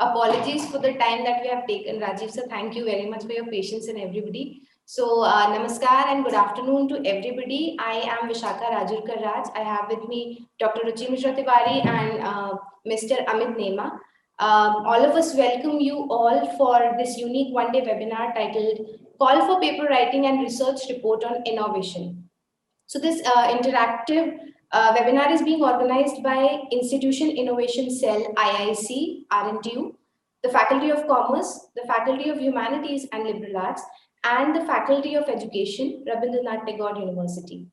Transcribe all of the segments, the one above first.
Apologies for the time that we have taken. Rajiv sir, thank you very much for your patience and everybody. So, namaskar and good afternoon to everybody. I am Vishakha Rajurkar Raj. I have with me Dr. Ruchi Mishra Tiwari and Mr. Amit Nema. All of us welcome you all for this unique one-day webinar titled Call for Paper Writing and Research Report on Innovation. So this interactive webinar is being organized by Institution Innovation Cell, IIC, RNTU, the Faculty of Commerce, the Faculty of Humanities and Liberal Arts, and the Faculty of Education, Rabindranath Tagore University.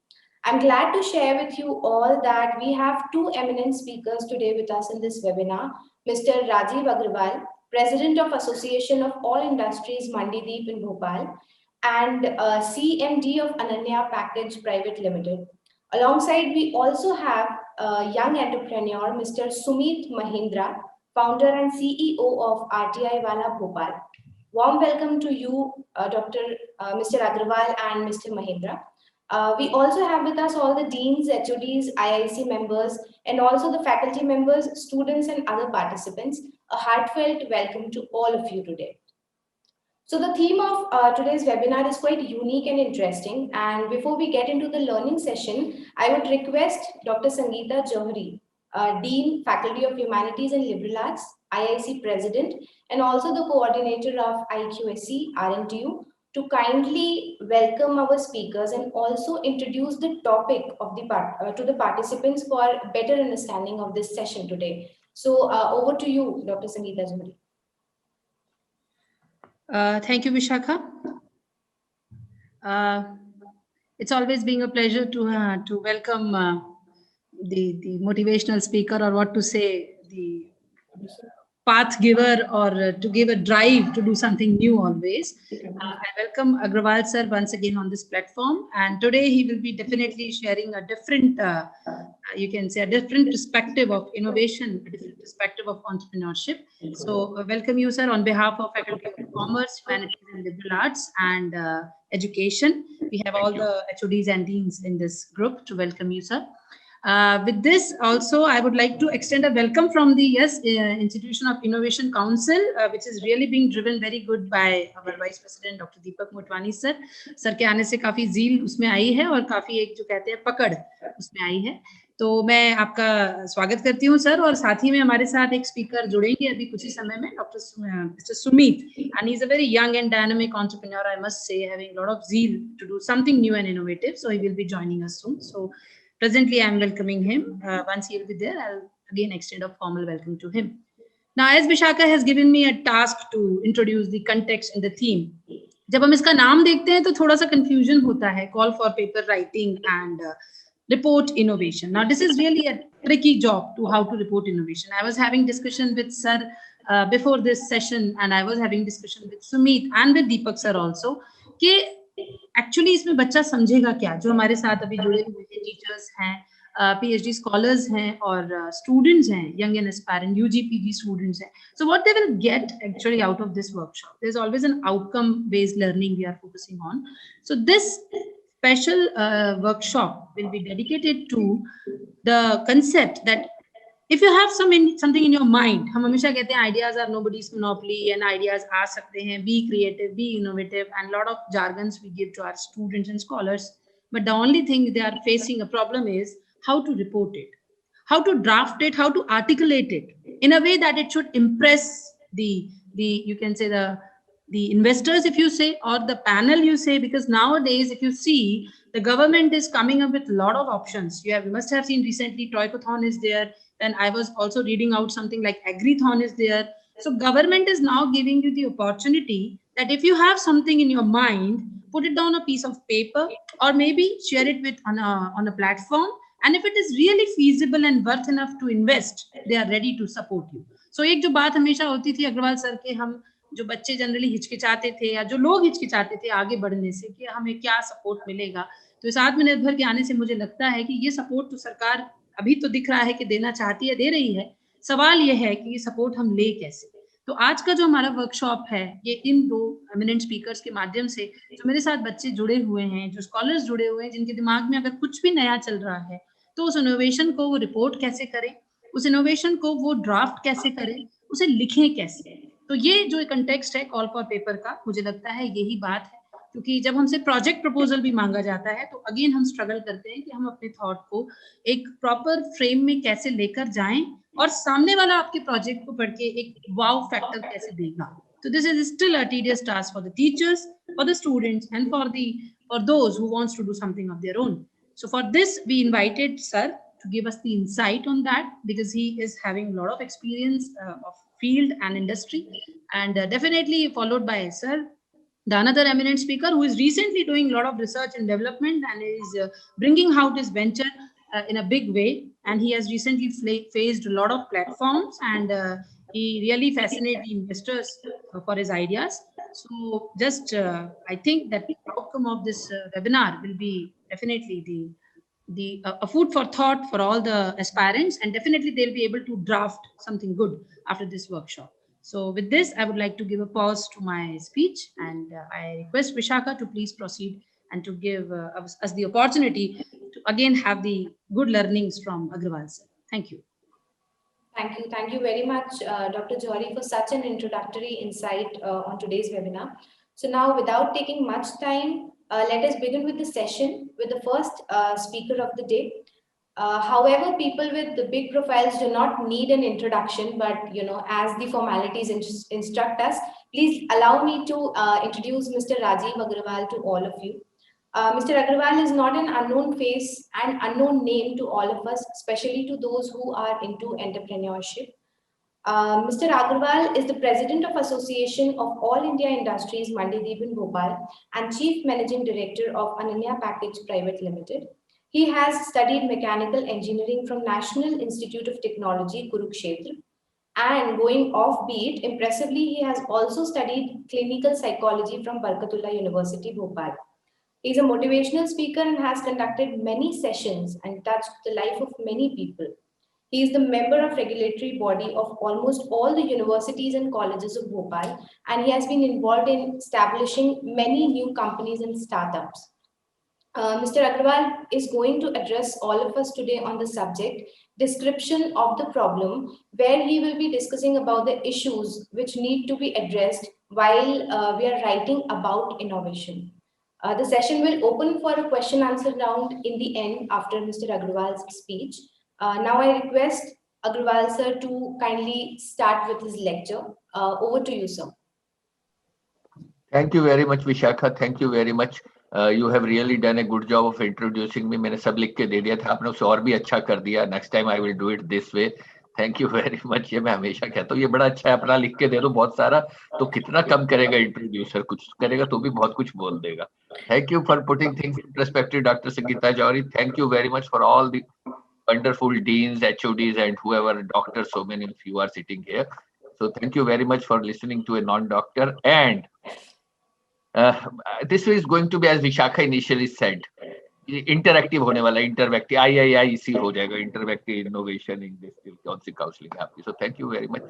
I'm glad to share with you all that we have two eminent speakers today with us in this webinar, Mr. Rajiv Agrawal, President of Association of All Industries Mandideep in Bhopal, and CMD of Ananya Package Private Limited. Alongside, we also have a young entrepreneur, Mr. Sumit Mahindra, founder and CEO of RTI Wala Bhopal. Warm welcome to you, Mr. Agrawal and Mr. Mahindra. We also have with us all the deans, HODs, IIC members, and also the faculty members, students, and other participants. A heartfelt welcome to all of you today. So the theme of today's webinar is quite unique and interesting. And before we get into the learning session, I would request Dr. Sangeeta Johari, Dean, Faculty of Humanities and Liberal Arts, IIC President, and also the coordinator of IQSC, RNTU, to kindly welcome our speakers and also introduce the topic of to the participants for better understanding of this session today. So over to you, Dr. Sangeeta Johari. Thank you, Vishakha. It's always been a pleasure to welcome the motivational speaker, or what to say, the path giver, or to give a drive to do something new always. I welcome Agrawal sir once again on this platform, and today he will be definitely sharing a different, you can say, a different perspective of innovation, a different perspective of entrepreneurship. So welcome you, sir, on behalf of Faculty of Commerce, Humanities and Liberal Arts and Education. We have all the HODs and deans in this group to welcome you, sir. With this also, I would like to extend a welcome from the Institution of Innovation Council, which is really being driven very good by our Vice President Dr. Deepak Motwani sir. Sir के आने से काफी zeal उसमें आई है और काफी एक जो कहते हैं पकड़ उसमें आई है. तो मैं आपका स्वागत करती हूँ सर, और साथ ही में हमारे साथ एक स्पीकर जुड़ेंगे अभी कुछ ही समय में, Mr. Sumit, and he's a very young and dynamic entrepreneur, I must say, having a lot of zeal to do something new and innovative. So he will be joining us soon. So presently, I am welcoming him. Once he will be there, I'll again extend a formal welcome to him. Now, as Vishakha has given me a task to introduce the context and the theme, जब हम इसका नाम देखते हैं तो थोड़ा सा confusion होता है, call for paper writing and report innovation. Now, this is really a tricky job to how to report innovation. I was having discussion with sir before this session, and I was having discussion with Sumit and with Deepak sir also, कि actually इसमें बच्चा समझेगा क्या, जो हमारे साथ अभी जुड़े हुए हैं, टीचर्स हैं, PhD स्कॉलर्स हैं और स्टूडेंट्स हैं, young and aspirant UG PG students हैं. So what they will get actually out of this workshop, there is always an outcome based learning we are focusing on. So this special workshop will be dedicated to the concept that if you have something in your mind, हम हमेशा कहते हैं ideas are nobody's monopoly and ideas आ सकते हैं, be creative, be innovative, and lot of jargons we give to our students and scholars. But the only thing they are facing a problem is how to report it, how to draft it, how to articulate it in a way that it should impress the you can say the investors, if you say, or the panel, you say, because nowadays, if you see, the government is coming up with a lot of options. You must have seen recently, Toycothon is there, and I was also reading out something like Agrithon is there. So government is now giving you the opportunity that if you have something in your mind, put it down a piece of paper, or maybe share it with on a platform. And if it is really feasible and worth enough to invest, they are ready to support you. So एक जो बात हमेशा होती थी Agarwal sir के, हम जो बच्चे जनरली हिचकिचाते थे या जो लोग हिचकिचाते थे आगे बढ़ने से कि हमें क्या सपोर्ट मिलेगा, तो इस आत्मनिर्भर के आने से मुझे लगता है कि ये सपोर्ट तो सरकार अभी तो दिख रहा है कि देना चाहती है, दे रही है. सवाल ये है कि ये सपोर्ट हम ले कैसे. तो आज का जो हमारा वर्कशॉप है, ये इन दो एमिनेंट स्पीकर्स के माध्यम से जो मेरे साथ बच्चे जुड़े हुए हैं, जो स्कॉलर्स जुड़े हुए हैं, जिनके दिमाग में अगर कुछ भी नया चल रहा है, तो उस इनोवेशन को वो रिपोर्ट कैसे करें, उस इनोवेशन को वो ड्राफ्ट कैसे करें, उसे लिखें कैसे। तो ये जो कंटेक्स्ट है कॉल फॉर पेपर का, मुझे लगता है यही बात है, क्योंकि जब हमसे प्रोजेक्ट प्रपोजल भी मांगा जाता है तो अगेन हम स्ट्रगल करते हैं कि हम अपने थॉट को एक प्रॉपर फ्रेम में कैसे लेकर जाएं और सामने वाला आपके प्रोजेक्ट को पढ़ के एक वाव फैक्टर कैसे देगा. So this is still a tedious task for the teachers, for the students, and for those who wants to do something of their own. So for this, we invited Sir to give us the insight on that, because he is having a lot of experience of field and industry, and definitely followed by Sir, the another eminent speaker who is recently doing a lot of research and development and is bringing out his venture in a big way, and he has recently faced a lot of platforms, and he really fascinates the investors for his ideas. So just I think that the outcome of this webinar will be definitely the a food for thought for all the aspirants, and definitely they'll be able to draft something good after this workshop. So with this, I would like to give a pause to my speech, and I request Vishaka to please proceed and to give us the opportunity to again have the good learnings from Agrawal sir. Thank you. Thank you very much, Dr. Johari, for such an introductory insight on today's webinar. So now, without taking much time, let us begin with the session with the first speaker of the day. However, people with the big profiles do not need an introduction, but as the formalities instruct us, please allow me to introduce Mr. Rajiv Agrawal to all of you. Mr. Agrawal is not an unknown face and unknown name to all of us, especially to those who are into entrepreneurship. Mr. Agrawal is the president of Association of All India Industries Mandideep in Bhopal and chief managing director of Ananya Package Private Limited. He has studied mechanical engineering from National Institute of Technology, Kurukshetra. And going offbeat, impressively, he has also studied clinical psychology from Barkatullah University, Bhopal. He is a motivational speaker and has conducted many sessions and touched the life of many people. He is the member of regulatory body of almost all the universities and colleges of Bhopal, and he has been involved in establishing many new companies and startups. Mr. Agrawal is going to address all of us today on the subject, description of the problem, where he will be discussing about the issues which need to be addressed while we are writing about innovation. The session will open for a question answer round in the end after Mr. Agrawal's speech. Now I request Agrawal sir to kindly start with his lecture. Over to you, sir. Thank you very much, Vishakha. Thank you very much. You have really done a good job of introducing me. मैंने सब लिख के दे दिया था, आपने उसे और भी अच्छा कर दिया. Next time I will do it this way. Thank you very much. ये मैं हमेशा कहता हूँ, ये बड़ा अच्छा है, अपना लिख के दे दो बहुत सारा, तो कितना कम करेगा इंट्रोड्यूसर, कुछ करेगा तो भी बहुत कुछ बोल देगा. Thank you for putting things in perspective, Dr. Sangeeta Johari. Thank you very much for all the wonderful deans, HODs, and whoever doctors. So many of you are sitting here. So thank you very much for listening to a non-doctor. And this is going to be, as Vishakha initially said, interactive होने वाला, interactive IIIC हो जाएगा, interactive innovation industrial counselling आपकी. सो thank you very much.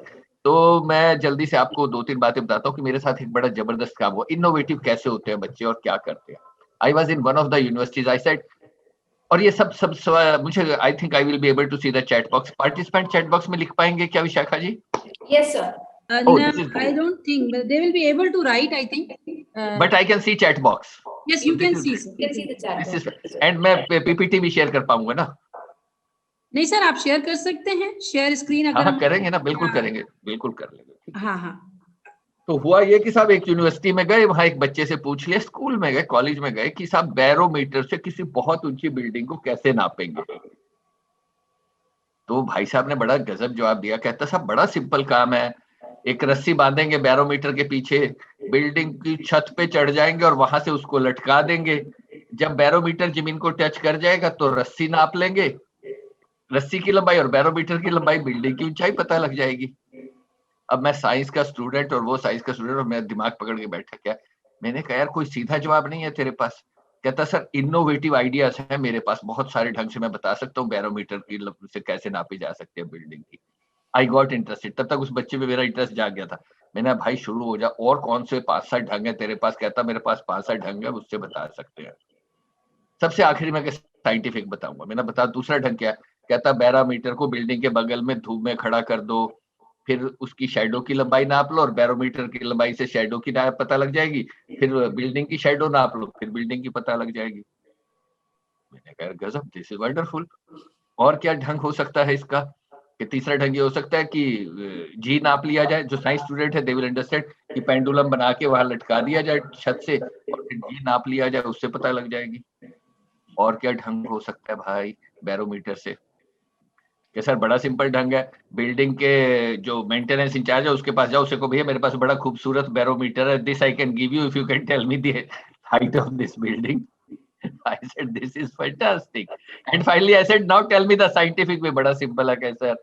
तो मैं जल्दी से आपको 2-3 बातें बताता हूँ कि मेरे साथ एक बड़ा जबरदस्त काम हुआ. इनोवेटिव कैसे होते हैं बच्चे और क्या करते हैं. I was in one of the universities. I said, और ये सब मुझे, I think I will be able to see the chat box. Participant chat box में लिख पाएंगे क्या Vishakha ji? Yes sir. No, I don't think, but they will be able to write, I think. But I can see chat box. Yes, you can see, sir. You can see the chat box. And मैं PPT भी share कर पाऊंगा ना? नहीं sir, आप share कर सकते हैं, शेयर स्क्रीन अगर हाँ करेंगे ना, बिल्कुल करेंगे, बिल्कुल कर लेंगे. हाँ हाँ. तो हुआ ये कि साहब एक यूनिवर्सिटी में गए, वहां एक बच्चे से पूछ लिया, स्कूल में गए, कॉलेज में गए कि साहब बैरोमीटर से किसी बहुत ऊंची बिल्डिंग को कैसे नापेंगे. तो भाई साहब ने बड़ा गजब जवाब दिया. कहता साहब बड़ा सिंपल काम है, एक रस्सी बांधेंगे बैरोमीटर के पीछे, बिल्डिंग की छत पे चढ़ जाएंगे और वहां से उसको लटका देंगे. जब बैरोमीटर जमीन को टच कर जाएगा तो रस्सी नाप लेंगे, रस्सी की लंबाई और बैरोमीटर की लंबाई, बिल्डिंग की ऊंचाई पता लग जाएगी. अब मैं साइंस का स्टूडेंट और वो साइंस का स्टूडेंट, और मैं दिमाग पकड़ के बैठा. क्या मैंने कहा, यार कोई सीधा जवाब नहीं है तेरे पास? कहता सर इनोवेटिव आइडियाज है मेरे पास, बहुत सारे ढंग से मैं बता सकता हूँ बैरोमीटर की से कैसे नापी जा सकती है बिल्डिंग की. I got interested. तब तक उस बच्चे में मेरा इंटरेस्ट जाग गया था. मैंने भाई शुरू हो जा, और कौन से 5-7 ढंग है तेरे पास? कहता मेरे पास 5-7 ढंग है, उससे बता सकते हैं. सबसे आखिरी में साइंटिफिक बताऊंगा. मैंने बता दूसरा ढंग क्या है? कहता बैरोमीटर को बिल्डिंग के बगल में धूप में खड़ा कर दो, फिर उसकी शैडो की लंबाई नाप लो और बैरोमीटर की लंबाई से शैडो की पता लग जाएगी, फिर बिल्डिंग की शैडो नाप लो, फिर बिल्डिंग की पता लग जाएगी। मैंने कहा गजब, दिस इज वंडरफुल। और क्या ढंग हो सकता है इसका? कि तीसरा ढंग ये हो सकता है कि जी नाप लिया जाए। जो साइंस स्टूडेंट है दे विल अंडरस्टैंड कि पेंडुलम बना के वहां लटका दिया जाए छत से और फिर जी नाप लिया जाए, उससे पता लग जाएगी। और क्या ढंग हो सकता है भाई बैरोमीटर से? कि सर बड़ा सिंपल ढंग है, बिल्डिंग के जो मेंटेनेंस इंचार्ज है उसके पास जाओ, उसे को भैया मेरे पास बड़ा खूबसूरत बैरोमीटर है, this I can give you if you can tell me the height of this building. I said this is fantastic and finally I said now tell me the scientific way। बड़ा simple है कि sir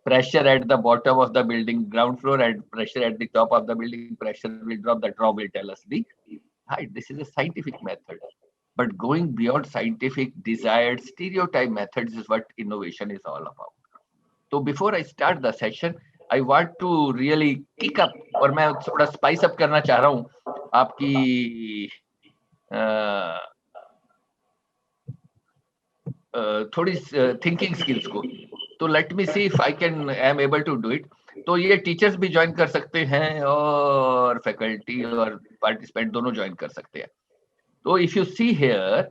pressure at the bottom of the building, ground floor, and pressure at the top of the building, pressure will drop, the drop will tell us the height। This is a scientific method, but going beyond scientific desired stereotype methods is what innovation is all about। So before I start the session I want to really kick up, और मैं थोड़ा spice up करना चाह रहा हूँ आपकी थोड़ी thinking skills को। तो let me see if I can I am able to do it. तो ये टीचर्स भी ज्वाइन कर सकते हैं और फैकल्टी और पार्टिसिपेंट दोनों ज्वाइन कर सकते हैं। तो इफ यू सी हियर,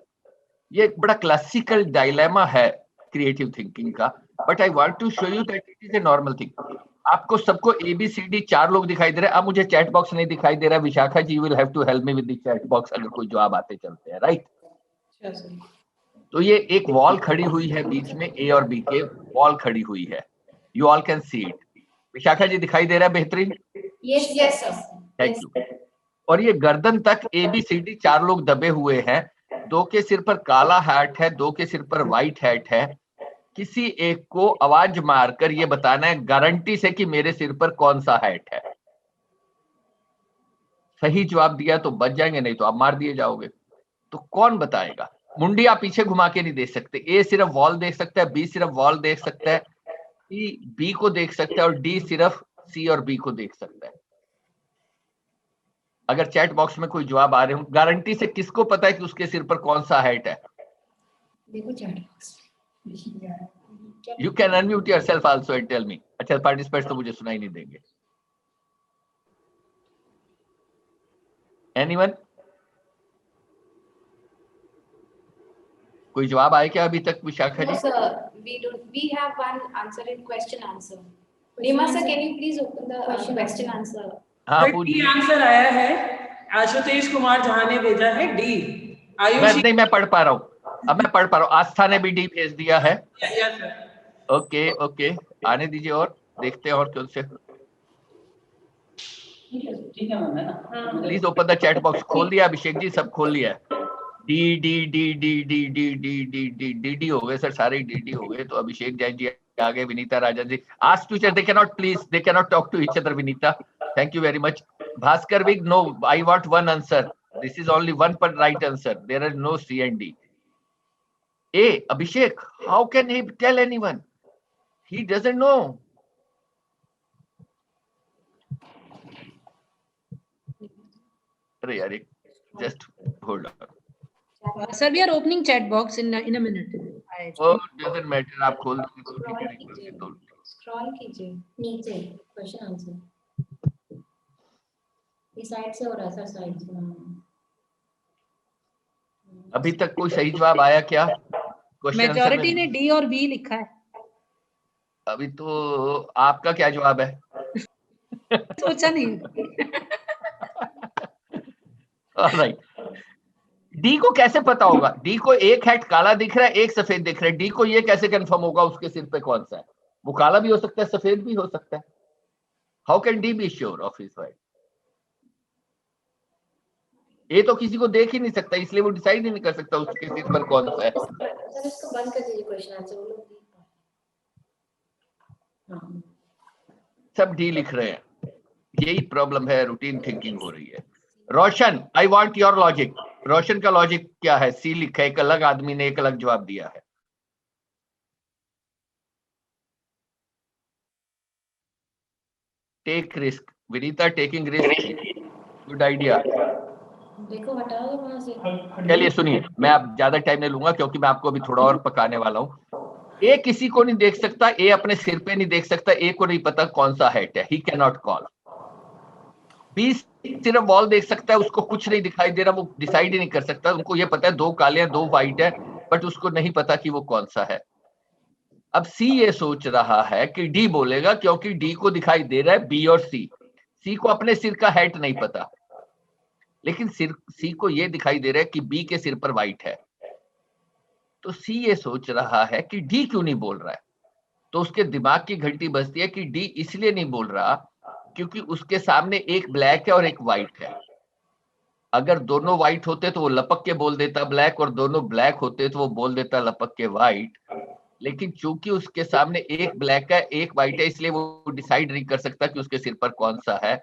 ये एक बड़ा क्लासिकल डायलेमा है क्रिएटिव थिंकिंग का, but I want to show you that it is a normal thing. आपको सबको ABCD 4 लोग दिखाई दे रहे हैं। अब मुझे चैट बॉक्स नहीं दिखाई दे रहा। Vishakha ji will have to help me with the chat box अगर कोई जवाब आते चलते हैं, राइट? तो ये एक वॉल खड़ी हुई है बीच में, A और B के वॉल खड़ी हुई है। You all can see it. Vishakha ji दिखाई दे रहा है बेहतरीन? Yes, yes, sir. Thank you. और ये गर्दन तक ABCD 4 लोग दबे हुए हैं। 2 के सिर पर काला हैट है, 2 के सिर पर व्हाइट हैट है। किसी एक को आवाज मारकर ये बताना है गारंटी से कि मेरे सिर पर कौन सा हैट है। सही जवाब दिया तो बच जाएंगे, नहीं तो आप मार दिए जाओगे। तो कौन बताएगा? मुंडी आप पीछे घुमा के नहीं देख सकते। A सिर्फ वॉल देख सकता है, B सिर्फ वॉल देख सकता है, C B को देख सकता है और D सिर्फ C और B को देख सकता है। अगर चैट बॉक्स में कोई जवाब आ रहे हो, गारंटी से किसको पता है कि उसके सिर पर कौन सा हैट है? देखो chat box. You can unmute yourself also and tell me. अच्छा, पार्टिसिपेंट्स तो मुझे सुनाई नहीं देंगे। एनीवन? कोई जवाब आए क्या अभी तक Vishakha ji? No, sir. We have one answer in question answer. Nima sir, can you please open the question answer? हाँ, डी आंसर आया है। आशुतोष कुमार झा ने भेजा है डी। आयुषी मैं पढ़ पा रहा हूँ। अब मैं पढ़ पा रहा हूँ। आस्था ने भी डी भेज दिया है। Yes sir. ओके ओके, आने दीजिए और देखते हैं और कौन से। ठीक है मैम, है ना? Please open the chat box. खोल दिया अभिषेक जी? सब खोल लिया है। D D D D D D D D D D D हो गए सर, सारे डी डी हो गए। तो अभिषेक जैन जी आ गए, Vinita Rajan ji. Ask to they can not talk to each other. Vinita, thank you very much. Bhaskar Vig, no, I want one answer. This is only one per right answer, there are no C and D। A, Abhishek, how can he tell anyone? He doesn't know. अरे यार, just hold on. Sir, we are opening chat box in a minute. Oh, doesn't matter, आप खोल दोगे तो ठीक है, नहीं खोलोगे तो स्क्रॉल कीजिए नीचे क्वेश्चन आंसर इस साइड से हो रहा है सर, साइड से। अभी तक कोई सही जवाब आया क्या? क्वेश्चन मेजॉरिटी ने D और B लिखा है। अभी तो आपका क्या जवाब है? सोचा नहीं। ऑलराइट, डी को कैसे पता होगा? डी को एक हैट काला दिख रहा है, एक सफेद दिख रहा है। डी को ये कैसे कंफर्म होगा उसके सिर पे कौन सा है? वो काला भी हो सकता है, सफेद भी हो सकता है। How can D be sure of his hat? ये तो किसी को देख ही नहीं सकता, इसलिए वो डिसाइड ही नहीं कर सकता उसके सिर पर कौन सा है। सर इसको बंद कर दीजिए क्वेश्चन आंसर, वो लोग हां सब डी लिख रहे हैं। यही प्रॉब्लम है, रूटीन थिंकिंग हो रही है। रोशन, आई वांट योर लॉजिक। रोशन का लॉजिक क्या है? सी लिखा है, एक अलग आदमी ने एक अलग जवाब दिया है। Take risk. Vinita, taking risk good idea. देखो हटा दो वहां से। चलिए सुनिए, मैं अब ज्यादा टाइम नहीं लूंगा क्योंकि मैं आपको अभी थोड़ा और पकाने वाला हूँ। ए किसी को नहीं देख सकता, ए अपने सिर पे नहीं देख सकता, ए को नहीं पता कौन सा हेड है, he can not call. B सिर्फ बॉल देख सकता है, उसको कुछ नहीं दिखाई दे रहा, वो डिसाइड ही नहीं कर सकता। उनको ये पता है 2 काले हैं 2 व्हाइट है, बट उसको नहीं पता कि वो कौन सा है। अब सी ये सोच रहा है कि डी बोलेगा, क्योंकि डी को दिखाई दे रहा है बी और सी। सी को अपने सिर का हेड नहीं पता, लेकिन सी को ये दिखाई दे रहा है कि बी के सिर पर व्हाइट है। तो सी ये सोच रहा है कि डी क्यों नहीं बोल रहा है। तो उसके दिमाग की घंटी बजती है कि डी इसलिए नहीं बोल रहा क्योंकि उसके सामने एक ब्लैक है और एक व्हाइट है। अगर दोनों व्हाइट होते तो वो लपक के बोल देता ब्लैक, और दोनों ब्लैक होते तो वो बोल देता लपक के व्हाइट। लेकिन चूंकि उसके सामने एक ब्लैक है एक व्हाइट है, इसलिए वो डिसाइड नहीं कर सकता कि उसके सिर पर कौन सा है।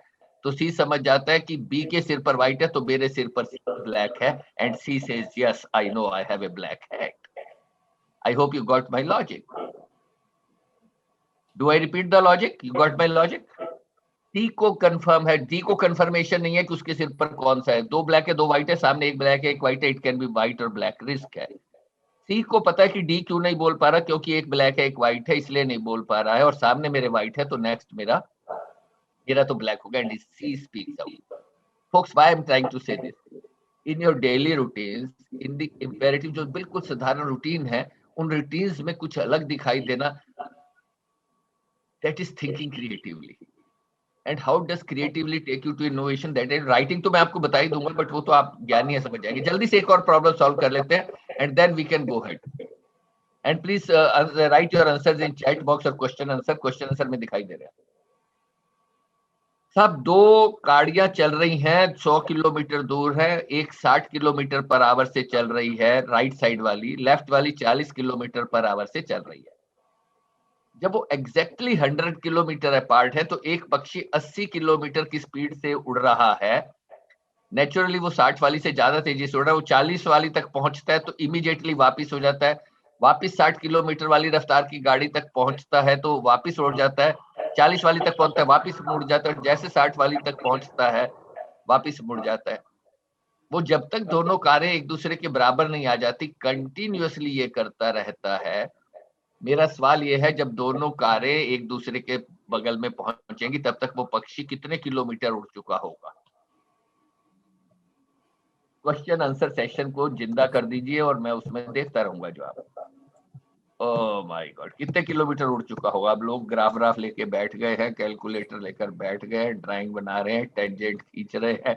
तो सी समझ जाता है कि बी के सिर पर व्हाइट है तो मेरे सिर पर ब्लैक है, and she says yes I know I have a black head. I hope you got my logic. Do I repeat the logic? You got my logic? D को कंफर्म है, डी को confirmation नहीं है कि उसके सिर पर कौन सा है। 2 ब्लैक है 2 व्हाइट है, सामने एक ब्लैक है एक व्हाइट है, इट कैन बी व्हाइट और ब्लैक, रिस्क है। सी को पता है कि डी क्यों नहीं बोल पा रहा, क्योंकि एक ब्लैक है एक व्हाइट है, इसलिए नहीं बोल पा रहा है, और सामने मेरे व्हाइट है तो नेक्स्ट मेरा तो ब्लैक होगा, and she speaks out. Folks, why I am trying to say this, in your daily routines, in the imperative, जो बिल्कुल साधारण रूटीन है, उन रूटीन्स में कुछ अलग दिखाई देना, that is thinking creatively. And how does creatively take you to innovation, that is writing. तो मैं आपको बता ही दूंगा, बट वो तो आप ज्ञानी है, समझ जाएंगे। जल्दी से एक और प्रॉब्लम सॉल्व कर लेते हैं and then we can go head. And please write your answers in chat box, और क्वेश्चन आंसर में दिखाई दे रहा है। सब 2 गाड़ियां चल रही हैं, 100 किलोमीटर दूर है। एक 60 किलोमीटर पर आवर से चल रही है राइट साइड वाली, लेफ्ट वाली 40 किलोमीटर पर आवर से चल रही है। जब वो एग्जैक्टली 100 किलोमीटर अपार्ट है तो एक पक्षी 80 किलोमीटर की स्पीड से उड़ रहा है। नेचुरली वो 60 वाली से ज्यादा तेजी से उड़ रहा है, वो 40 वाली तक पहुंचता है तो इमीडिएटली वापिस हो जाता है। वापिस 60 किलोमीटर वाली रफ्तार की गाड़ी तक पहुंचता है तो वापिस उड़ जाता है। 40 वाली तक पहुंचता है वापिस मुड़ जाता है, जैसे 60 वाली तक पहुंचता है वापिस मुड़ जाता है। वो जब तक दोनों कारें एक दूसरे के बराबर नहीं आ जाती कंटिन्यूअसली ये करता रहता है। मेरा सवाल ये है, जब दोनों कारें एक दूसरे के बगल में पहुंचेंगी तब तक वो पक्षी कितने किलोमीटर उड़ चुका होगा? क्वेश्चन आंसर सेशन को जिंदा कर दीजिए और मैं उसमें देखता रहूंगा जवाब। ओह माय गॉड, कितने किलोमीटर उड़ चुका होगा? अब लोग ग्राफ लेके बैठ गए हैं, कैलकुलेटर लेकर बैठ गए हैं, ड्राइंग बना रहे हैं, टेंजेंट खींच रहे हैं।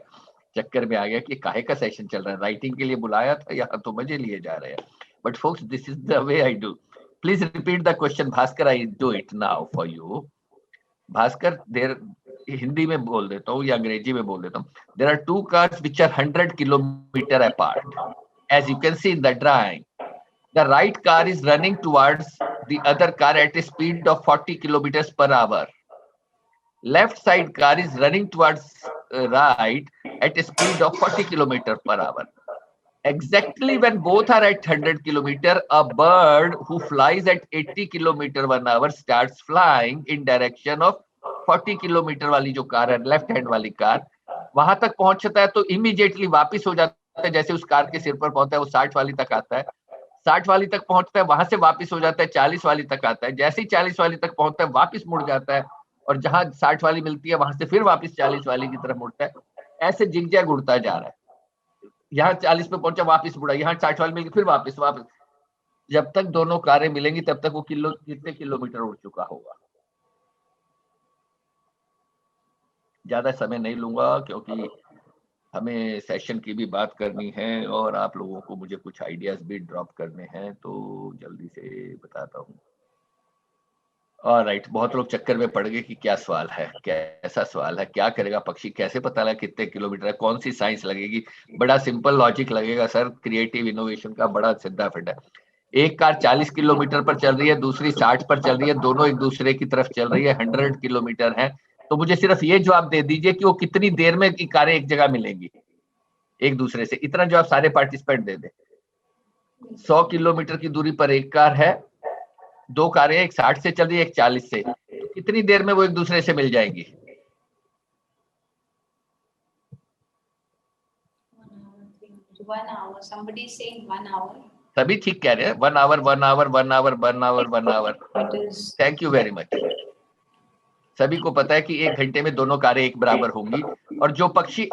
चक्कर में आ गया कि काहे का सेशन चल रहा है, राइटिंग के लिए बुलाया था, यहाँ तो मजे लिए जा रहे हैं। But folks, this is the way I do. Please repeat the question Bhaskar, I do it now for you. Bhaskar, there Hindi में बोल देता हूँ या अंग्रेजी में बोल देता हूँ। There are 2 cars which are 100 kilometre apart, as you can see in the drawing. The right car is running towards the other car at a speed of 40 kilometers per hour. Left side car is running towards right at a speed of 40 kilometers per hour. Exactly when both are at 100 kilometer, a bird who flies at 80 kilometer per hour starts flying in direction of 40 kilometer वाली जो car है, left hand वाली car, वहां तक पहुंचता है तो immediately वापिस हो जाता है। जैसे उस कार के सिर पर पहुंचता है वो 60 वाली तक आता है, 60 वाली तक पहुंचता है, वहां से वापस हो जाता है, 40 वाली तक आता है। जैसे ही 40 वाली तक पहुंचता है वापस मुड़ जाता है, और जहां 60 वाली मिलती है वहां से फिर वापस 40 वाली की तरफ मुड़ता है। ऐसे जिगजैग उड़ता जा रहा है। यहाँ 40 पे पहुंचा वापस मुड़ा, यहाँ 60 वाली मिल गई फिर वापस। जब तक दोनों कारें मिलेंगी तब तक वो कितने किलोमीटर उड़ चुका होगा? ज्यादा समय नहीं लूंगा क्योंकि हमें सेशन की भी बात करनी है और आप लोगों को मुझे कुछ आइडियाज भी ड्रॉप करने हैं, तो जल्दी से बताता हूँ। ऑलराइट, बहुत लोग चक्कर में पड़ गए कि क्या सवाल है, कैसा सवाल है, क्या करेगा पक्षी, कैसे पता लगा कितने किलोमीटर है, कौन सी साइंस लगेगी? बड़ा सिंपल लॉजिक लगेगा सर, क्रिएटिव इनोवेशन का बड़ा सीधा फटा। एक कार 40 किलोमीटर पर चल रही है, दूसरी 60 पर चल रही है, दोनों एक दूसरे की तरफ चल रही है, 100 किलोमीटर है। तो मुझे सिर्फ ये जवाब दे दीजिए कि वो कितनी देर में की कारें एक जगह मिलेंगी एक दूसरे से। इतना जवाब सारे पार्टिसिपेंट दे दे। 100 किलोमीटर की दूरी पर एक कार है, 2 कारें, एक 60 से चल रही है एक 40 से, तो कितनी देर में वो एक दूसरे से मिल जाएंगी? 1 hour, 3 hours. 1 hour. Somebody is saying 1 hour. सभी ठीक कह रहे हैं, 1 hour 1 hour 1 hour 1 hour 1 hour. It is. Thank you very much. सभी को पता है कि 1 घंटे में दोनों कारें एक बराबर होंगी, और जो पक्षी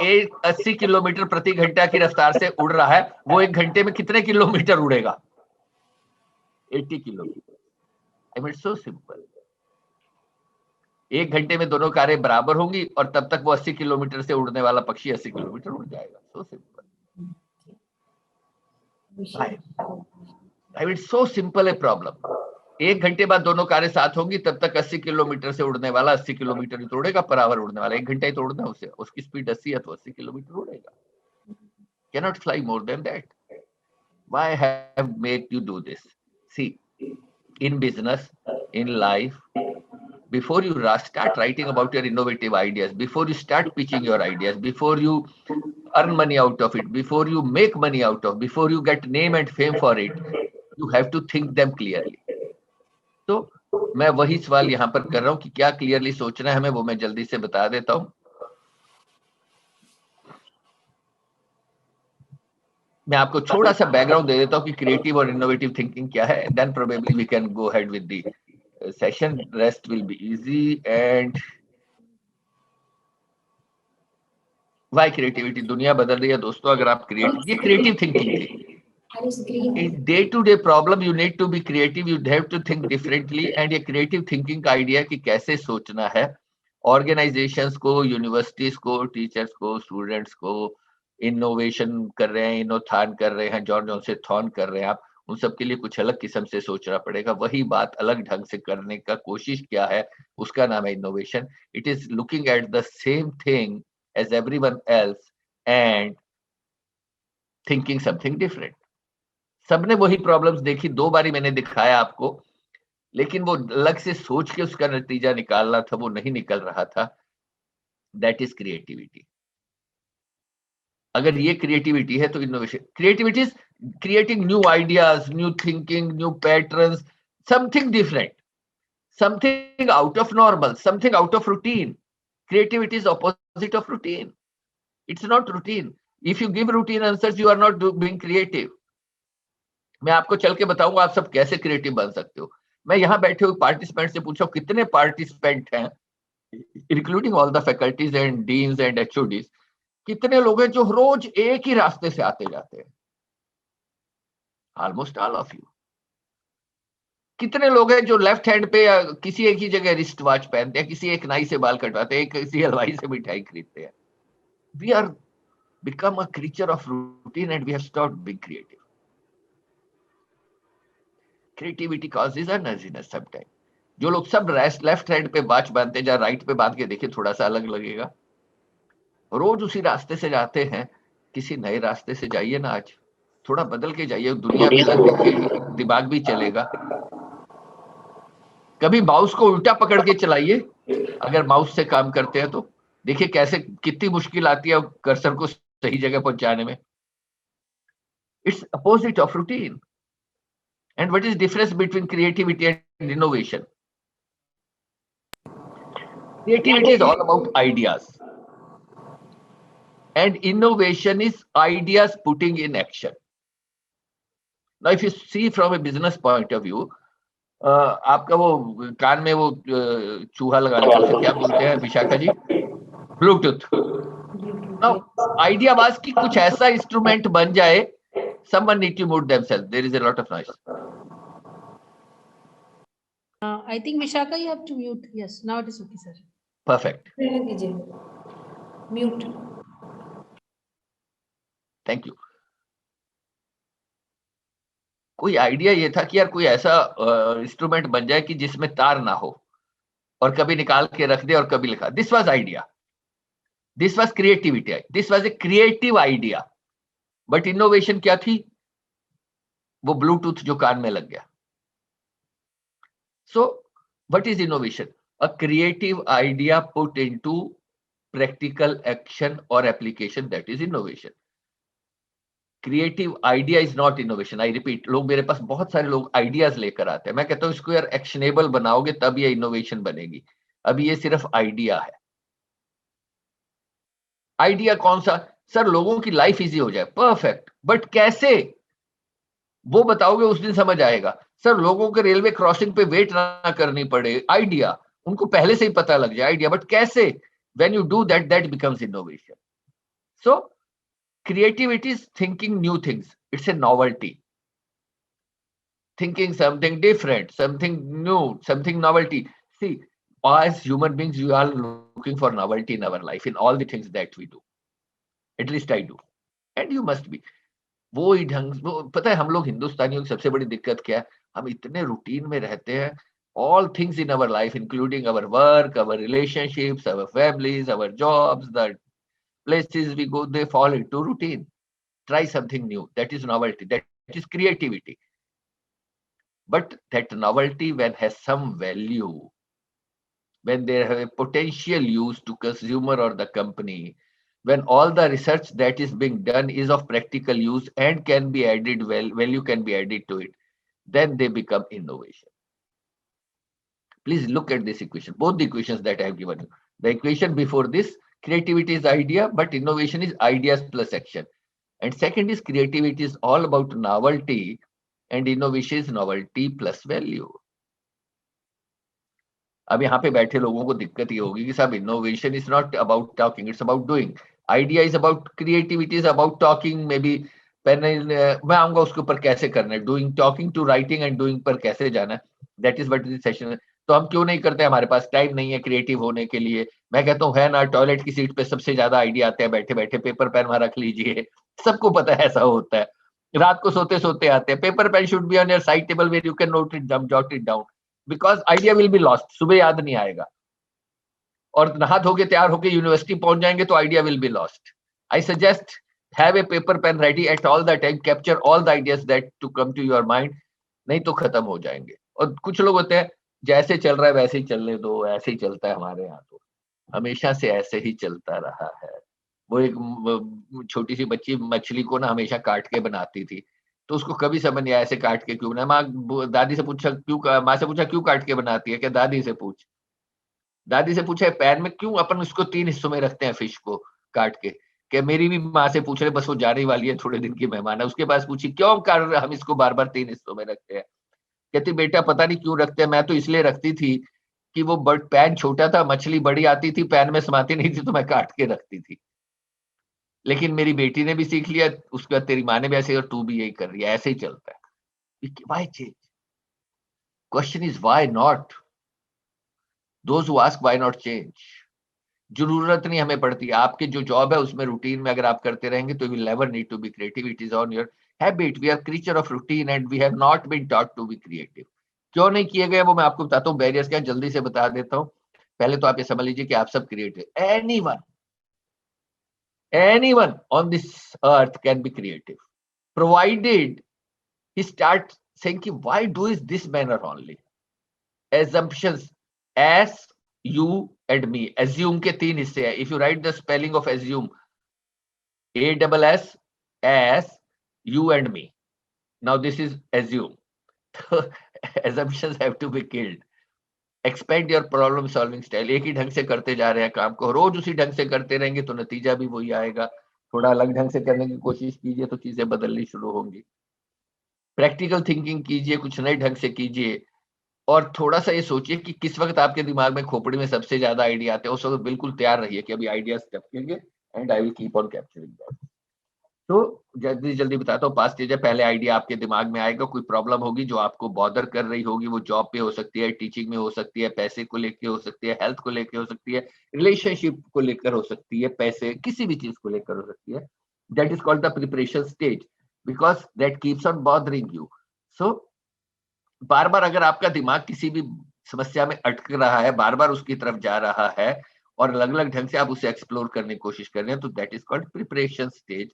80 किलोमीटर प्रति घंटा की रफ्तार से उड़ रहा है वो 1 घंटे में कितने किलोमीटर उड़ेगा? 80 kilometre. I mean so simple. 1 घंटे में दोनों कारें बराबर होंगी और तब तक वो 80 किलोमीटर से उड़ने वाला पक्षी 80 किलोमीटर उड़ जाएगा। So simple. I mean so simple है प्रॉब्लम। 1 घंटे बाद दोनों कारें साथ होंगी, तब तक 80 किलोमीटर से उड़ने वाला 80 किलोमीटर ही तो उड़ेगा, पर आवर उड़ने वाला 1 घंटा ही तो उड़ना उसे, उसकी स्पीड 80 है तो 80 किलोमीटर उड़ेगा। Cannot fly more than that. Why have made you do this? See, in business, in life, before you start writing about your innovative ideas, before you start pitching your ideas, before you earn money out of it, before you make money out of, before you get name and fame for it, you have to think them clearly. तो मैं वही सवाल यहाँ पर कर रहा हूँ कि क्या क्लियरली सोचना है हमें, वो मैं जल्दी से बता देता हूँ। मैं आपको थोड़ा सा बैकग्राउंड दे देता हूँ कि क्रिएटिव और इनोवेटिव थिंकिंग क्या है, then probably we can go ahead with the session, rest will be easy. And why creativity? दुनिया बदल रही है दोस्तों, अगर आप ये क्रिएटिव थिंकिंग थी। In day-to-day problem, you need to be creative. You have to think differently. And ये creative thinking का idea कि कैसे सोचना है, organizations को, universities को, teachers को, students को, innovation कर रहे हैं, इनोथॉन कर रहे हैं, जॉन से थॉन कर रहे हैं आप, उन सब के लिए कुछ अलग किस्म से सोचना पड़ेगा। वही बात अलग ढंग से करने का कोशिश क्या है, उसका नाम है innovation. It is looking at the same thing as everyone else and thinking something different. सबने वही प्रॉब्लम्स देखी, 2 बारी मैंने दिखाया आपको, लेकिन वो अलग से सोच के उसका नतीजा निकालना था, वो नहीं निकल रहा था। That is creativity. अगर ये क्रिएटिविटी है तो innovation, creativity is creating new ideas, new thinking, new patterns, something different, something out of normal, something out of routine. Creativity is opposite of routine. It's not routine. If you give routine answers, you are not being creative. मैं आपको चल के बताऊंगा आप सब कैसे creative बन सकते हो। मैं यहाँ बैठे हुए पार्टिसिपेंट से पूछा कितने पार्टिसिपेंट हैं, including all the faculties and deans and HODs, कितने लोग हैं जो रोज एक ही रास्ते से आते जाते हैं? Almost all of you. कितने लोग हैं जो लेफ्ट हैंड पे या किसी एक ही जगह रिस्ट वॉच पहनते हैं, किसी एक नाई से बाल कटवाते हैं, किसी हलवाई से मिठाई खरीदते हैं? We are become a creature of routine and we have stopped being creative. Creativity causes anergyness sometime. जो लोग सब लेफ्ट हैंड पे वॉच बांधते हैं, जहाँ राइट पे बांध के देखिए थोड़ा सा अलग लगेगा। रोज उसी रास्ते से जाते हैं, किसी नए रास्ते से जाइए ना, आज थोड़ा बदल के जाइए, दुनिया भी अलग दिखेगी, दिमाग भी चलेगा। कभी माउस को उल्टा पकड़ के चलाइए, अगर माउस से काम करते हैं तो देखिए कैसे कितनी मुश्किल आती है कर्सर को सही जगह पहुंचाने में। It's opposite of routine. And what is difference between creativity and innovation? Creativity is all about ideas, and innovation is ideas putting in action. Now, if you see from a business point of view, आपका वो कान में वो चूहा लगाने का उसे क्या बोलते हैं Vishakha ji? Bluetooth. Now, idea was कि कुछ ऐसा इंस्ट्रूमेंट बन जाए, someone need to mute themselves. There is a lot of noise. I think Vishaka, you have to mute. Yes, now it is okay, sir. Perfect. Mute. Thank you. कोई idea ये था कि यार कोई ऐसा इंस्ट्रूमेंट बन जाए कि जिसमें तार ना हो और कभी निकाल के रख दे और कभी लिखा। This was idea, this was creativity, this was a creative idea. But innovation क्या थी? वो ब्लूटूथ जो कान में लग गया। So, what is innovation? A creative idea put into practical action or application, that is innovation. Creative idea is not innovation. I repeat, लोग मेरे पास बहुत सारे लोग आइडियाज लेकर आते हैं, मैं कहता हूँ इसको यार एक्शनेबल बनाओगे तब ये इनोवेशन बनेगी। अभी ये सिर्फ आइडिया है। आइडिया कौन सा? सर लोगों की लाइफ इजी हो जाए, परफेक्ट, बट कैसे? वो बताओगे उस दिन समझ आएगा। सर लोगों के रेलवे क्रॉसिंग पे वेट ना करनी पड़े, आइडिया उनको पहले से ही पता लग जाए, आइडिया, बट कैसे? When you do that, that becomes innovation. So creativity is thinking new things. It's a novelty. Thinking something different, something new, something novelty. See, as human beings, we are looking for novelty in our life, in all the things that we do. At least I do. And you must be. वो ही ढंग, वो पता है हम लोग हिंदुस्तानियों की सबसे बड़ी दिक्कत क्या है? हम इतने रूटीन में रहते हैं। All things in our life, including our work, our relationships, our families, our jobs, the places we go, they fall into routine. Try something new. That is novelty. That is creativity. But that novelty, when has some value, when they have a potential use to consumer or the company, when all the research that is being done is of practical use and can be added, value can be added to it, then they become innovation. Please look at this equation, both the equations that I have given you. The equation before this, creativity is idea, but innovation is ideas plus action. And second is creativity is all about novelty, and innovation is novelty plus value. अब यहाँ पे बैठे लोगों को दिक्कत ये होगी कि साहब innovation is not about talking, it's about doing. Idea is about, creativity is about talking, maybe मैं आऊंगा उसके ऊपर कैसे करना है, doing, talking to writing and doing पर कैसे जाना है, that is what is session. तो हम क्यों नहीं करते? हमारे पास टाइम नहीं है क्रिएटिव होने के लिए। मैं कहता हूँ है ना, टॉयलेट की सीट पे सबसे ज्यादा आइडिया आते हैं बैठे बैठे, पेपर पेन वहां रख लीजिए। सबको पता है ऐसा होता है, रात को सोते सोते आते हैं। Paper pen should be on your side table where you can note it down, jot it down, because idea will be lost, सुबह याद नहीं आएगा। और नहा धो के तैयार होके यूनिवर्सिटी पहुंच जाएंगे तो idea will be lost. I suggest have a paper pen ready at all the time, capture all the ideas that to come to your mind, नहीं तो खत्म हो जाएंगे। और कुछ लोग होते हैं जैसे चल रहा है वैसे ही चलने दो, ऐसे ही चलता है हमारे यहाँ, तो हमेशा से ऐसे ही चलता रहा है। वो एक छोटी सी बच्ची मछली को ना हमेशा काट के बनाती थी, तो उसको कभी समझ नहीं आया ऐसे काट के क्यों बना। माँ दादी से पूछा क्यों, माँ से पूछा क्यों काट के बनाती है, क्या दादी से पूछ, दादी से पूछा पैन में क्यों अपन उसको 3 हिस्सों में रखते हैं फिश को काट के, क्या मेरी भी माँ से पूछ रहे, बस वो जाने वाली है, थोड़े दिन की मेहमान है, उसके पास पूछी क्यों कर हम इसको बार बार 3 हिस्सों में रखते हैं। कहती बेटा पता नहीं क्यों रखते हैं, मैं तो इसलिए रखती थी कि वो पैन छोटा था, मछली बड़ी आती थी, पैन में समाती नहीं थी, तो मैं काट के रखती थी। लेकिन मेरी बेटी ने भी सीख लिया, उसके बाद तेरी माँ ने भी ऐसे, और तू भी यही कर रही है, ऐसे ही चलता है। Why change? Question is why not? Those who ask why not change, जरूरत नहीं हमें पड़ती। आपके जो जॉब है उसमें रूटीन में अगर आप करते रहेंगे तो will never need to be creative, it is on your habit. We are creature of routine and we have not been taught to be creative. क्यों नहीं किए गए वो मैं आपको बताता हूँ, बैरियर्स क्या, जल्दी से बता देता हूँ। पहले तो आप ये समझ लीजिए कि आप सब creative, anyone on this earth can be creative, provided he starts saying ki, why do is this manner only? Assumptions, as, you and me. Assume के 3 हिस्से हैं। If you write the spelling of assume, ASS, as, you and me. Now this is assume. Assumptions have to be killed. Expand your problem solving style. एक ही ढंग से करते जा रहे हैं काम को, रोज उसी ढंग से करते रहेंगे तो नतीजा भी वही आएगा। थोड़ा अलग ढंग से करने की कोशिश कीजिए तो चीजें बदलनी शुरू होंगी। प्रैक्टिकल थिंकिंग कीजिए, कुछ नए ढंग से कीजिए, और थोड़ा सा ये सोचिए कि किस वक्त आपके दिमाग में, खोपड़ी में सबसे ज्यादा आइडिया आते हैं, उस वक्त बिल्कुल तैयार रहिए कि अभी आइडियाज टपकेंगे and I will keep on capturing that. तो जल्दी जल्दी बताता हूँ, 5 स्टेज है। पहले आइडिया आपके दिमाग में आएगा, कोई प्रॉब्लम होगी जो आपको बॉदर कर रही होगी, वो जॉब पे हो सकती है, टीचिंग में हो सकती है, पैसे को लेके हो सकती है, हेल्थ को लेके हो सकती है, रिलेशनशिप को लेकर हो सकती है, पैसे किसी भी चीज को लेकर हो सकती है। That is called the preparation stage, because that keeps on bothering you. So बार बार अगर आपका दिमाग किसी भी समस्या में अटक रहा है, बार बार उसकी तरफ जा रहा है, और अलग अलग ढंग से आप उसे एक्सप्लोर करने की कोशिश कर रहे हैं, तो that is called preparation stage.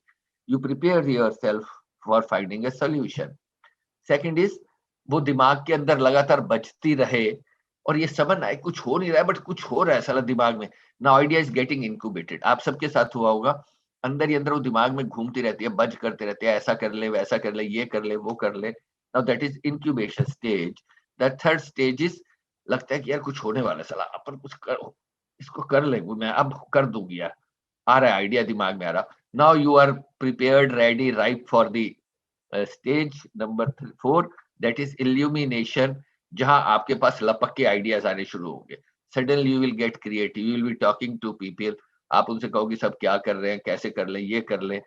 You prepare yourself for finding a solution. Second is, वो दिमाग के अंदर लगातार बजती रहे और ये समझ आए कुछ हो नहीं रहा है बट कुछ हो रहा है साला दिमाग में। Now idea is getting incubated. आप सबके साथ हुआ होगा, अंदर ही अंदर वो दिमाग में घूमती रहती है, बज करते रहते हैं, ऐसा कर ले, वैसा कर ले, ये कर ले, वो कर ले। Now that is incubation stage. The third stage is, लगता है कि यार कुछ होने वाला है, साला अपन कुछ कर, इसको कर ले, मैं अब कर दूंगी यार, आ रहा है आइडिया दिमाग में आ रहा। Now you are prepared, ready, ripe for the stage number 4 that is illumination, जहां आपके पास लपक के आइडियाज आने शुरू होंगे. Suddenly you will get creative, you will be talking to people, आप उनसे कहोगे सब क्या कर रहे हैं, कैसे कर लें, ये कर लें.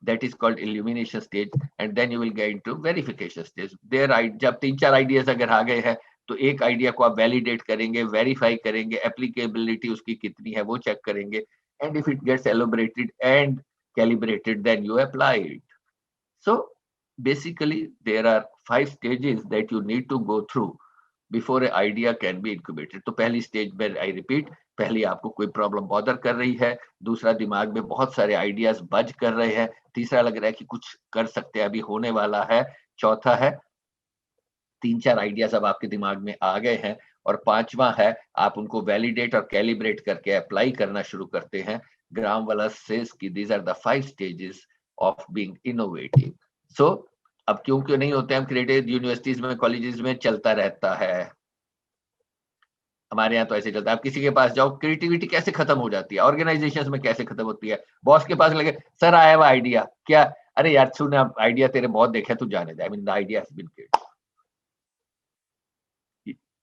That is called illumination stage, and then you will get into verification stage. There, जब 3-4 आइडियाज अगर आ गए हैं तो एक आइडिया को आप वैलिडेट करेंगे, वेरीफाई करेंगे, एप्लीकेबिलिटी उसकी कितनी है वो चेक करेंगे, and if it gets elaborated and calibrated, then you apply it. So basically there are 5 stages that you need to go through before an idea can be incubated. तो पहली stage में, I repeat, पहली आपको कोई problem bother कर रही है, दूसरा दिमाग में बहुत सारे आइडियाज बज कर रहे हैं, तीसरा लग रहा है कि कुछ कर सकते हैं, अभी होने वाला है, चौथा है 3-4 आइडियाज अब आपके दिमाग में आ गए हैं, और पांचवा है आप उनको वैलिडेट और कैलिब्रेट करके अप्लाई करना शुरू करते हैं. ग्राम वाला सेज कि these are the 5 stages of being innovative. So अब क्यों नहीं होते हम क्रिएटिव? यूनिवर्सिटीज में, कॉलेजेस में चलता रहता है, हमारे यहाँ तो ऐसे चलता है. आप किसी के पास जाओ, क्रिएटिविटी कैसे खत्म हो जाती है, ऑर्गेनाइजेशंस में कैसे खत्म होती है. बॉस के पास लगे, सर आई हैव आइडिया, क्या? अरे यार सुन, आइडिया तेरे बहुत देखे, तू जाने दे. I mean the idea has been killed,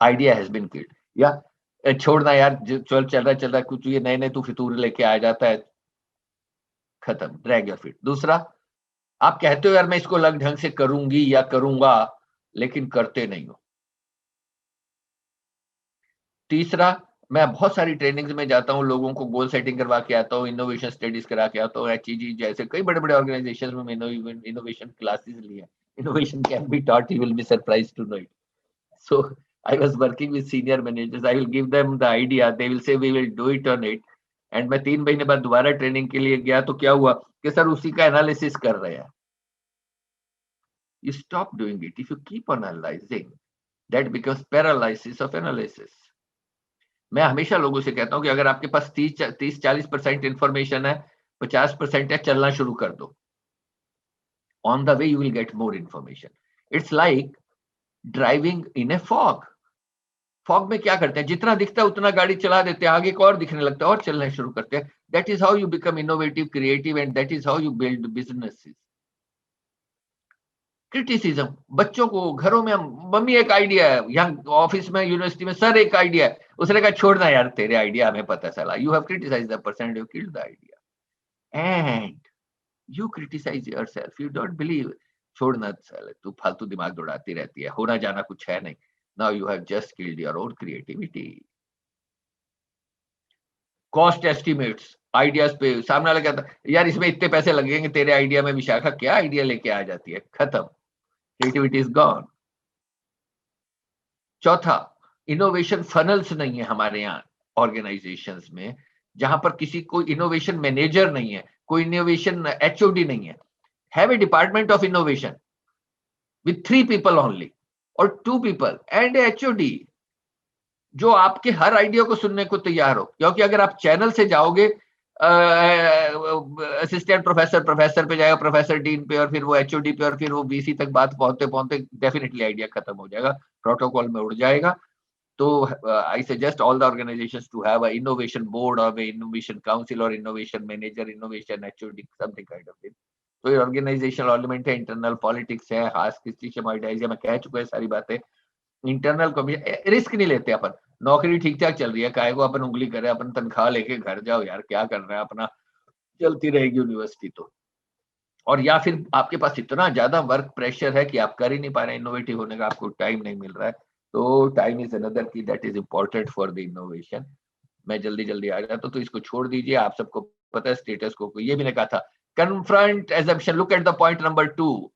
idea has been killed. या छोड़ना यार, चल रहा है कुछ, ये नए तू फितूर लेके आ जाता है, खत्म, ड्रैग योर फीट. दूसरा, आप कहते हो यार मैं इसको अलग ढंग से करूंगी या करूंगा, लेकिन करते नहीं हो. तीसरा, मैं बहुत सारी ट्रेनिंग्स में जाता हूँ, लोगों को गोल सेटिंग करवा के आता हूँ, इनोवेशन स्टडीज करा के आता हूँ, HEG जैसे कई बड़े बड़े ऑर्गेनाइजेशंस में इनोवेशन क्लासेस लिए. Innovation can be taught, you will be surprised to know it. So I was working with senior managers, I will give them the idea, they will say we will do it on it, and मैं 3 महीने बाद दोबारा training के लिए गया तो क्या हुआ कि सर उसी का एनालिसिस कर रहे हैं. You stop doing it. If you keep on analyzing, that becomes paralysis of analysis. मैं हमेशा लोगों से कहता हूं कि अगर आपके पास 30-40% इंफॉर्मेशन है, 50% है, चलना शुरू कर दो. On the way you will get more information. It's like driving in a fog. Fog में क्या करते हैं, जितना दिखता है उतना गाड़ी चला देते हैं, आगे को और दिखने लगता है और चलना शुरू करते हैं. That is how you become innovative, creative, and that is how you build businesses. Criticism, बच्चों को घरों में, मम्मी एक आइडिया है, यहाँ ऑफिस में, यूनिवर्सिटी में सर एक आइडिया है, उसने कहा छोड़ना यार तेरे आइडिया हमें पता चला. You have criticised the person, you killed the idea, and you criticise yourself. You don't believe, छोड़ना साले, तू फालतू दिमाग दौड़ाती रहती है, होना जाना कुछ है नहीं. Now you have just killed your own creativity. Cost estimates, ideas पे सामने वाला कहता है यार इसमें इतने पैसे लगेंगे तेरे आइडिया में, विशाखा क्या आइडिया लेके आ जाती है, खत्म, क्रिएटिविटी इज गॉन. चौथा, इनोवेशन फनल्स नहीं है हमारे यहाँ ऑर्गेनाइजेशंस में, जहां पर किसी कोई इनोवेशन मैनेजर नहीं है, कोई इनोवेशन HOD नहीं है. Have A department of innovation with 3 people only, और 2 people एंड HOD जो आपके हर आइडिया को सुनने को तैयार हो. क्योंकि अगर आप चैनल से जाओगे, असिस्टेंट प्रोफेसर पे जाएगा, प्रोफेसर डीन पे, और फिर वो HOD पे, और फिर वो VC तक बात पहुंचते पहुंचते डेफिनेटली आइडिया खत्म हो जाएगा, प्रोटोकॉल में उड़ जाएगा. तो I suggest all the organisations to have a innovation board और इनोवेशन काउंसिल और innovation manager, innovation HOD, something kind of thing. तो ये ऑर्गेनाइजेशनल एलिमेंट है, इंटरनल पॉलिटिक्स है, हास किसी से मैं कह चुका है सारी बातें. इंटरनल कमीशन, रिस्क नहीं लेते अपन, नौकरी ठीक ठाक चल रही है, काहे को अपन उंगली करे, अपन तनख्वाह लेके घर जाओ यार, क्या करना है, अपना चलती रहेगी यूनिवर्सिटी तो. और या फिर आपके पास इतना ज्यादा वर्क प्रेशर है कि आप कर ही नहीं पा रहे, इनोवेटिव होने का आपको टाइम नहीं मिल रहा है. तो टाइम इज अनदर की that is important for the innovation. मैं जल्दी आ जाता तो इसको छोड़ दीजिए, आप सबको पता है स्टेटस को. ये मैंने कहा था, confront assumption, look at the point number 2.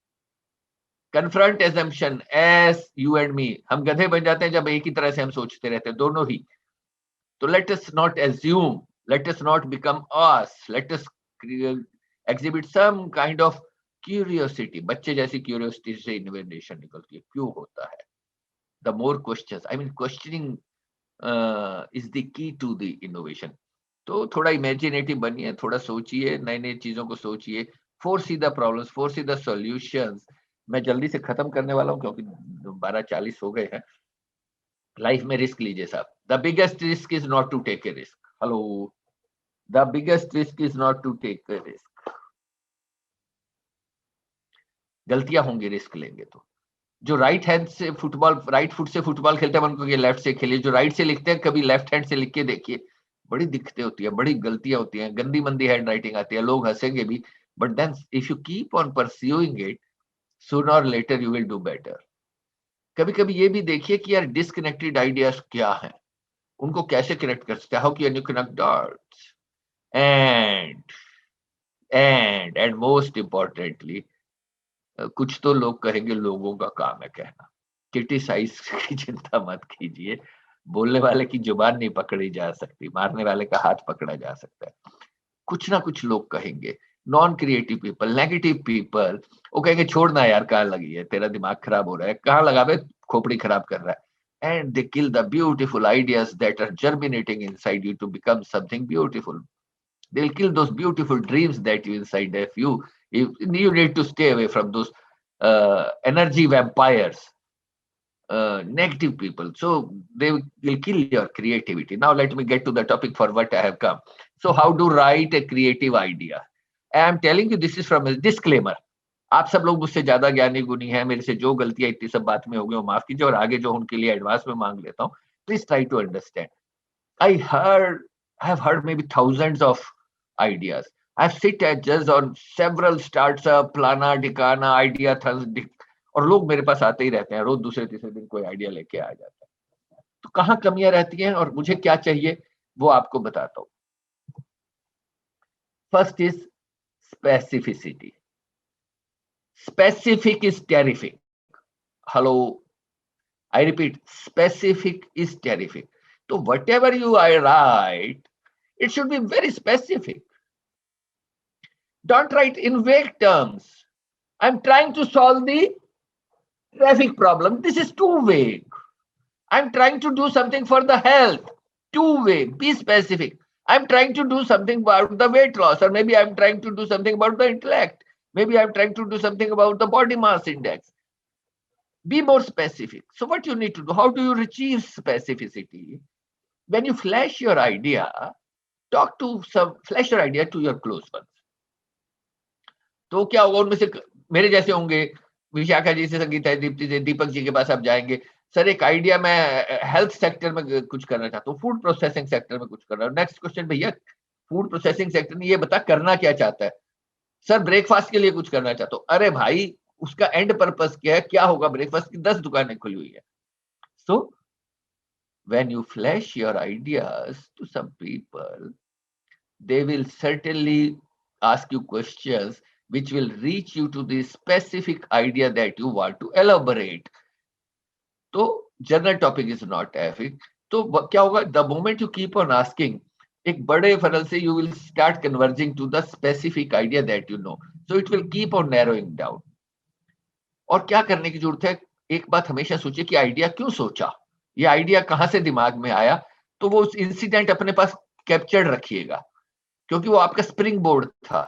Confront assumption as you and me. हम गधे बन जाते हैं जब एक ही तरह से हम सोचते रहते हैं, दोनों ही. तो let us not assume, let us not become us, let us exhibit some kind of curiosity. बच्चे जैसी क्यूरियोसिटी से इनोवेशन निकलती है. क्यों होता है? The more questions, I mean questioning is the key to the innovation. तो थोड़ा इमेजिनेटिव बनिए, थोड़ा सोचिए, नई नई चीजों को सोचिए, foresee the problems, foresee the solutions. मैं जल्दी से खत्म करने वाला हूँ क्योंकि 12:40 हो गए हैं. लाइफ में रिस्क लीजिए साहब. The biggest risk is not to take a risk. Hello, the biggest risk is not to take a risk. गलतियां होंगी रिस्क लेंगे तो। जो राइट हैंड से फुटबॉल, राइट फुट से फुटबॉल खेलते हैं उनको लेफ्ट से खेलिए, जो राइट से लिखते हैं कभी लेफ्ट हैंड से लिख के देखिए, बड़ी दिक्कतें होती है, बड़ी गलतियां होती हैं, गंदी मंदी हैंड राइटिंग आती है, लोग हंसेंगे भी, but then if you keep on pursuing it, sooner और later you will do better. कभी कभी ये भी देखिए कि यार डिस्कनेक्टेड आइडियाज क्या हैं, उनको कैसे कनेक्ट कर सकते हैं, how can you connect dots, and most importantly, कुछ तो लोग कहेंगे लोगों का काम है कहना, क्रिटिसाइज की चिंता मत कीजिए, बोलने वाले की जुबान नहीं पकड़ी जा सकती, मारने वाले का हाथ पकड़ा जा सकता है। कुछ ना कुछ लोग कहेंगे, non creative people, negative people, वो कहेंगे छोड़ना यार, कहाँ लगी है, तेरा दिमाग खराब हो रहा है, कहाँ लगा बे, खोपड़ी खराब कर रहा है, and they kill the beautiful ideas that are germinating inside you to become something beautiful. They'll kill those beautiful dreams that you inside of you. You need to stay away from those energy vampires, negative people. So they will kill your creativity. Now let me get to the topic for what I have come. So how to write a creative idea? I am telling you this is from a disclaimer. आप सब लोग मुझसे ज्यादा ज्ञानी गुनी हैं, मेरे से जो गलतियां इतनी सब बात में हो गई वो माफ कीजिए, और आगे जो उनके लिए एडवांस में मांग लेता हूँ, please try to understand. I have heard maybe thousands of ideas. I've sit as judge on several startup, plana, dikana, idea, और लोग मेरे पास आते ही रहते हैं, रोज दूसरे तीसरे दिन कोई आइडिया लेके आ जाता है। तो कहाँ कमियां रहती हैं और मुझे क्या चाहिए वो आपको बताता हूँ। First is specificity. Specific is terrific. Hello. I repeat, specific is terrific. So whatever you write, it should be very specific. Don't write in vague terms. I'm trying to solve the traffic problem. This is too vague. I'm trying to do something for the health. Too vague. Be specific. I'm trying to do something about the weight loss, or maybe I'm trying to do something about the intellect. Maybe I'm trying to do something about the body mass index. Be more specific. So what you need to do, how do you achieve specificity? When you flash your idea, flash your idea to your close ones. तो क्या होगा, उनमें से मेरे जैसे होंगे, विशाखा जी से, संगीता, दीप्ति से, दीपक जी के पास आप जाएंगे, सर एक आइडिया मैं हेल्थ सेक्टर में कुछ करना चाहता हूँ, फूड प्रोसेसिंग सेक्टर में कुछ कर रहा हूँ। नेक्स्ट क्वेश्चन, भैया फूड प्रोसेसिंग सेक्टर में ये बता करना क्या चाहता है? सर ब्रेकफास्ट के लिए कुछ करना चाहता हूँ। अरे भाई उसका एंड पर्पस क्या है, क्या होगा, ब्रेकफास्ट की 10 दुकानें खुली हुई है। सो when you flash your ideas to some people, they will certainly ask you questions which will reach you to the specific idea that you want to elaborate. तो general topic is not epic. तो क्या होगा, the moment you keep on asking, एक बड़े funnel से you will start converging to the specific idea that you know, so it will keep on narrowing down. और क्या करने की जरूरत है, एक बात हमेशा सोचिए कि आइडिया क्यों सोचा, ये आइडिया कहां से दिमाग में आया, तो वो उस इंसिडेंट अपने पास कैप्चर्ड रखिएगा, क्योंकि वो आपका स्प्रिंग बोर्ड था।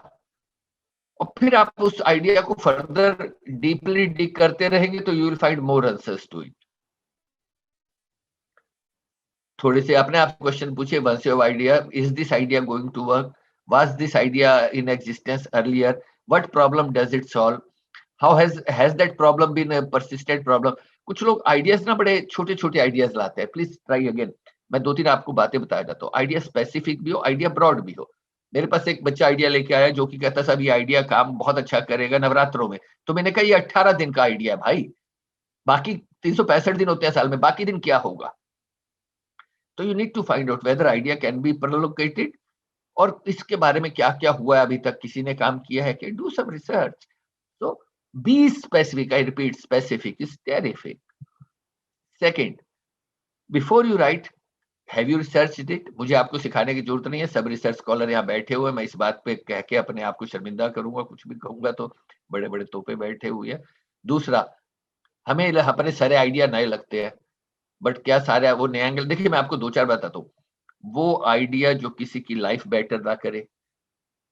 और फिर आप उस आइडिया को फर्दर डीपली डिग करते रहेंगे तो you will find more answers to it. थोड़े से अपने आप क्वेश्चन पूछिए, once your idea, is this idea going to work, was this idea in existence earlier, what problem does it solve, how has that problem been a persistent problem. कुछ लोग ideas ना बड़े छोटे छोटे आइडियाज लाते हैं, please try again. मैं 2-3 आपको बातें बताया जाता हूँ, आइडिया स्पेसिफिक भी हो, आइडिया ब्रॉड भी हो। मेरे पास एक बच्चा आइडिया लेके आया जो कि कहता साहब ये आइडिया काम बहुत अच्छा करेगा नवरात्रों में। तो मैंने कहा ये 18 दिन का आइडिया है भाई, बाकी 365 दिन होते हैं साल में, बाकी दिन क्या होगा। तो you need to find out whether idea can be prolocated, और इसके बारे में क्या क्या हुआ है अभी तक, किसी ने काम किया है कि do some research. So be specific. I repeat, specific is terrific. Second, before you write, have you researched it? मुझे आपको सिखाने की जरूरत नहीं है, सब रिसर्च स्कॉलर यहाँ बैठे हुए हैं। मैं इस बात पे कह के अपने आप को शर्मिंदा करूंगा, कुछ भी कहूंगा तो बड़े बड़े तोपे बैठे हुए हैं। दूसरा, हमें अपने सारे आइडिया नए लगते हैं, बट क्या सारे वो नए एंगल, देखिए मैं आपको 2-4 बताता हूँ। वो आइडिया जो किसी की लाइफ बेटर ना करे,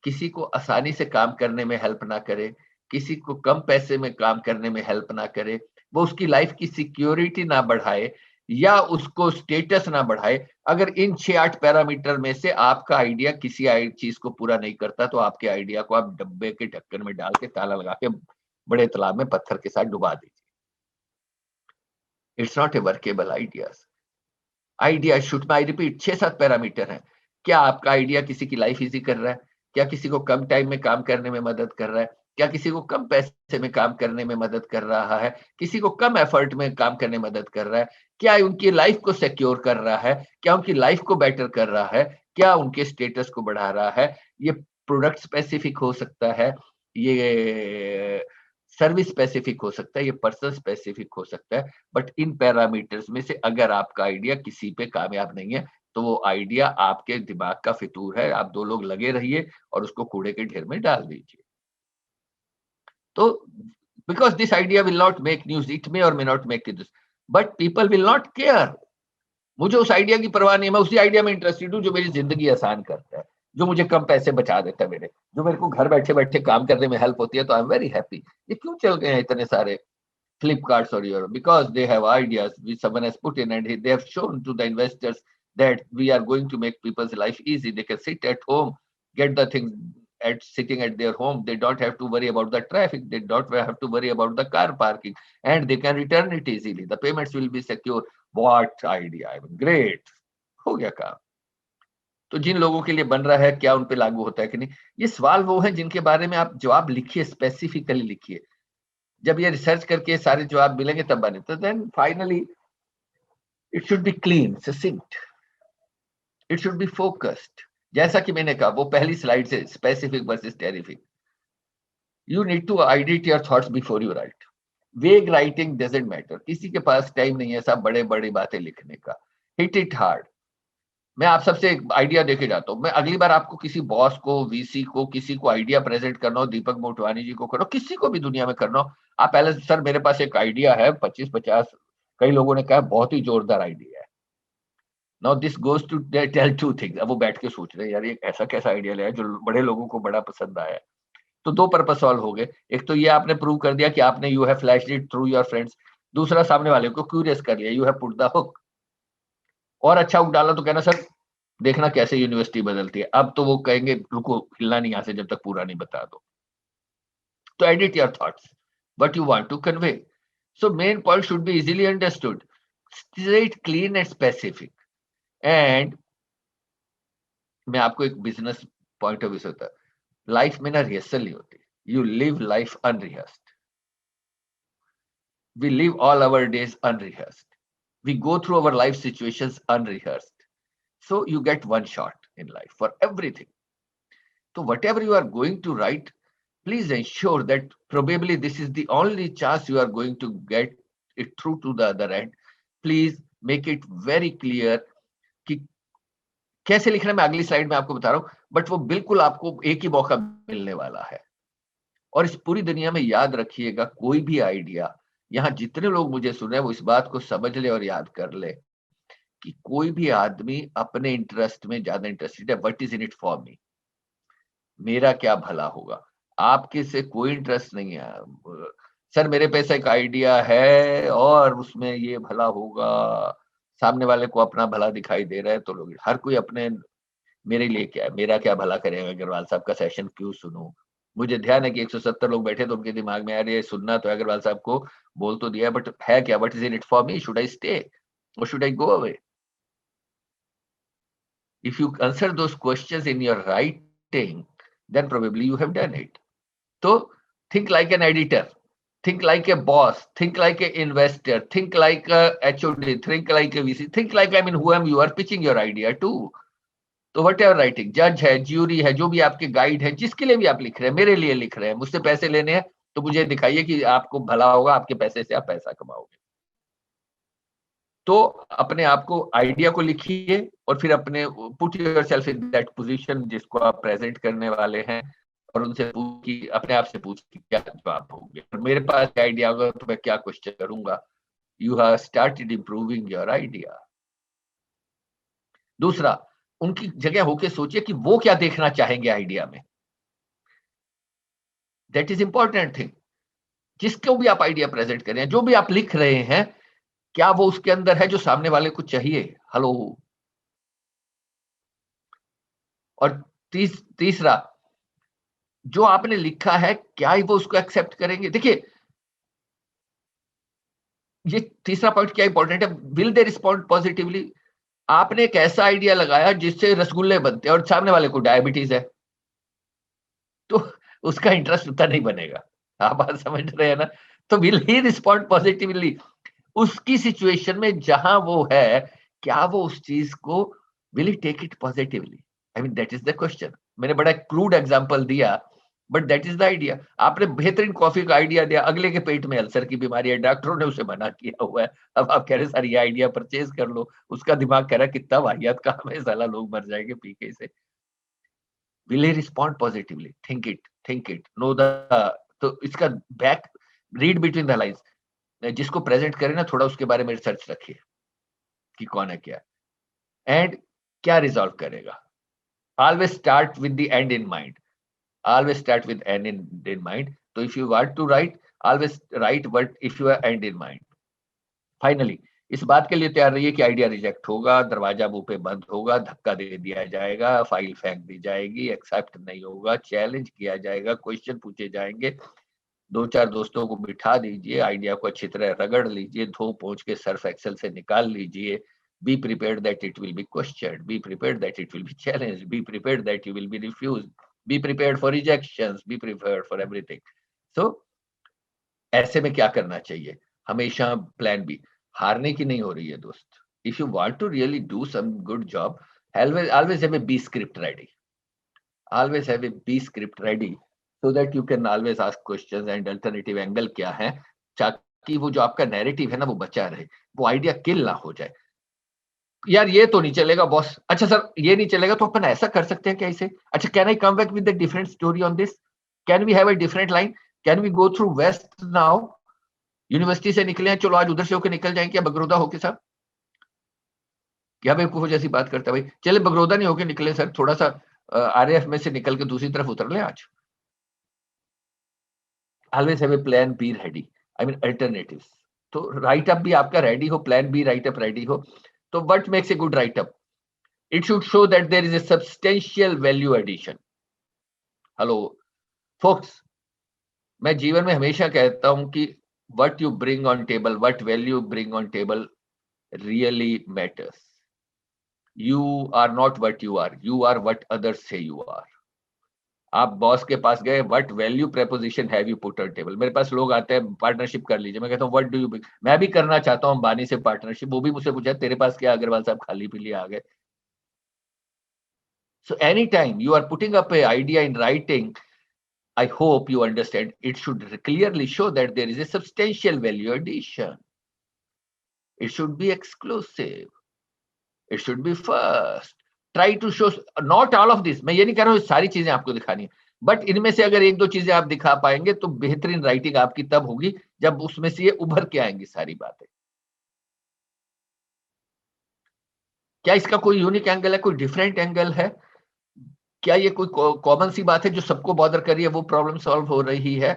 किसी को आसानी से काम करने में हेल्प ना करे, किसी को कम पैसे में काम करने में हेल्प ना करे, वो उसकी लाइफ की सिक्योरिटी ना बढ़ाए या उसको स्टेटस ना बढ़ाए, अगर इन 6-8 पैरामीटर में से आपका आइडिया किसी चीज को पूरा नहीं करता, तो आपके आइडिया को आप डब्बे के ढक्कन में डाल के ताला लगा के बड़े तालाब में पत्थर के साथ डुबा दीजिए। It's not a workable ideas. Idea should, I repeat, 6-7 parameter हैं। क्या आपका आइडिया किसी की लाइफ इजी कर रहा है? क्या किसी को कम टाइम में काम करने में मदद कर रहा है? क्या किसी को कम पैसे में काम करने में मदद कर रहा है? किसी को कम एफर्ट में काम करने में मदद कर रहा है? क्या उनकी लाइफ को सिक्योर कर रहा है? क्या उनकी लाइफ को बेटर कर रहा है? क्या उनके स्टेटस को बढ़ा रहा है? ये प्रोडक्ट स्पेसिफिक हो सकता है, ये सर्विस स्पेसिफिक हो सकता है, ये पर्सन स्पेसिफिक हो सकता है, बट इन पैरामीटर्स में से अगर आपका आइडिया किसी पे कामयाब नहीं है तो वो आइडिया आपके दिमाग का फितूर है। आप 2 लोग लगे रहिए और उसको कूड़े के ढेर में डाल दीजिए। तो because this idea will not make news, it may और may not make it, but people will not care. मुझे उस आइडिया की परवाह नहीं है, मैं उसी आइडिया में इंटरेस्टेड हूँ जो मेरी जिंदगी आसान करता है, जो मुझे कम पैसे बचा देता है, जो मेरे को घर बैठे बैठे काम करने में हेल्प होती है, तो आई एम वेरी हैप्पी। ये क्यों चल गए हैं इतने सारे Flipkarts or Europe? Because they have ideas which someone has put in, and they have shown to the investors that we are going to make people's life easy. They can sit at home, get the things sitting at their home. They don't have to worry about the traffic. They don't have to worry about the car parking, and they can return it easily. The payments will be secure. What idea? I mean, great. हो गया काम। तो जिन लोगों के लिए बन रहा है, क्या उन पे लागू होता है कि नहीं? ये सवाल वो है जिनके बारे में आप जवाब लिखिए, स्पेसिफिकली लिखिए। जब ये रिसर्च करके सारे जवाब मिलेंगे तब बने। तो then finally it should be clean, succinct, it should be focused. जैसा कि मैंने कहा वो पहली स्लाइड से, specific versus terrific. You need to identify your thoughts before you write. Vague writing doesn't matter, किसी के पास टाइम नहीं है सब बड़े बड़ी बातें लिखने का। Hit it hard. मैं आप सबसे एक आइडिया देके जाता हूँ। मैं अगली बार आपको किसी बॉस को, वीसी को, किसी को आइडिया प्रेजेंट करना हो, दीपक मोटवानी जी को करना हो, किसी को भी दुनिया में करना हो, आप पहले सर मेरे पास एक आइडिया है 25-50, कई लोगों ने कहा बहुत ही जोरदार आइडिया है। Now this goes to tell 2 things. अब वो बैठ के सोच रहे हैं यार ये ऐसा कैसा आइडिया लिया जो बड़े लोगों को बड़ा पसंद आया। तो 2 पर्पस सॉल्व हो गए। एक तो ये आपने प्रूव कर दिया कि आपने you have flashed it through your friends. दूसरा सामने वाले को क्यूरियस कर लिया, you have put the hook. और अच्छा हुक डाला तो कहना सर देखना कैसे यूनिवर्सिटी बदलती है। अब तो वो कहेंगे रुको हिलना नहीं यहाँ से जब तक पूरा नहीं बता दो। तो edit your thoughts, what you want to convey. So main point should be easily understood, straight, clean and specific. And मैं आपको एक बिजनेस पॉइंट ऑफ व्यू से होता है, लाइफ में ना रिहर्सल नहीं होती। You live life unrehearsed. We live all our days unrehearsed. We go through our life situations unrehearsed. So you get one shot in life for everything. So whatever you are going to write, please ensure that probably this is the only chance you are going to get it through to the other end. Please make it very clear कि कैसे लिखना, मैं अगली slide में आपको बता रहा हूं, बट वो बिल्कुल आपको एक ही मौका मिलने वाला है। और इस पूरी दुनिया में याद रखिएगा, कोई भी आइडिया, यहाँ जितने लोग मुझे सुने वो इस बात को समझ ले और याद कर ले कि कोई भी आदमी अपने इंटरेस्ट में ज्यादा इंटरेस्टेड है। What is in it for मी, मेरा क्या भला होगा। आपके से कोई इंटरेस्ट नहीं है, सर मेरे पास एक आइडिया है और उसमें ये भला होगा, सामने वाले को अपना भला दिखाई दे रहा है। तो लोग हर कोई अपने, मेरे लिए क्या है, मेरा क्या भला करेगा, अग्रवाल साहब का सेशन क्यों सुनूं। मुझे ध्यान है कि 170 लोग बैठे तो उनके दिमाग में यार ये सुनना तो अग्रवाल साहब को बोल तो दिया, बट है क्या, what is in it for me, should I stay और should I go away. If you answer those questions in your writing, then probably you have done it. So think like an editor, think like a boss, think like an investor, think like a HOD, think like a VC, think like, I mean, whom you are pitching your idea to. तो what ever writing, जज है, jury है, जो भी आपके guide है, जिसके लिए भी आप लिख रहे हैं, मेरे लिए लिख रहे हैं, मुझसे पैसे लेने हैं तो मुझे दिखाइए कि आपको भला होगा, आपके पैसे से आप पैसा कमाओगे। तो अपने आप को, आइडिया को लिखिए और फिर अपने put yourself in that position जिसको आप प्रेजेंट करने वाले हैं, और उनसे अपने आप से पूछ कि क्या जवाब होंगे, मेरे पास आइडिया होगा तो मैं क्या क्वेश्चन करूंगा। You have started improving your idea. दूसरा, उनकी जगह होके सोचिए कि वो क्या देखना चाहेंगे आइडिया में। That is important thing. जिसको भी आप आइडिया प्रेजेंट करें, जो भी आप लिख रहे हैं, क्या वो उसके अंदर है जो सामने वाले को चाहिए। हेलो। और तीसरा, जो आपने लिखा है क्या वो उसको एक्सेप्ट करेंगे? देखिए ये तीसरा पॉइंट क्या इंपॉर्टेंट है, विल दे रिस्पॉन्ड पॉजिटिवली? आपने एक ऐसा आइडिया लगाया जिससे रसगुल्ले बनते हैं और सामने वाले को डायबिटीज है, तो उसका इंटरेस्ट उतना नहीं बनेगा। आप बात समझ रहे हैं ना? तो विल ही रिस्पॉन्ड पॉजिटिवली? उसकी सिचुएशन में जहां वो है, क्या वो उस चीज को will he take it positively? I mean that is the question. मैंने बड़ा क्रूड एग्जांपल दिया, but that is the idea. आपने बेहतरीन कॉफी का आइडिया दिया, अगले के पेट में अल्सर की बीमारी है, डॉक्टरों ने उसे मना किया हुआ है, अब आप कह रहे सर ये आइडिया परचेज कर लो, उसका दिमाग कह रहा है कितना वाहियात काम है, साला लोग मर जाएंगे पी के इसे। Will he respond positively? Think it know the, तो इसका back read between the lines, जिसको प्रेजेंट करें ना थोड़ा उसके बारे में रिसर्च रखिए कि कौन है क्या, एंड क्या रिजॉल्व करेगा। Always start with the and in mind, always start with end in mind. So if you want to write, always write what if you are end in mind. Finally, इस बात के लिए तैयार रहिए कि idea reject होगा, दरवाजा मुंह पे बंद होगा, धक्का दे दिया जाएगा, फाइल फेंक दी जाएगी, एक्सेप्ट नहीं होगा, चैलेंज किया जाएगा, क्वेश्चन पूछे जाएंगे, दो चार दोस्तों को बिठा दीजिए, आइडिया को अच्छी तरह रगड़ लीजिए, धो पोंछ के सर्फ एक्सेल से निकाल लीजिए। Be prepared that it will be questioned. Be prepared that it will be challenged. Be prepared that you will be refused. Be prepared for rejections. Be prepared for everything. So, ऐसे में क्या करना चाहिए? हमेशा plan B, हारने की नहीं हो रही है दोस्त। If you want to really do some good job, always have a B script ready. Always have a B script ready so that you can always ask questions and alternative angle क्या है, ताकि वो जो आपका narrative है ना वो बचा रहे, वो आइडिया किल ना हो जाए। यार ये तो नहीं चलेगा बॉस, अच्छा सर ये नहीं चलेगा तो अपन ऐसा कर सकते हैं क्या इसे, अच्छा can I come back with a different story on this, can we have a different line, can we go through west now, university से निकले हैं चलो आज उधर से होकर निकल जाएं क्या बगरोदा होके साहब, क्या बेवकूफो जैसी बात करता है भाई, चले बगरोदा नहीं होके निकले सर, थोड़ा सा आरएएफ में से निकल के दूसरी तरफ उतर ले आज। Always have a plan B ready, I mean alternatives. तो राइट अप भी आपका रेडी हो, plan B write up ready हो, तो what makes a good write up? It should show that there is a substantial value addition. Hello, folks. मैं जीवन में हमेशा कहता हूं कि what you bring on table, what value you bring on table really matters. You are not what you are. You are what others say you are. आप boss के पास गए, what value proposition have you put on table? मेरे पास लोग आते हैं partnership कर लीजिए, मैं कहता हूँ what do you bring? मैं भी करना चाहता हूँ अंबानी से पार्टनरशिप, वो भी मुझसे पूछा तेरे पास क्या, अग्रवाल साहब खाली पीली आ गए। So anytime you are putting up a idea in writing, I hope you understand, it should clearly show that there is a substantial value addition. It should be exclusive. It should be first. Try to show not all of this. मैं ये नहीं कह रहा हूँ सारी चीजें आपको दिखानी है, बट इनमें से अगर एक दो चीजें आप दिखा पाएंगे तो बेहतरीन राइटिंग आपकी तब होगी जब उसमें से ये उभर के आएंगी सारी बातें। क्या इसका कोई यूनिक एंगल है, कोई डिफरेंट एंगल है? क्या ये कोई कॉमन सी बात है जो सबको बॉदर कर रही है, वो प्रॉब्लम सॉल्व हो रही है,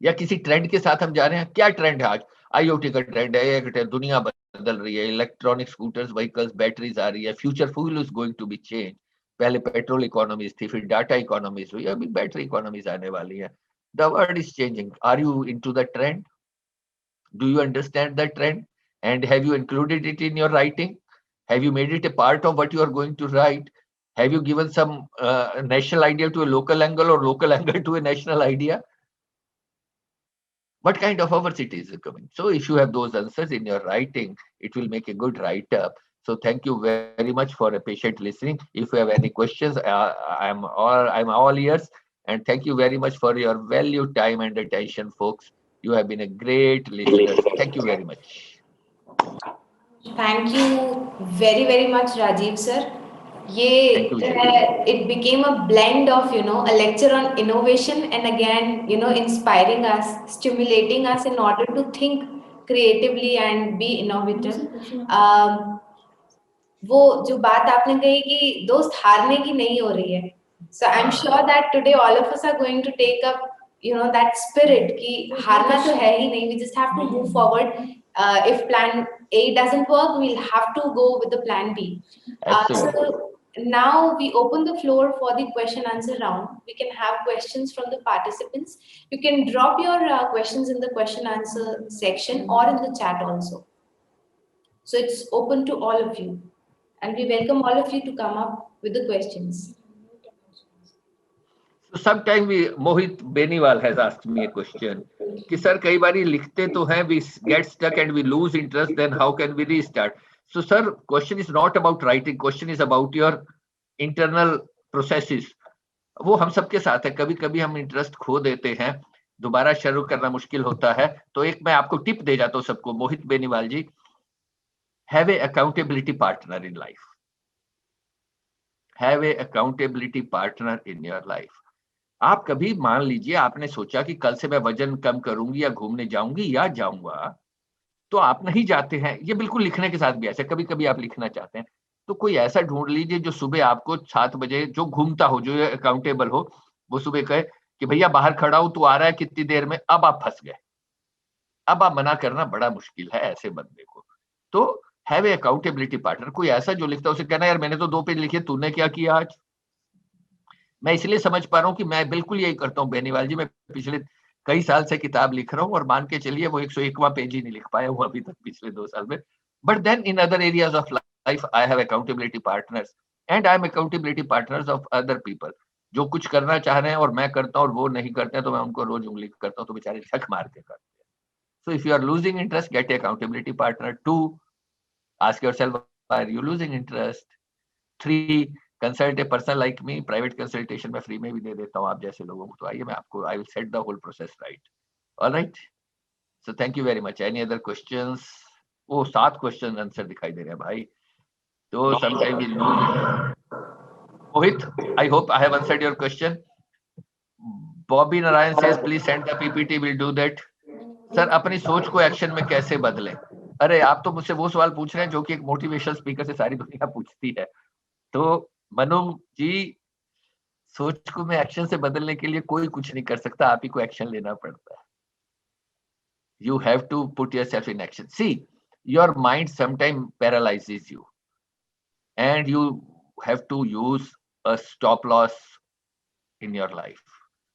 या किसी ट्रेंड के साथ हम जा रहे हैं? क्या ट्रेंड है आज? आईओटी का ट्रेंड है, दुनिया बदल रही है, इलेक्ट्रॉनिक स्कूटर्स, व्हीकल्स, बैटरीज आ रही है, future fuel is going to be change. पहले पेट्रोल इकोनॉमीज थी, फिर डाटा इकोनॉमीज हुई, अभी बैटरी इकोनॉमीज आने वाली है। The world is changing. Are you into the trend? Do you understand the trend and have you included it in your writing? Have you made it a part of what you are going to write? Have you given some national idea to a local angle or local angle to a national idea? What kind of diversity is coming? So if you have those answers in your writing, it will make a good write-up. So thank you very much for a patient listening. If you have any questions, I'm all ears. And thank you very much for your valued time and attention, folks. You have been a great listener. Thank you very much. Thank you very, very much, Rajiv sir. It became a blend of, a lecture on innovation and again, inspiring us, stimulating us in order to think creatively and be innovative. वो जो बात आपने कही कि दोस्त हारने की नहीं हो रही है, so I'm sure that today all of us are going to take up, that spirit कि हारना तो है ही नहीं, we just have to move forward. If plan A doesn't work, we'll have to go with the plan B. Absolutely. So Now we open the floor for the question answer round. We can have questions from the participants. You can drop your questions in the question answer section or in the chat also. So it's open to all of you. And we welcome all of you to come up with the questions. So sometime Mohit Beniwal has asked me a question कि sir कई बार लिखते तो हैं, we get stuck and we lose interest, then how can we restart? So sir, question is not about writing, question is about your internal processes. वो हम सबके साथ है, कभी कभी हम इंटरेस्ट खो देते हैं, दोबारा शुरू करना मुश्किल होता है. तो एक मैं आपको टिप दे जाता हूँ सबको, Mohit Beniwal ji, have a accountability partner in life. Have a accountability partner in your life. आप कभी मान लीजिए आपने सोचा कि कल से मैं वजन कम करूंगी या घूमने जाऊंगी या जाऊंगा, तो आप नहीं जाते हैं. ये बिल्कुल लिखने के साथ भी ऐसा, कभी कभी आप लिखना चाहते हैं तो कोई ऐसा ढूंढ लीजिए जो सुबह आपको 7 बजे जो घूमता हो, जो अकाउंटेबल हो, वो सुबह कहे कि भैया बाहर खड़ा हूं, तू आ रहा है कितनी देर में. अब आप फंस गए, अब आप मना करना बड़ा मुश्किल है ऐसे बंदे को. तो हैव ए अकाउंटेबिलिटी पार्टनर. कोई ऐसा जो लिखता है उसे कहना यार मैंने तो 2 पेज लिखे, तूने क्या किया आज. मैं इसलिए समझ पा रहा हूँ कि मैं बिल्कुल यही करता हूँ बेनीवाल जी. मैं पिछले कई साल से किताब लिख रहा हूँ और मान के चलिए वो 101वां पेज ही नहीं लिख पाया हूँ अभी तक पिछले 2 साल में. But then in other areas of life I have accountability partners and I am accountability partners of other people. जो कुछ करना चाह रहे हैं और मैं करता हूँ और वो नहीं करते हैं, तो मैं उनको रोज उंगली करता हूँ, तो बेचारे झक मार के करते हैं. So if you are losing interest, get a accountability partner. 2, ask yourself, are you losing interest? 3, consult a person like me. Private consultation मैं फ्री में भी दे देता हूँ आप जैसे लोगों को. तो आइए मैं आपको I will set the whole process right. Alright, so thank you very much. Any other questions? वो 7 क्वेश्चन आंसर दिखाई दे रहे हैं भाई. तो sometime we lose. Mohit, I hope I have answered your question. Bobby Narayan says please send the PPT, will do that. Sir अपनी सोच को action में कैसे बदलें? अरे आप तो मुझसे वो सवाल पूछ रहे हैं जो कि एक मोटिवेशनल स्पीकर से सारी दुनिया पूछती है. तो मनु जी, सोच को मैं एक्शन से बदलने के लिए कोई कुछ नहीं कर सकता, आप ही को एक्शन लेना पड़ता है. You have to put yourself in action. See, your mind sometimes paralyzes you, and you have to use a stop loss in your life.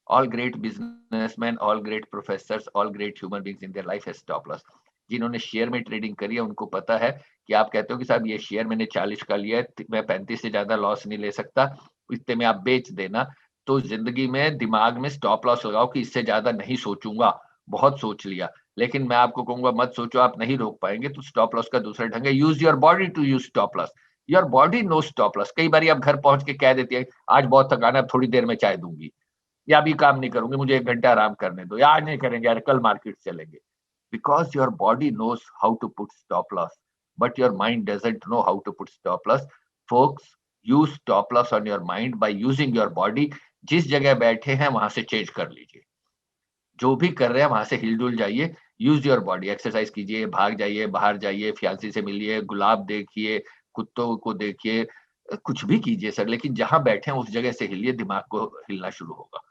All great businessmen, all great professors, all great human beings in their life has stop loss. जिन्होंने share में trading करी है उनको पता है कि आप कहते हो कि साहब ये शेयर मैंने 40 का लिया है, मैं 35 से ज्यादा लॉस नहीं ले सकता, इतने में आप बेच देना. तो जिंदगी में दिमाग में स्टॉप लॉस लगाओ कि इससे ज्यादा नहीं सोचूंगा, बहुत सोच लिया. लेकिन मैं आपको कहूंगा मत सोचो, आप नहीं रोक पाएंगे. तो स्टॉप लॉस का दूसरा ढंग है, use your body to use stop loss. Your body know stop loss. कई बार आप घर पहुंच के कह देती है आज बहुत थकान है, अब थोड़ी देर में चाय दूंगी, या अभी काम नहीं करूंगी, मुझे 1 घंटा आराम करने दो, या आज नहीं करेंगे यार, कल मार्केट चलेंगे. Because your body knows how to put stop loss, but your mind doesn't know how to put stop loss. Folks, use stop loss on your mind by using your body. जिस जगह बैठे हैं वहां से change कर लीजिए, जो भी कर रहे हैं वहां से हिलडुल जाइए. यूज योर बॉडी, एक्सरसाइज कीजिए, भाग जाइए, बाहर जाइए, फियांसी से मिलिए, गुलाब देखिए, कुत्तों को देखिए, कुछ भी कीजिए सर, लेकिन जहां बैठे हैं उस जगह से हिलिए, दिमाग को हिलना शुरू होगा.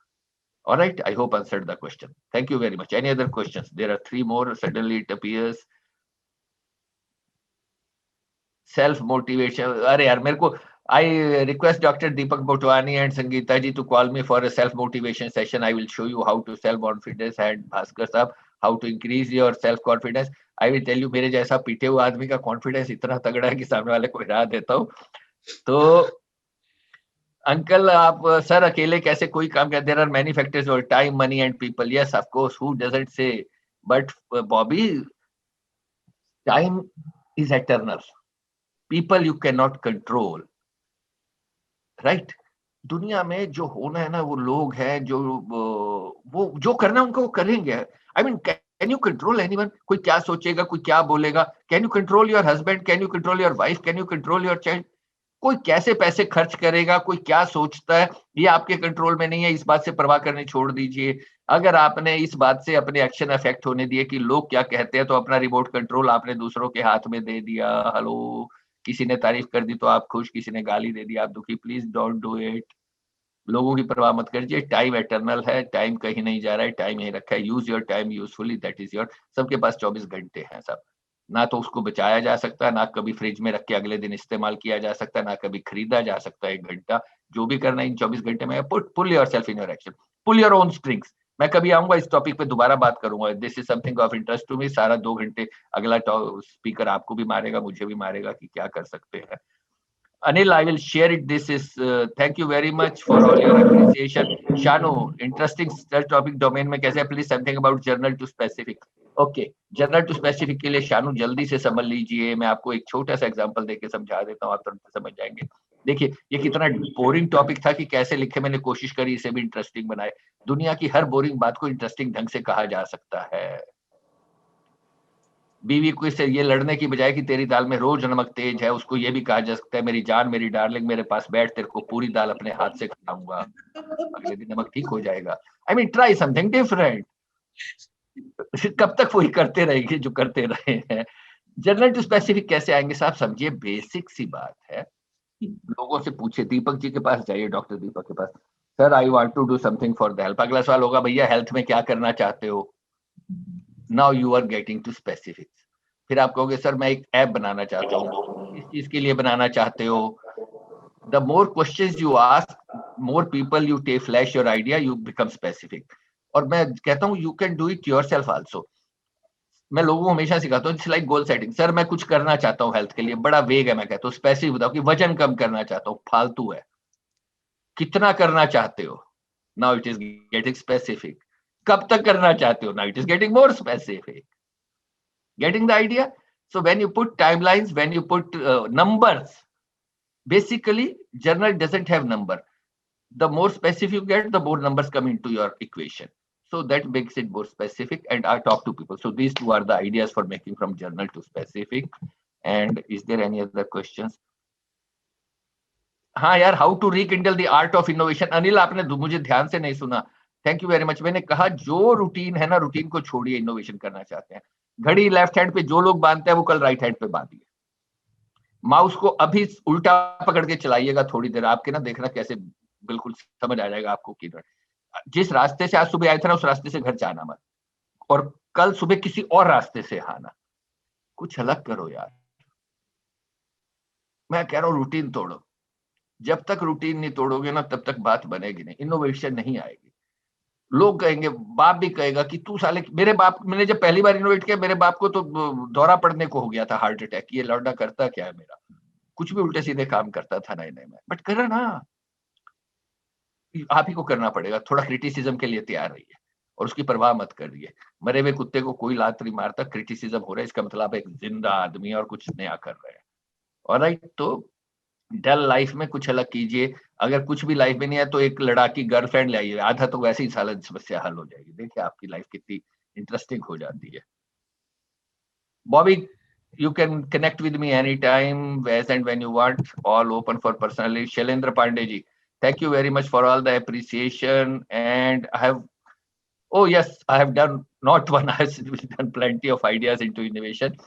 All right, I hope I answered the question. Thank you very much. Any other questions? There are 3 more. Suddenly it appears. Self motivation. अरे यार मेरे को, I request Dr. Deepak Botwani and Sangeeta ji to call me for a self motivation session. I will show you how to self confidence, and Bhaskar साहब how to increase your self confidence. I will tell you मेरे जैसा पीटे हुए आदमी का confidence इतना तगड़ा है कि सामने वाले को हिला देता हूँ. तो अंकल आप सर अकेले कैसे कोई काम कर. देयर आर मैनी फैक्टर्स और time, money and people. Yes of course, who doesn't say. But Bobby, time is eternal, people you can not control. Right, दुनिया में जो होना है ना, वो लोग हैं जो वो जो करना है उनको वो करेंगे. I mean, can you control anyone? कोई क्या सोचेगा, कोई क्या बोलेगा? Can you control your husband? Can you control your wife? Can you control your child? कोई कैसे पैसे खर्च करेगा, कोई क्या सोचता है, ये आपके कंट्रोल में नहीं है. इस बात से परवाह करनी छोड़ दीजिए. अगर आपने इस बात से अपने एक्शन अफेक्ट होने दिए कि लोग क्या कहते हैं, तो अपना रिमोट कंट्रोल आपने दूसरों के हाथ में दे दिया. हेलो, किसी ने तारीफ कर दी तो आप खुश, किसी ने गाली दे दी आप दुखी. Please don't do it. लोगों की परवाह मत करिए. टाइम एटर्नल है, टाइम कहीं नहीं जा रहा है, टाइम यहीं रखा है. Use your time usefully, that is your. सबके पास 24 घंटे हैं सब. ना तो उसको बचाया जा सकता, ना कभी फ्रिज में रख के अगले दिन इस्तेमाल किया जा सकता, ना कभी खरीदा जा सकता 1 घंटा। जो भी करना है इन 24 घंटे में, pull yourself in your action, pull your own strings. मैं कभी आऊंगा इस टॉपिक पे दोबारा बात करूंगा। This is something of interest to me. सारा 2 घंटे अगला स्पीकर आपको भी मारेगा, मुझे भी मारेगा कि क्या कर सकते हैं। Anil, I will share it. This is thank you very much for all your appreciation. Shanu, interesting topic domain में कैसे? Please something about journal to specific. Okay, journal to specific के लिए शानू जल्दी से समझ लीजिए। मैं आपको एक छोटा सा एग्जांपल देके समझा देता हूँ, आप तुरंत समझ जाएंगे। देखिए, ये कितना बोरिंग टॉपिक था कि कैसे लिखे, मैंने कोशिश करी इसे भी इंटरेस्टिंग बनाए। दुनिया की हर बोरिंग बात को इंटरेस्टिंग ढंग से कहा जा सकता है। बीवी को इससे ये लड़ने की बजाय कि तेरी दाल में रोज नमक तेज है, उसको ये भी कहा जा सकता है, मेरी जान, मेरी डार्लिंग, मेरे पास बैठ, तेरे को पूरी दाल अपने हाथ से खिलाऊंगा, अगले दिन नमक ठीक हो जाएगा। I mean try something different. कब तक वही करते रहेंगे जो करते रहे हैं। जनरल टू स्पेसिफिक कैसे आएंगे साहब? समझिए, बेसिक सी बात है। लोगों से पूछे, दीपक जी के पास जाइए, डॉक्टर दीपक के पास, sir I want to do something for the health. अगला सवाल होगा, भैया हेल्थ में क्या करना चाहते हो? Now you are getting to specifics. फिर आप कहोगे सर मैं एक ऐप बनाना चाहता हूँ, किस चीज के लिए बनाना चाहते हो? The more questions you ask, more people you take flash your idea, you become specific. और मैं कहता हूँ you can do it yourself also. मैं लोगों को हमेशा सिखाता हूँ, it's like goal setting. Sir मैं कुछ करना चाहता हूँ हेल्थ के लिए, बड़ा वेग है। मैं कहता हूँ स्पेसिफिक बताओ कि वजन कम करना चाहता हूँ, फालतू है। कितना करना चाहते हो? Now it is getting specific. कब तक करना चाहते हो? Now it is getting more specific. Getting the idea? So when you put timelines, when you put numbers, basically journal doesn't have number. The more specific you get, the more numbers come into your equation. So that makes it more specific, and I talk to people. So these two are the ideas for making from journal to specific. And is there any other questions? हाँ यार, how to rekindle the art of innovation. Anil, आपने मुझे ध्यान से नहीं सुना। Thank you very much. मैंने कहा जो रूटीन है ना, रूटीन को छोड़िए, इनोवेशन करना चाहते हैं। घड़ी लेफ्ट हैंड पे जो लोग बांधते हैं वो कल राइट हैंड पे बांधिए। माउस को अभी उल्टा पकड़ के चलाइएगा थोड़ी देर, आपके ना देखना कैसे बिल्कुल समझ आ जाएगा आपको कि जिस रास्ते से आज सुबह आए थे ना, उस रास्ते से घर जाना मत, और कल सुबह किसी और रास्ते से आना। कुछ अलग करो यार। मैं कह रहा हूँ रूटीन तोड़ो। जब तक रूटीन नहीं तोड़ोगे ना, तब तक बात बनेगी नहीं, इनोवेशन नहीं आएगी। लोग कहेंगे, बाप भी कहेगा कि तू साले, मेरे बाप, मैंने जब पहली बार इनोवेट किया, मेरे बाप को तो दौरा पड़ने को हो गया था, हार्ट अटैक। ये लौंडा करता क्या है मेरा? कुछ भी उल्टे सीधे काम करता था नए नए में। बट करा ना, आप ही को करना पड़ेगा। थोड़ा क्रिटिसिज्म के लिए तैयार रहिए और उसकी परवाह मत करिए। मरे हुए कुत्ते को कोई लात नहीं मारता। क्रिटिसिज्म हो रहा है, इसका मतलब एक जिंदा आदमी और कुछ नया कर रहे हैं। ऑलराइट, तो डल लाइफ में कुछ अलग कीजिए। अगर कुछ भी लाइफ में नहीं है तो एक लड़ाकी गर्लफ्रेंड ले आइए, आधा तो वैसे ही साल समस्या हल हो जाएगी। देखिए आपकी लाइफ कितनी इंटरेस्टिंग हो जाती है। Bobby, you can connect with me anytime, as and when you want, all open for personally. Shailendra Pandey ji, thank you very much for all the appreciation. And I have, oh yes, I have done not one, I have done plenty of ideas into innovation.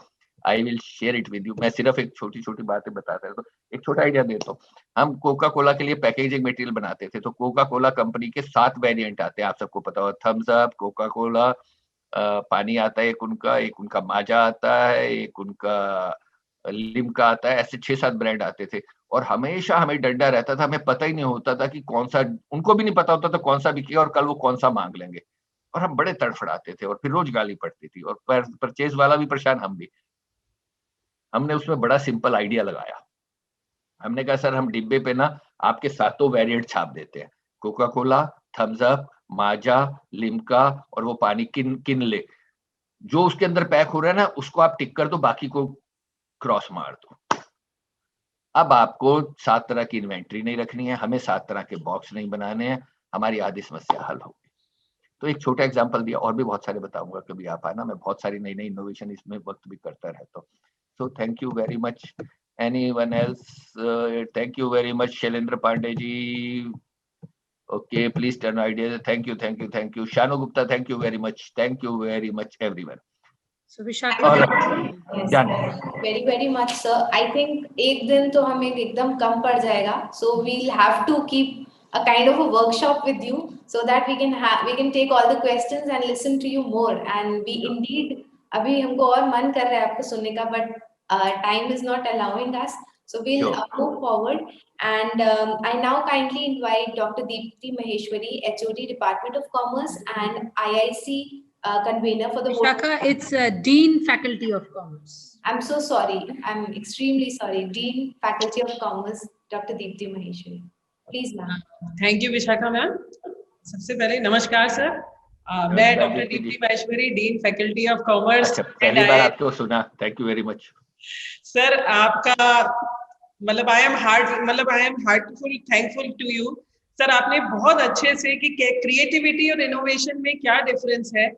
I will share it with you. मैं सिर्फ एक छोटी छोटी बातें बताता हूँ। एक छोटा आइडिया देता हूँ। हम कोका कोला के लिए पैकेजिंग मटेरियल बनाते थे, तो कोका कोला कंपनी के 7 वेरिएंट आते हैं, आप सबको पता हो। थम्स अप, कोका कोला, पानी आता है एक उनका माजा आता है, एक उनका लिम्का आता है। ऐसे 6-7 ब्रांड आते थे, और हमेशा हमें डंडा रहता था, हमें पता ही नहीं होता था कि कौन सा, उनको भी नहीं पता होता था कौन सा बिकेगा और कल वो कौन सा मांग लेंगे। और हम बड़े तड़फड़ाते थे, और फिर रोज गाली पड़ती थी, और परचेज वाला भी परेशान, हम भी। हमने उसमें बड़ा सिंपल आइडिया लगाया। हमने कहा सर हम डिब्बे पे ना आपके 7 वेरिएंट छाप देते हैं, कोका कोला, थम्स अप, माजा, लिम्का, और वो पानी किनले। जो उसके अंदर पैक हो रहा है ना, उसको आप टिक कर दो, बाकी को क्रॉस मार दो। अब आपको 7 तरह की इन्वेंट्री नहीं रखनी है, हमें 7 तरह के बॉक्स नहीं बनाने हैं, हमारी आधी समस्या हल होगी। तो एक छोटा एग्जांपल दिया, और भी बहुत सारे बताऊंगा, कभी आप आना। मैं बहुत सारी नई नई इनोवेशन इसमें वक्त भी करता रहता हूँ। So thank you very much. Anyone else? Thank you very much, Shailendra Pandey ji. Okay, please turn ideas. Thank you. Shanu Gupta, thank you very much. Thank you very much, everyone. So Vishakha, Yes, Done. very very much, sir. I think एक दिन तो हमें एकदम कम पड़ जाएगा. So we'll have to keep a kind of a workshop with you so that we can take all the questions and listen to you more. And we indeed अभी हमको और मन कर रहा है आपको सुनने का, but time is not allowing us. So we'll Sure. move forward. And I now kindly invite Dr. Deepti Maheshwari, HOD Department of Commerce and IIC convener for the Vishakha, it's Dean, Faculty of Commerce. I'm so sorry. I'm extremely sorry. Dean, Faculty of Commerce, Dr. Deepti Maheshwari. Please, ma'am. Thank you Vishakha ma'am. सबसे पहले नमस्कार sir, मैं doctor Deepti Maheshwari, dean faculty of commerce. अच्छा, पहली बार आपको सुना, thank you very much sir. आपका मतलब I am heartful thankful to you sir. आपने बहुत अच्छे से कि क्रिएटिविटी और इनोवेशन में क्या डिफरेंस है।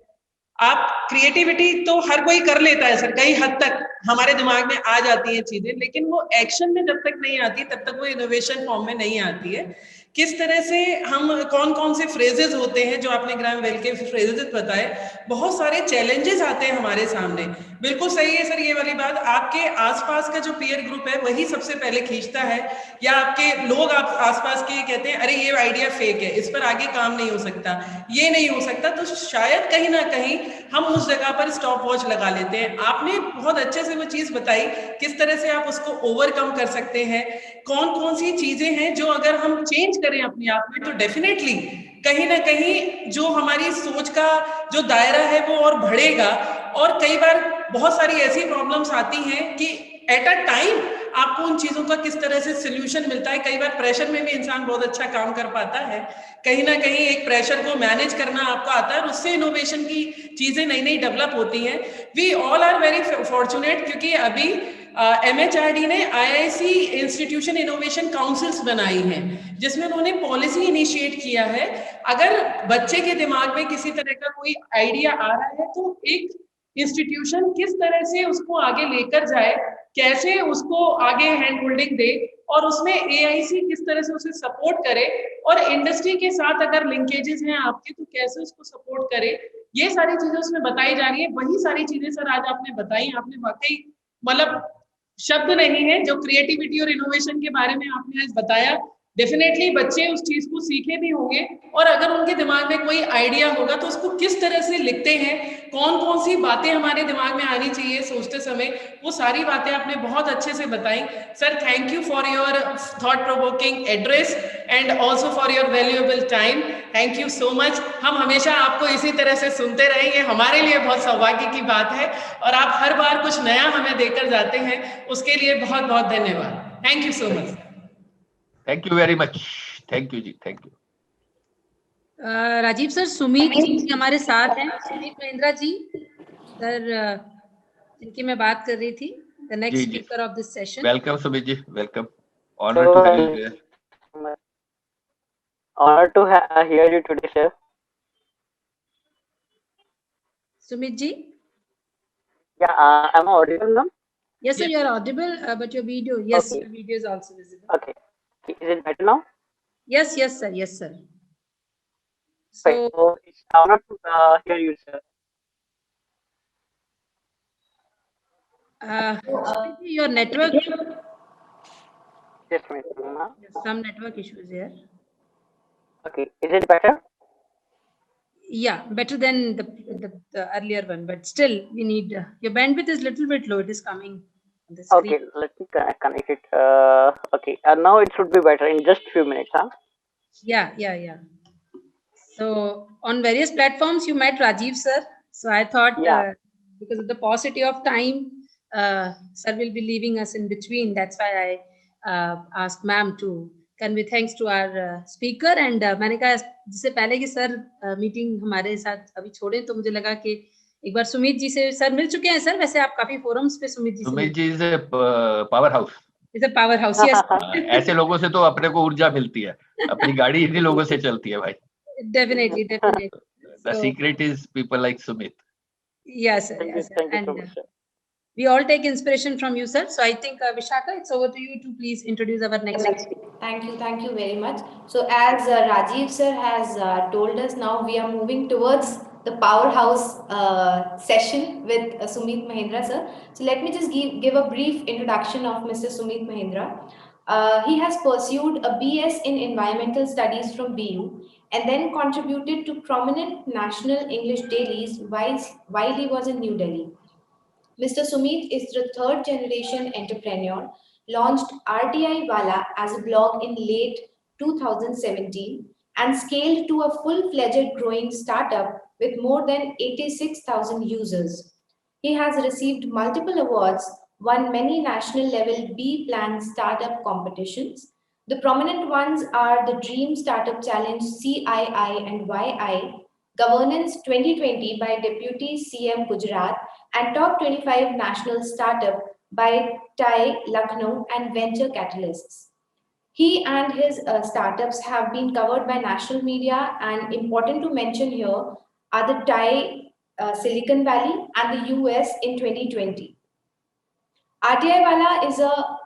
आप क्रिएटिविटी तो हर कोई कर लेता है सर, कई हद तक हमारे दिमाग में आ जाती है चीजें, लेकिन वो एक्शन में जब तक नहीं आती तब तक वो इनोवेशन फॉर्म में नहीं आती है। किस तरह से हम कौन कौन से फ्रेजेस होते हैं जो आपने ग्राम वेल के फ्रेजेस बताए, बहुत सारे चैलेंजेस आते हैं हमारे सामने। बिल्कुल सही है सर ये वाली बात। आपके आसपास का जो पीयर ग्रुप है वही सबसे पहले खींचता है, या आपके लोग आप आसपास के कहते हैं अरे ये आइडिया फेक है, इस पर आगे काम नहीं हो सकता, ये नहीं हो सकता, तो शायद कहीं ना कहीं हम उस जगह पर स्टॉप वॉच लगा लेते हैं। आपने बहुत अच्छे से वो चीज बताई किस तरह से आप उसको ओवरकम कर सकते हैं, कौन कौन सी चीजें हैं जो अगर हम चेंज करें अपने आप में तो डेफिनेटली कहीं ना कहीं जो हमारी सोच का जो दायरा है वो और बढ़ेगा। और कई बार बहुत सारी ऐसी प्रॉब्लम्स आती हैं कि एट अ टाइम आपको उन चीजों का किस तरह से सोल्यूशन मिलता है। कई बार प्रेशर में भी इंसान बहुत अच्छा काम कर पाता है, कहीं ना कहीं एक प्रेशर को मैनेज करना आपको आता है और उससे इनोवेशन की चीजें नई नई डेवलप होती हैं। We all are very fortunate क्योंकि अभी MHRD ने IIC इंस्टीट्यूशन इनोवेशन काउंसिल्स बनाई हैं जिसमें उन्होंने पॉलिसी इनिशिएट किया है। अगर बच्चे के दिमाग में किसी तरह का कोई आइडिया आ रहा है तो एक इंस्टीट्यूशन किस तरह से उसको आगे लेकर जाए, कैसे उसको आगे हैंड होल्डिंग दे और उसमें AIC किस तरह से उसे सपोर्ट करे, और इंडस्ट्री के साथ अगर लिंकेजेस हैं आपके तो कैसे उसको सपोर्ट करे, ये सारी चीजें उसमें बताई जा रही है। वही सारी चीजें सर आज आपने बताई। आपने वाकई मतलब शब्द नहीं है जो क्रिएटिविटी और इनोवेशन के बारे में आपने आज बताया। डेफिनेटली बच्चे उस चीज को सीखे भी होंगे और अगर उनके दिमाग में कोई आइडिया होगा तो उसको किस तरह से लिखते हैं, कौन कौन सी बातें हमारे दिमाग में आनी चाहिए सोचते समय, वो सारी बातें आपने बहुत अच्छे से बताई। Sir thank you for your thought provoking address and also for your valuable time. Thank you so much. हम हमेशा आपको इसी तरह से सुनते रहेंगे, हमारे लिए बहुत सौभाग्य की बात है और आप हर बार कुछ नया हमें देकर जाते हैं, उसके लिए बहुत बहुत धन्यवाद। Thank you so much. Thank you very much. Thank you जी, thank you. Rajeev sir, Sumit ji हमारे साथ हैं। सुमित महिंद्रा जी सर, जिनकी मैं बात कर रही थी, the next speaker of this session. Welcome Sumit ji, welcome. Honour to have you here. Honor to hear you today, sir. Sumit ji? Yeah, am I audible now? Yes, sir, you are audible, but your video, yes, okay. Your video is also visible. Okay. Is it better now? Yes, yes, sir. Yes, sir. So it's an honor to hear you, sir. Your network. Just a minute. Some network issues here. Okay, is it better? Yeah, better than the earlier one, but still we need your bandwidth is little bit low. It is coming on the screen. Okay, let me connect it. Okay, now it should be better in just few minutes, huh? Yeah. So on various platforms you met Rajiv sir. So I thought because of the paucity of time, sir will be leaving us in between. That's why I asked ma'am to convey thanks to our speaker. And मैंने कहा जिससे पहले कि sir meeting हमारे साथ अभी छोड़े तो मुझे लगा कि एक बार सुमित जी से सर मिल चुके हैं। सर वैसे आप काफी फोरम्स पे Sumit ji is a power house. Is a power house, yes. ऐसे लोगों से तो अपने को ऊर्जा मिलती है, अपनी गाड़ी इन्हीं लोगों से चलती है भाई। Definitely. The secret is people like Sumit. Yes, sir. Thank you so much, sir. We all take inspiration from you, sir. So I think Vishakha, it's over to you to please introduce our next speaker. Thank you very much. So as Rajiv sir has told us, now we are moving towards the powerhouse session with Sumit Mahindra sir. So let me just give a brief introduction of Mr. Sumit Mahindra. He has pursued a BS in Environmental Studies from BU and then contributed to prominent national English dailies while he was in New Delhi. Mr. Sumit is the third generation entrepreneur, launched RTI Wala as a blog in late 2017 and scaled to a full-fledged growing startup with more than 86,000 users. He has received multiple awards, won many national level B Plan startup competitions. The prominent ones are the Dream Startup Challenge CII and YI, Governance 2020 by Deputy CM Gujarat, and Top 25 National Startup by TIE Lucknow and Venture Catalysts. He and his startups have been covered by national media, and important to mention here are the Thai Silicon Valley and the US in 2020. RTI Wala is a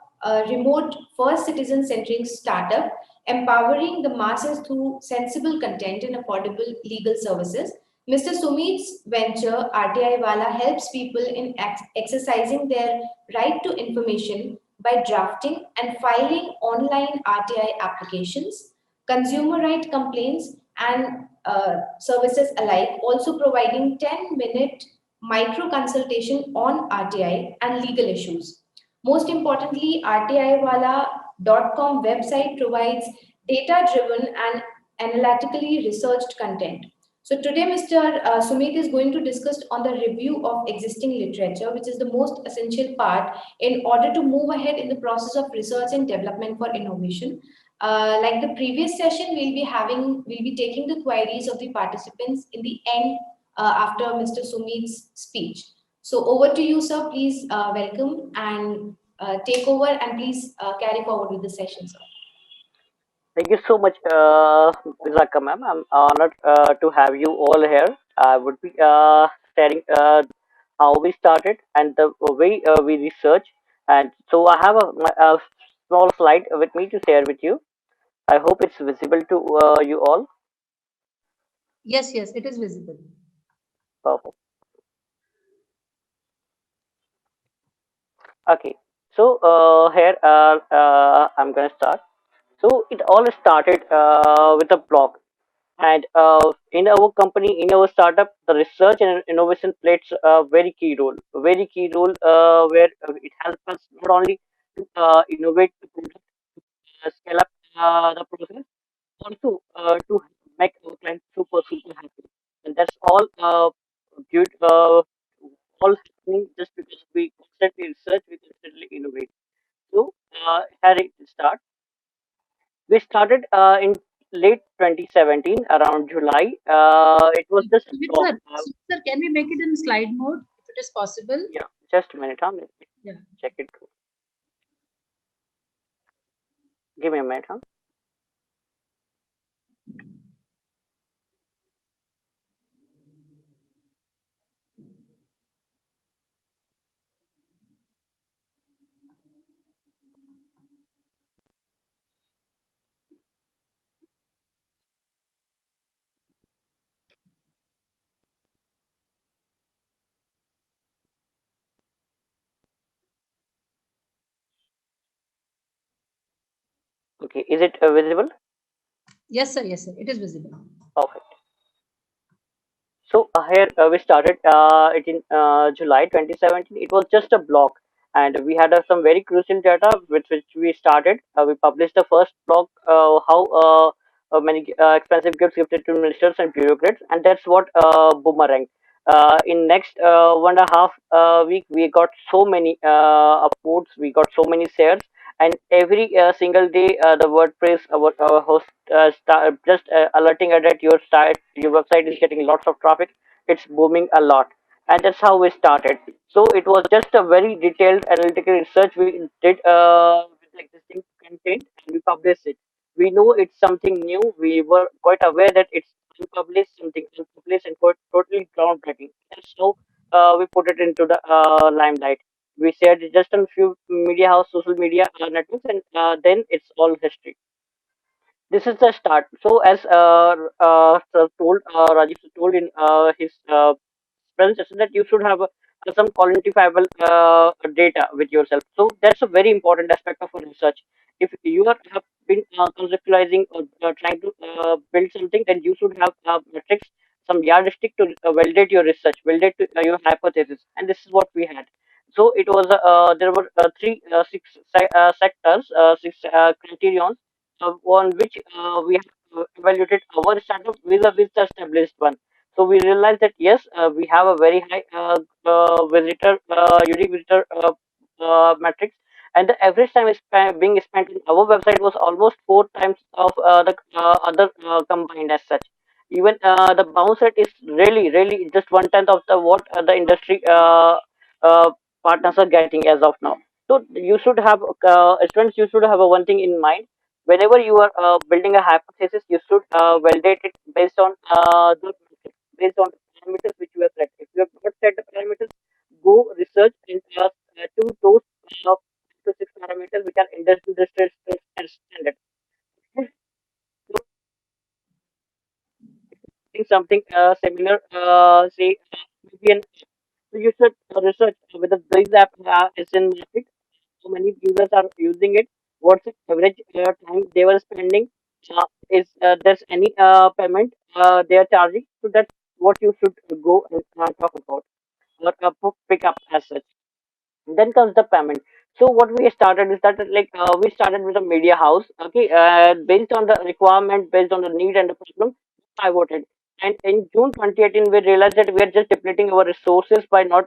remote first citizen centric startup empowering the masses through sensible content and affordable legal services. Mr. Sumit's venture, RTI Wala, helps people in exercising their right to information by drafting and filing online RTI applications, consumer right complaints, and services alike, also providing 10-minute micro consultation on RTI and legal issues. Most importantly, RTIwala.com website provides data driven and analytically researched content. So today, Mr. Sumit is going to discuss on the review of existing literature, which is the most essential part in order to move ahead in the process of research and development for innovation. Like the previous session, we'll be taking the queries of the participants in the end after Mr. Sumit's speech. So over to you, sir. Please welcome and take over, and please carry forward with the session, sir. Thank you so much, Vizaka ma'am. I'm honored to have you all here. I would be sharing how we started and the way we research. And so I have a small slide with me to share with you. I hope it's visible to you all. Yes, yes, it is visible. Perfect. Okay. So here I'm gonna start. So it all started with a blog. And in our company, in our startup, the research and innovation plays a very key role. A very key role where it helps us not only to innovate the product, scale up the process, also to make our clients super super happy. And that's all good. All happening just because we constantly research, we constantly innovate. So here it start. We started in late 2017, around July. It was just a Sumit blog. sir, sir, can we make it in slide mode if it is possible? Yeah, just a minute. Huh? Let me Yeah. check it. Give me a minute. Huh? Okay, is it visible? Yes, sir, it is visible. Perfect. So here we started it in July 2017. It was just a blog, and we had some very crucial data with which we started. We published the first blog how many expensive gifts gifted to ministers and bureaucrats, and that's what boomerang. In next 1.5 week, we got so many upvotes, we got so many shares, and every single day the WordPress host just alerting her that your website is getting lots of traffic. It's booming a lot, and that's how we started. So it was just a very detailed analytical research we did with the existing content, and we published it. We know it's something new. We were quite aware that it's unpublished, something unpublished, and quite totally groundbreaking. That's how we put it into the limelight. We shared it just on a few media house, social media networks, and then it's all history. This is the start. So as told Rajiv told in his presentation that you should have some quantifiable data with yourself. So that's a very important aspect of research. If you are have been conceptualizing or trying to build something, then you should have metrics, some yardstick to validate your research, validate your hypothesis, and this is what we had. So it was there were sectors, six criterions on which we have evaluated our startup with the established one. So we realized that yes, we have a very high unique visitor metrics, and the average time is being spent in our website was almost four times of the other combined as such. Even the bounce rate is really just one tenth of the what the industry uh, partners are getting as of now. So you should have students. You should have one thing in mind. Whenever you are building a hypothesis, you should validate it based on the parameters which you have set. If you have not set the parameters, go research and to those uh, to six parameters which are industry standard. So think something similar, say maybe an so you should research whether this app is in market, how many users are using it, what's the average time they were spending, is there's any payment they are charging. So that's what you should go and talk about or pick up as such. Then comes the payment. So what we started is that like we started with a media house. Okay, based on the requirement, based on the need and the problem, I voted. And in June 2018, we realized that we are just depleting our resources by not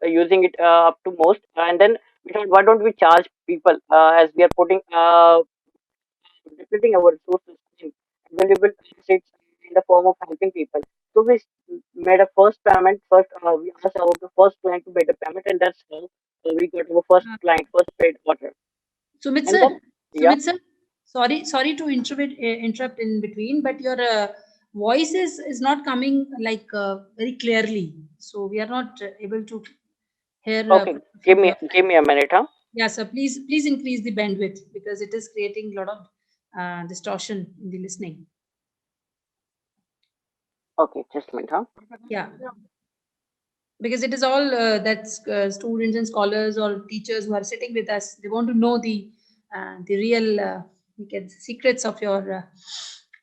using it up to most. And then we thought, why don't we charge people as we are putting depleting our resources in valuable assets in the form of helping people. So we made a first payment. First, we asked our the first client to make a payment, and that's how we got our first Uh, client, first paid order. Sumit And sir, then, yeah, Sumit sir, sorry to interrupt in between, but your voice is not coming like very clearly. So we are not able to hear okay, from your give side. me a minute, huh? Yeah, sir, please increase the bandwidth because it is creating a lot of distortion in the listening. Okay, just a minute, huh? Yeah, because it is all that's students and scholars or teachers who are sitting with us. They want to know the real we can secrets of your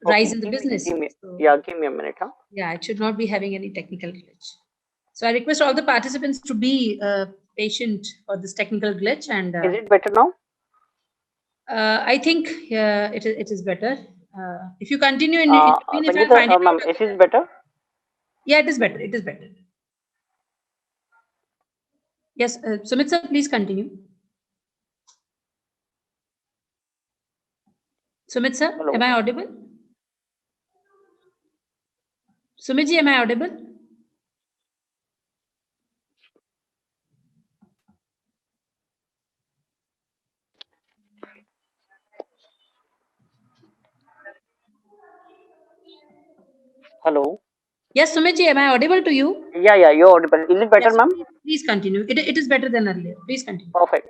rise Okay, in the business. So give me a minute, huh? yeah, it should not be having any technical glitch. So I request all the participants to be patient for this technical glitch, and Is it better now? I think it is better. If you continue in between, if I'm Sangeeta, finding ma'am, out is again, it better? yeah, it is better. It is better. Yes, Sumit sir, please continue. Sumit sir, am Hello. I audible? Sumit ji, am I audible? Hello. Yes, Sumit ji, am I audible to you? Yeah, you're audible. Is it better, Yes, ma'am? please continue. It is better than earlier. Please continue. Perfect.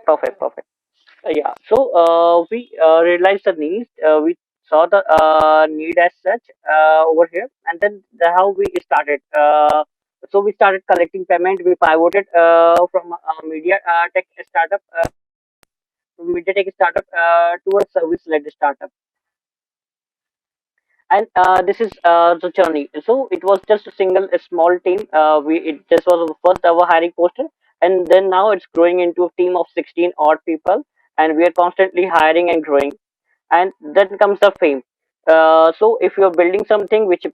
Yeah. So we realized the need. We saw the need as such over here, and then how we started. So we started collecting payment. We pivoted from a media tech startup to a service-led startup. And this is the journey. So it was just a small team. We it just was the first our hiring poster, and then now it's growing into a team of 16 odd people, and we are constantly hiring and growing. And then comes the fame. So if you're building something which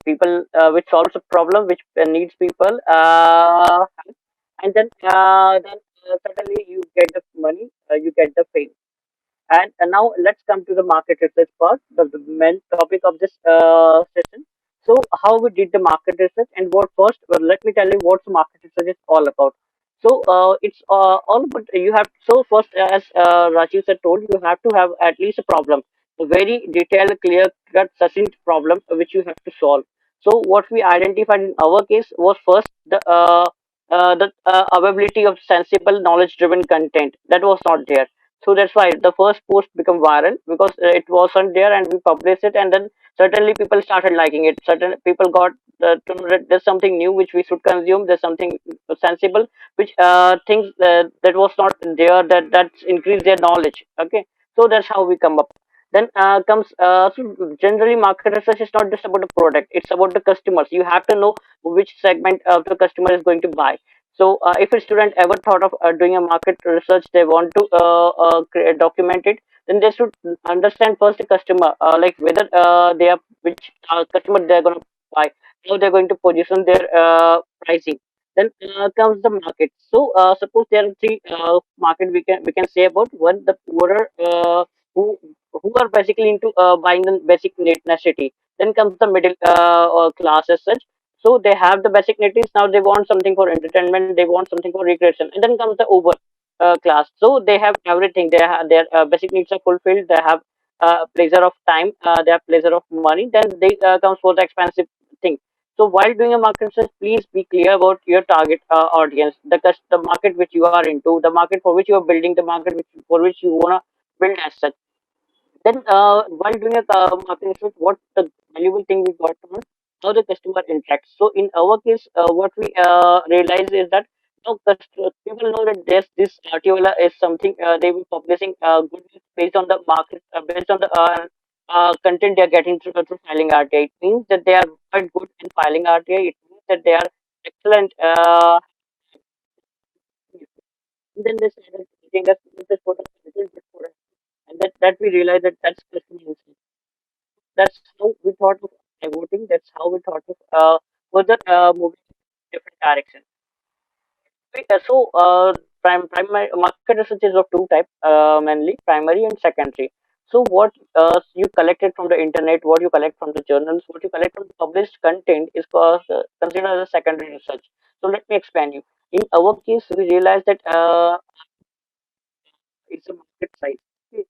solves a problem which needs people, and then suddenly you get the money, you get the fame. And now let's come to the market research part, the main topic of this session. So how we did the market research and what first, well, let me tell you what market research is all about. So it's all about you have, so first as Rajiv said told, you have to have at least a problem, a very detailed, clear cut, succinct problem which you have to solve. So what we identified in our case was first the availability of sensible knowledge driven content that was not there. So that's why the first post became viral because it wasn't there and we published it, and then certainly people started liking it. Certain people got to know that there's something new which we should consume. There's something sensible which things that was not there, that's increased their knowledge. Okay, so that's how we come up. Then comes so generally market research is not just about the product; it's about the customers. You have to know which segment of the customer is going to buy. So if a student ever thought of doing a market research, they want to document it, then they should understand first the customer, like whether they are which customer they're going to buy, how they're going to position their pricing. Then comes the market. So suppose there are three market we can say about. One, the poorer who who are basically into buying the basic necessity. Then comes the middle class as such, so they have the basic needs. Now they want something for entertainment. They want something for recreation. And then comes the over class. So they have everything. They have their basic needs are fulfilled. They have pleasure of time. They have pleasure of money. Then they comes for the expensive thing. So while doing a market research, please be clear about your target audience, the market which you are into, the market for which you are building, the market for which you wanna build as such. Then, while doing a marketing research, what the valuable thing we got from how the customer interacts. So, in our case, what we realize is that people know that this Artiola is something they will publishing good based on the market, based on the content they are getting through filing RTI. It means that they are quite good in filing RTI. It means that they are excellent. And then they started teaching us this for a little bit for us. And that we realize that that's customer insight. That's how we thought of voting. That's how we thought of further moving in different directions. Primary market research is of two type, mainly primary and secondary. So what you collected from the internet, what you collect from the journals, what you collect from the published content is considered as a secondary research. So let me explain you. In our case, we realized that it's a market size. Okay.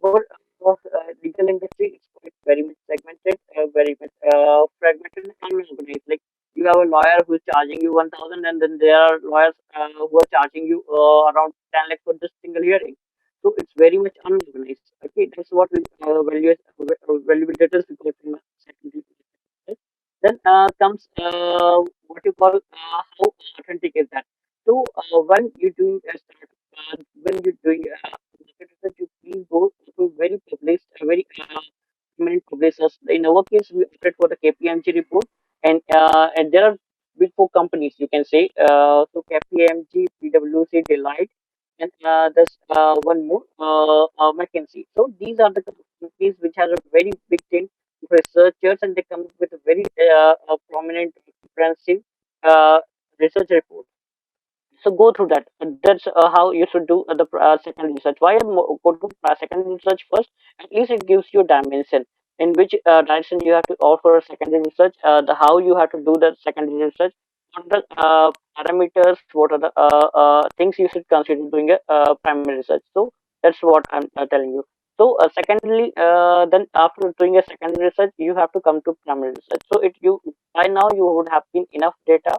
For legal industry, it's quite very much segmented, very much fragmented and unorganized. Like you have a lawyer who's charging you 1,000, and then there are lawyers who are charging you around 10 lakhs for this single hearing. So it's very much unorganized. Okay, that's what we validators we got from secondary. Right? Then comes what you call how authentic is that. So when you're doing a startup, when you're doing market research, you please go to very published, very prominent publishers. In our case, we operate for the KPMG report, and there are big four companies you can say. So KPMG, PwC, Deloitte, and there's one more, McKinsey. So these are the companies which has a very big team of researchers, and they come up with a very prominent, comprehensive uh, research report. So go through that. That's how you should do the second research. Why go to second research first? At least it gives you dimension in which direction you have to offer a secondary research. The how you have to do the secondary research. What are the parameters? What are the things you should consider doing a primary research? So that's what I'm telling you. So secondly, then after doing a secondary research, you have to come to primary research. So it you by now you would have been enough data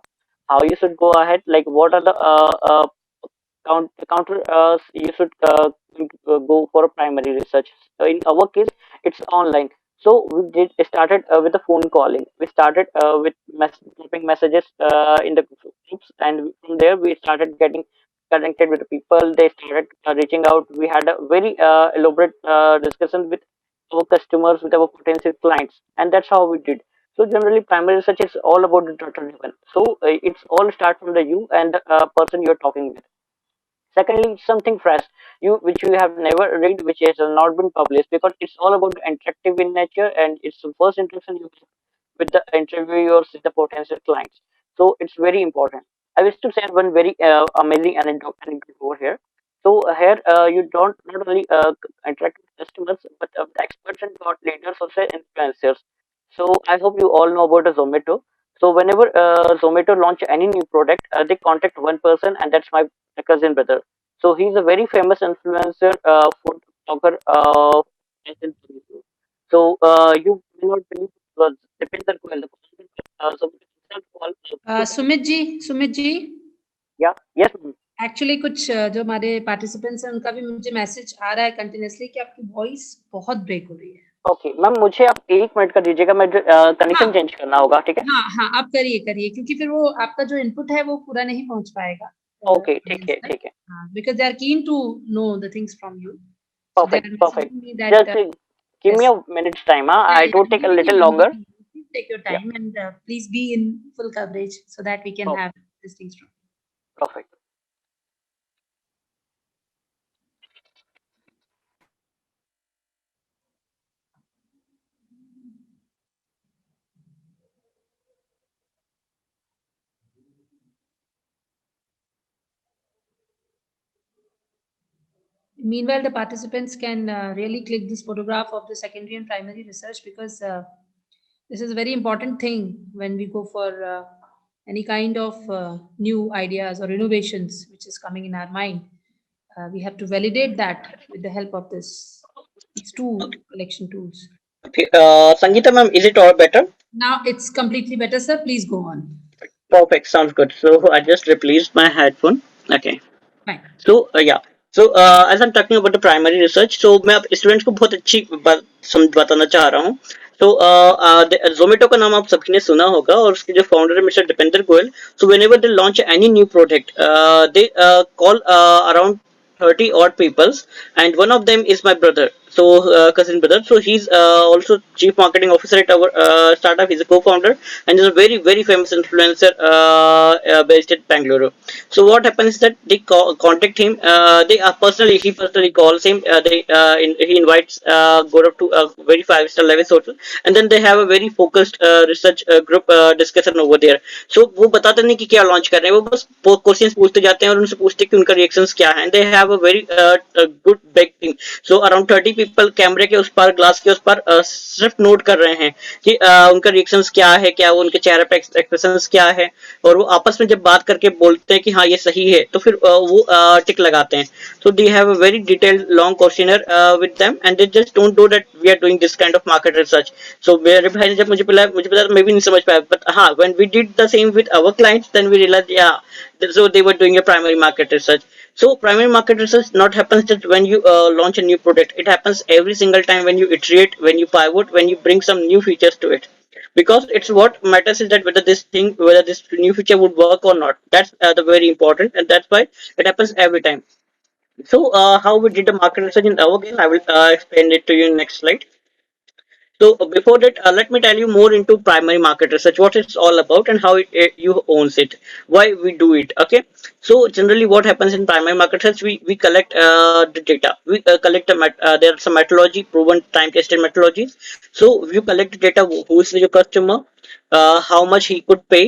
how you should go ahead, like what are the counter you should go for a primary research. So in our case, it's online. So we did started with the phone calling. We started with dropping messages in the groups, and from there we started getting connected with the people. They started reaching out. We had a very elaborate discussion with our customers, with our potential clients, and that's how we did. So generally, primary research is all about the data driven. So it's all start from the you and the person you're talking with. Secondly, something fresh, you which you have never read, which has not been published, because it's all about interactive in nature, and it's the first interaction you have with the interviewers, with the potential clients. So it's very important. I wish to share one very amazing anecdote over here. So here you don't not only interact with customers, but the experts and thought leaders, also influencers. So I hope you all know about the Zomato. So whenever Zomato launch any new product, they contact one person, and that's my cousin brother. So he's a very famous influencer, food blogger. In Zomato. So you may not believe it was Dipinder Goyal, the founder of Zomato himself called. Sumit ji Yeah, yes, ma'am. Actually कुछ जो हमारे participants हैं उनका भी मुझे message आ रहा है continuously कि आपकी वॉइस बहुत ब्रेक हो रही है। ओके मैम, मुझे आप 1 मिनट का दीजिएगा, मैं कनेक्शन हाँ चेंज करना होगा, ठीक है? हाँ हाँ आप करिए करिए क्योंकि फिर वो आपका जो इनपुट है वो पूरा नहीं पहुंच पाएगा ओके, ठीक है, ठीक है। Because they are keen to know the things from you Perfect, perfect. Just give me a minute's time. I will take a little longer. Take your time and please be in full coverage so that we can Okay. have these things from Perfect. Meanwhile, the participants can really click this photograph of the secondary and primary research, because this is a very important thing when we go for any kind of new ideas or innovations which is coming in our mind. We have to validate that with the help of these two collection tools. Okay, Sangeeta ma'am, is it all better? Now it's completely better, sir. Please go on. Perfect, sounds good. So I just replaced my headphone. Okay. Fine. So yeah. So as I'm talking about the primary research, so मैं अब students को बहुत अच्छी बात बताना चाह रहा हूँ. तो जोमेटो का नाम आप सबकी ने सुना होगा और उसके जो फाउंडर है mister Deepinder Goyal. So whenever they launch any new product, they call around 30 odd peoples, and one of them is my brother, so cousin brother. So he's also chief marketing officer at our startup. He's a co-founder and is a very famous influencer based at Bangalore. So what happens is that they contact him. They he personally calls him. He invites Gaurav to a very 5-star level hotel, and then they have a very focused research group discussion over there. So वो बताते नहीं कि क्या launch कर रहे हैं, वो बस क्वेश्चंस पूछते जाते हैं और उनसे पूछते हैं कि उनका रिएक्शंस क्या है. दे have a very good back team. So around 30 people कैमरे के उस पार, ग्लास के उस पार सिर्फ नोट कर रहे हैं कि उनका रिएक्शंस क्या है, क्या वो उनके चेहरे पे एक्सप्रेशंस क्या है, और वो आपस में जब बात करके बोलते हैं कि हाँ ये सही है, तो फिर वो टिक लगाते हैं. So they have a very detailed long questionnaire with them, and they just don't know that we are doing this kind of market research. So मेरे भाई ने जब मुझे पता तो मैं भी नहीं समझ पाया, बट हाँ, when we did the same with our clients, then we realise या so they were doing a primary market research. So primary market research not happens just when you launch a new product. It happens every single time when you iterate, when you pivot, when you bring some new features to it. Because it's what matters is that whether this new feature would work or not. That's the very important, and that's why it happens every time. So how we did the market research in our case, I will explain it to you in next slide. So before that, let me tell you more into primary market research, what it's all about and how you owns it, why we do it. Okay. So generally, what happens in primary market research, we collect the data. We collect there are some methodology, proven time-tested methodologies. So you collect the data. Who is your customer? How much he could pay?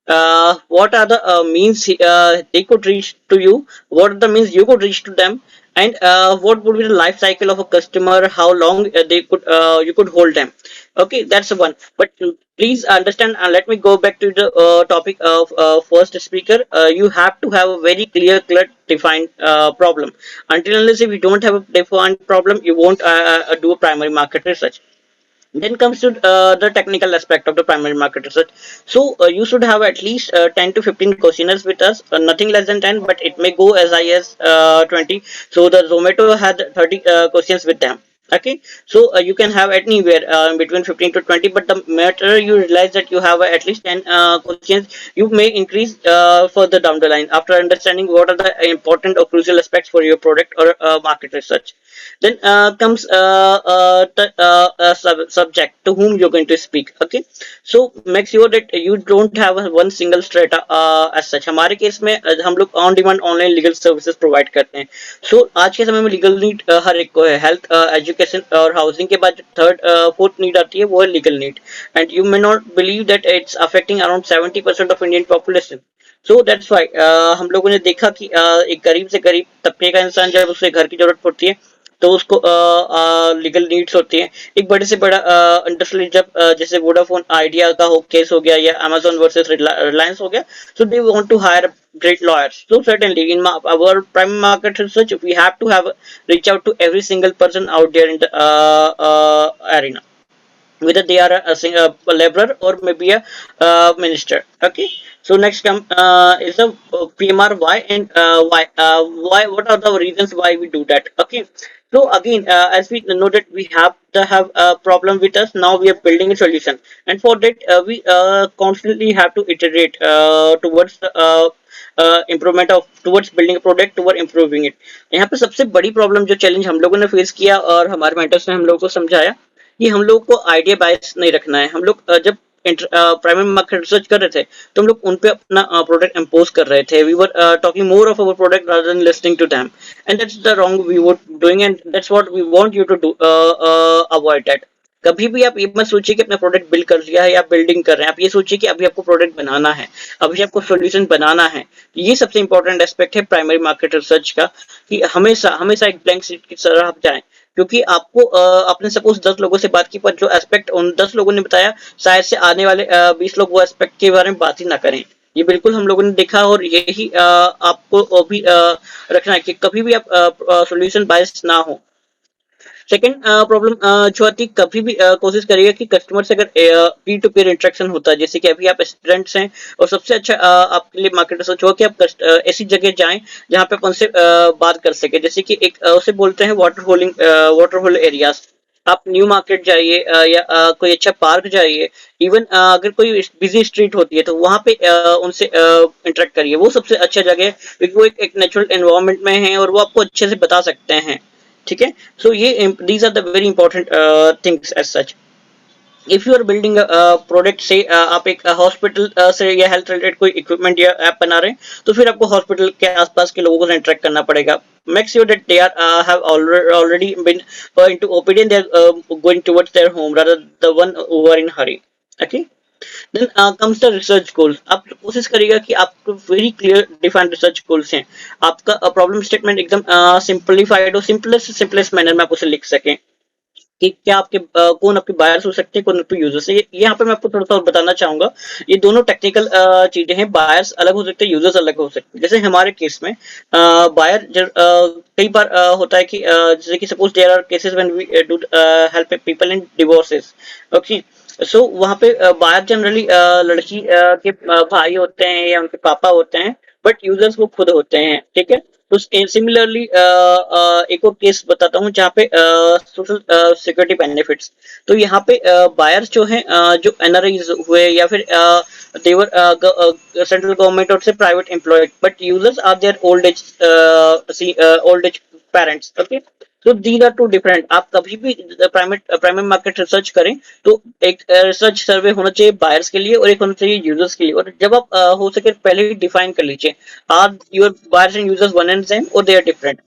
What are the means they could reach to you? What are the means you could reach to them? And what would be the life cycle of a customer, how long they could you could hold them. Okay, that's the one. But please understand, and let me go back to the topic of first speaker. You have to have a very clear defined problem. Until unless if you don't have a defined problem, you won't do a primary market research. Then comes to the technical aspect of the primary market research. So you should have at least 10 to 15 questionnaires with us, nothing less than 10, but it may go as high as 20. So the Zomato had 30 questions with them. Okay, so you can have anywhere between 15 to 20, but the matter you realize that you have at least 10 questions, you may increase further down the line after understanding what are the important or crucial aspects for your product or market research. Then comes the subject to whom you're going to speak. Okay, so make sure that you don't have one single strata as such. हमारे case में हम लोग on demand online legal services provide करते हैं. सो आज के समय में लीगल नीड हर एक को है. हेल्थ, एजुकेशन और हाउसिंग के बाद थर्ड फोर्थ नीड आती है, वो है legal need. And you may not believe that it's affecting around 70% of Indian population. So that's why हम लोगों ने देखा कि एक गरीब से गरीब तबके का इंसान जब उसे घर की जरूरत पड़ती है तो उसको लीगल नीड्स होती है. एक बड़े से बड़ा इंडस्ट्री जब जैसे वोडाफोन आइडिया का केस हो गया या अमेजोन वर्सेस रिलायंस हो गया, so they want to hire great lawyers. So certainly in our primary market research, we have to have reach out to every single person out there in the arena, whether they are a laborer or maybe a minister. Okay, so next come is the PMR. Why and why, what are the reasons why we do that? Okay, so again as we know that we have to have a problem with us, now we are building a solution, and for that we constantly have to iterate towards the improvement of towards building product toward improving it. यहाँ पे सबसे बड़ी problem जो challenge हम लोगों ने face किया और हमारे मेंटर्स ने हम लोगों को समझाया, कि हम लोग को आइडिया बायस नहीं रखना है. हम लोग जब प्राइमरी मार्केट रिसर्च कर रहे थे तो हम लोग उन पे अपना प्रोडक्ट इम्पोज कर रहे थे. We were talking more of our product rather than listening to them, and that's the wrong we were doing, and that's what we want you to do, avoid that. कभी भी आप ये मत सोचिए कि अपना प्रोडक्ट बिल्ड कर लिया है या बिल्डिंग कर रहे हैं. आप ये सोचिए कि अभी आपको प्रोडक्ट बनाना है, अभी आपको सॉल्यूशन बनाना है. ये सबसे इंपॉर्टेंट एस्पेक्ट है प्राइमरी मार्केट रिसर्च का, कि हमेशा हमेशा एक ब्लैंक शीट की तरह आप जाएं. क्योंकि आपको आपने सपोज 10 लोगों से बात की, पर जो एस्पेक्ट उन 10 लोगों ने बताया, शायद से आने वाले 20 लोग वो एस्पेक्ट के बारे में बात ही ना करें. ये बिल्कुल हम लोगों ने देखा, और यही आपको भी रखना है कि कभी भी आप सॉल्यूशन बायस ना हो. सेकंड प्रॉब्लम जो आती है, कभी भी कोशिश करिएगा कि कस्टमर से अगर पीयर टू पीयर इंटरेक्शन होता है, जैसे कि अभी आप स्टूडेंट्स हैं, और सबसे अच्छा आपके लिए मार्केट रिसर्च होगा कि आप ऐसी जगह जाएं जहां पे आप उनसे बात कर सके. जैसे कि एक उसे बोलते हैं वाटर होल एरियाज. आप न्यू मार्केट जाइए या कोई अच्छा पार्क जाइए. इवन अगर कोई बिजी स्ट्रीट होती है तो वहां पे उनसे इंटरेक्ट करिए. वो सबसे अच्छा जगह है, क्योंकि वो एक नेचुरल एनवायरनमेंट में है और वो आपको अच्छे से बता सकते हैं. ठीक है. सो ये these are the very important things as such. If you are building product से आप एक हॉस्पिटल से या हेल्थ रिलेटेड कोई इक्विपमेंट या ऐप बना रहे हैं, तो फिर आपको हॉस्पिटल के आसपास के लोगों से इंटरेक्ट करना पड़ेगा. Make sure that they are have already been into OPD and they are going towards their home rather the one who are in hurry. Okay. Then comes the research goals. आप कोशिश करिएगा कि आपको very clear defined research goals हैं. आपका problem statement एकदम simplified और simplest manner में आप उसे लिख सकें कि क्या आपके कौन आपके बायर्स हो सकते हैं, कौन आपके यूजर्स है. यहाँ पे मैं आपको थोड़ा सा और बताना चाहूंगा. ये दोनों टेक्निकल चीजें हैं. बायर्स अलग हो सकते हैं, यूजर्स अलग हो सकते हैं. जैसे हमारे केस में बायर कई बार होता है कि जैसे कि suppose there are cases when we do help people in divorces. Okay. So वहाँ पे बायर जनरली लड़की के भाई होते हैं या उनके पापा होते हैं, बट यूजर्स वो खुद होते हैं. ठीक है. तो सिमिलरली एक और केस बताता हूँ जहाँ पे सोशल सिक्योरिटी बेनिफिट्स. तो यहाँ पे बायर्स जो हैं जो एनआरआईज हुए या फिर देवर सेंट्रल गवर्नमेंट और से private employed, but users are their old age parents. Okay. तो दीज आर टू डिफरेंट. आप कभी भी प्राइमरी मार्केट रिसर्च करें तो एक रिसर्च सर्वे होना चाहिए बायर्स के लिए और एक होना चाहिए यूजर्स के लिए. और जब आप हो सके पहले ही डिफाइन कर लीजिए, are your buyers and users one and same और they are different.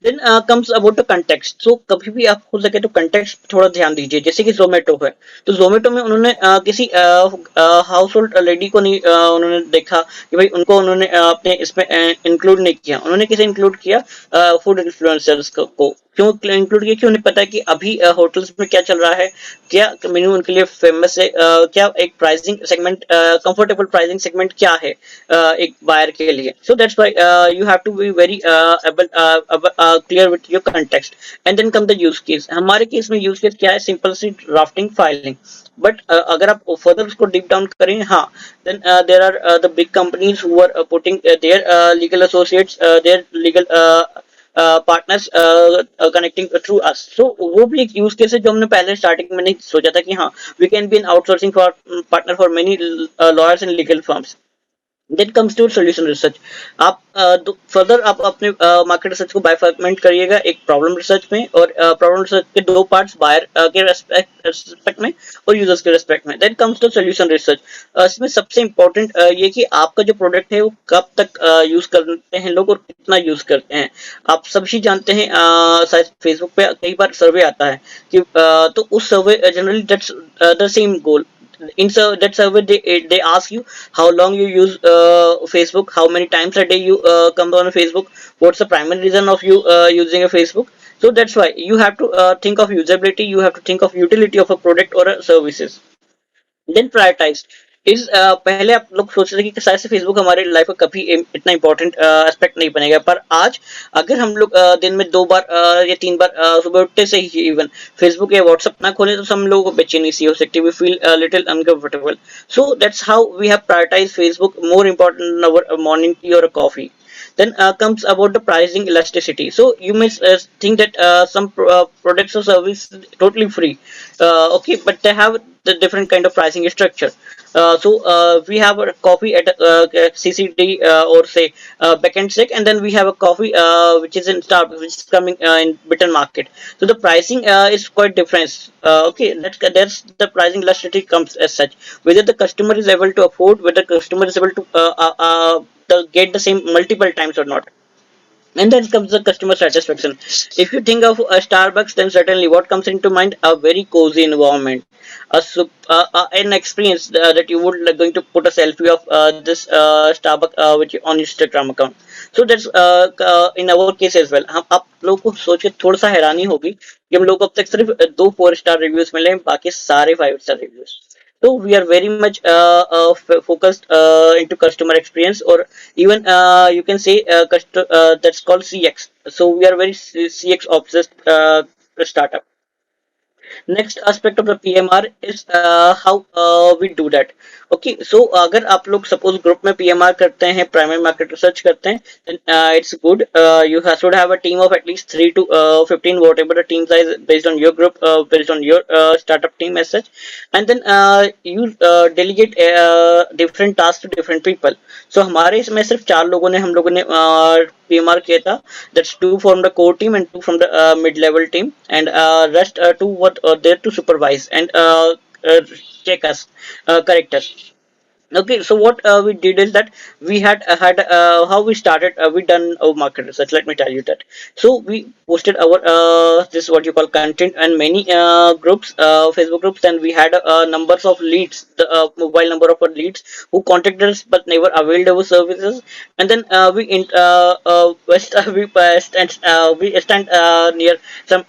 Then comes about the context. So कभी भी आप हो सके तो कंटेक्स्ट थोड़ा ध्यान दीजिए. जैसे कि जोमेटो है, तो जोमेटो में उन्होंने किसी हाउस होल्ड लेडी को नहीं उन्होंने देखा कि भाई उनको उन्होंने अपने इसमें इंक्लूड नहीं किया. उन्होंने किसे इंक्लूड किया? फूड इन्फ्लुएंसर्स को. क्यों इंक्लूड किया? कि उन्हें पता है कि अभी होटल्स में क्या चल रहा है, क्या मेन्यू उनके लिए फेमस है, क्या एक pricing segment, comfortable pricing segment क्या है एक बायर के लिए. So that's why you have to be very clear with your context. And then come the use case. हमारे केस में यूज केस क्या है? सिंपल सी ड्राफ्टिंग फाइलिंग. बट अगर आप फर्दर उसको डीप डाउन करें, हाँ, then there are the big companies who are putting their legal associates, their legal partners connecting through अस. सो वो भी एक यूज केस है जो हमने पहले स्टार्टिंग में नहीं सोचा था कि हाँ, we can be an outsourcing for partner for many lawyers and legal firms. Then comes to solution research. आप फर्दर आप अपने मार्केट रिसर्च को बाइफर्मेंट करिएगा एक प्रॉब्लम रिसर्च में और प्रॉब्लम रिसर्च के दो पार्ट्स, बायर के रेस्पेक्ट में और यूजर्स के रेस्पेक्ट में. Then comes to solution research. इसमें सबसे इंपॉर्टेंट ये कि आपका जो प्रोडक्ट है वो कब तक यूज करते हैं लोग और कितना यूज करते हैं. आप सभी जानते हैं शायद फेसबुक पे कई बार सर्वे आता है कि तो उस survey generally that's the same goal. In that survey they ask you how long you use Facebook, how many times a day you come on Facebook, what's the primary reason of you using a Facebook. So that's why you have to think of usability, you have to think of utility of a product or a services. Then prioritize. इस पहले आप लोग सोच रहे थे कि शायद से फेसबुक हमारे लाइफ का कभी इतना इंपॉर्टेंट एस्पेक्ट नहीं बनेगा, पर आज अगर हम लोग दिन में 2 बार या 3 बार सुबह उठते से ही इवन फेसबुक या व्हाट्सएप ना खोले तो हम लोगों को बेचैनी सी हो सकती है. We feel little uncomfortable. So that's how we have prioritize Facebook more important than our morning tea और coffee. Then comes about the pricing elasticity. So you may think that some products or services totally free, okay, but they have the different kind of pricing structure. We have a coffee at CCD or say backend sec, and then we have a coffee which is in Starbucks, which is coming in Britain market. So the pricing is quite different. Okay, that's the pricing elasticity comes as such. Whether the customer is able to afford, whether the customer is able to get the same multiple times or not. And then comes the customer satisfaction. If you think of a Starbucks, then certainly what comes into mind, a very cozy environment, an experience that you would like going to put a selfie of this Starbucks which on Instagram account. So that's in our case as well. हम आप लोगों को सोच के थोड़ा सा हैरानी होगी कि हम लोग अब तक सिर्फ 2 4 स्टार रिव्यूज मिले हैं, बाकी सारे 5 star reviews. So we are very much focused into customer experience, or even you can say that's called CX. So we are very CX obsessed startup. Next aspect of the PMR is how we do that. Okay, so अगर आप लोग suppose group में PMR करते हैं, primary market research करते हैं, then it's good. You should have a team of at least 3 to 15, whatever the team size based on your group, based on your startup team as such, and then you delegate different tasks to different people. So हमारे इसमें सिर्फ 4 लोगों ने हम लोगों ने PMR किया था. That's 2 from the core team and 2 from the mid-level team, and rest 2 what there to supervise and check us, correct us. Okay, so what we did is that we had how we started. We done our market research. Let me tell you that. So we posted our this is what you call content and many groups, Facebook groups, and we had numbers of leads, the mobile number of our leads who contacted us but never availed our services. And then we stand near some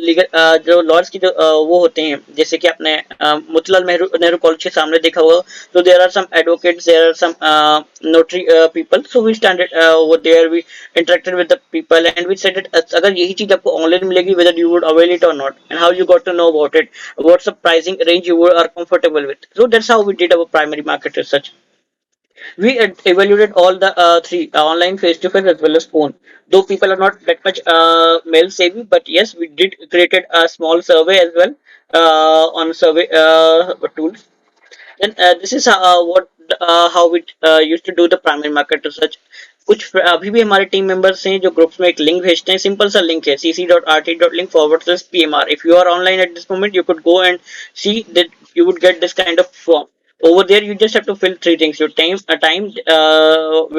legal जो laws की जो वो होते हैं, जैसे कि आपने Motilal Nehru college के सामने देखा होगा. So there are some advocates, there are some notary people. So we stand over there, we interacted with the people, and we said that अगर यही चीज आपको ऑनलाइन मिलेगी, whether you would avail it or not, and how you got to know about it, what's the pricing range you are comfortable with. So that's how we did our primary market research. We evaluated all the three online, face to face, as well as phone. Though people are not that much mail savvy, but yes, we did created a small survey as well on survey tools. And this is what how we used to do the primary market research. कुछ अभी भी हमारे team members हैं जो groups में एक link भेजते हैं. सिंपल सा लिंक है cc.rt.link/PMR. If you are online at this moment, you could go and see that you would get this kind of form. Over there, you just have to fill 3 things: your time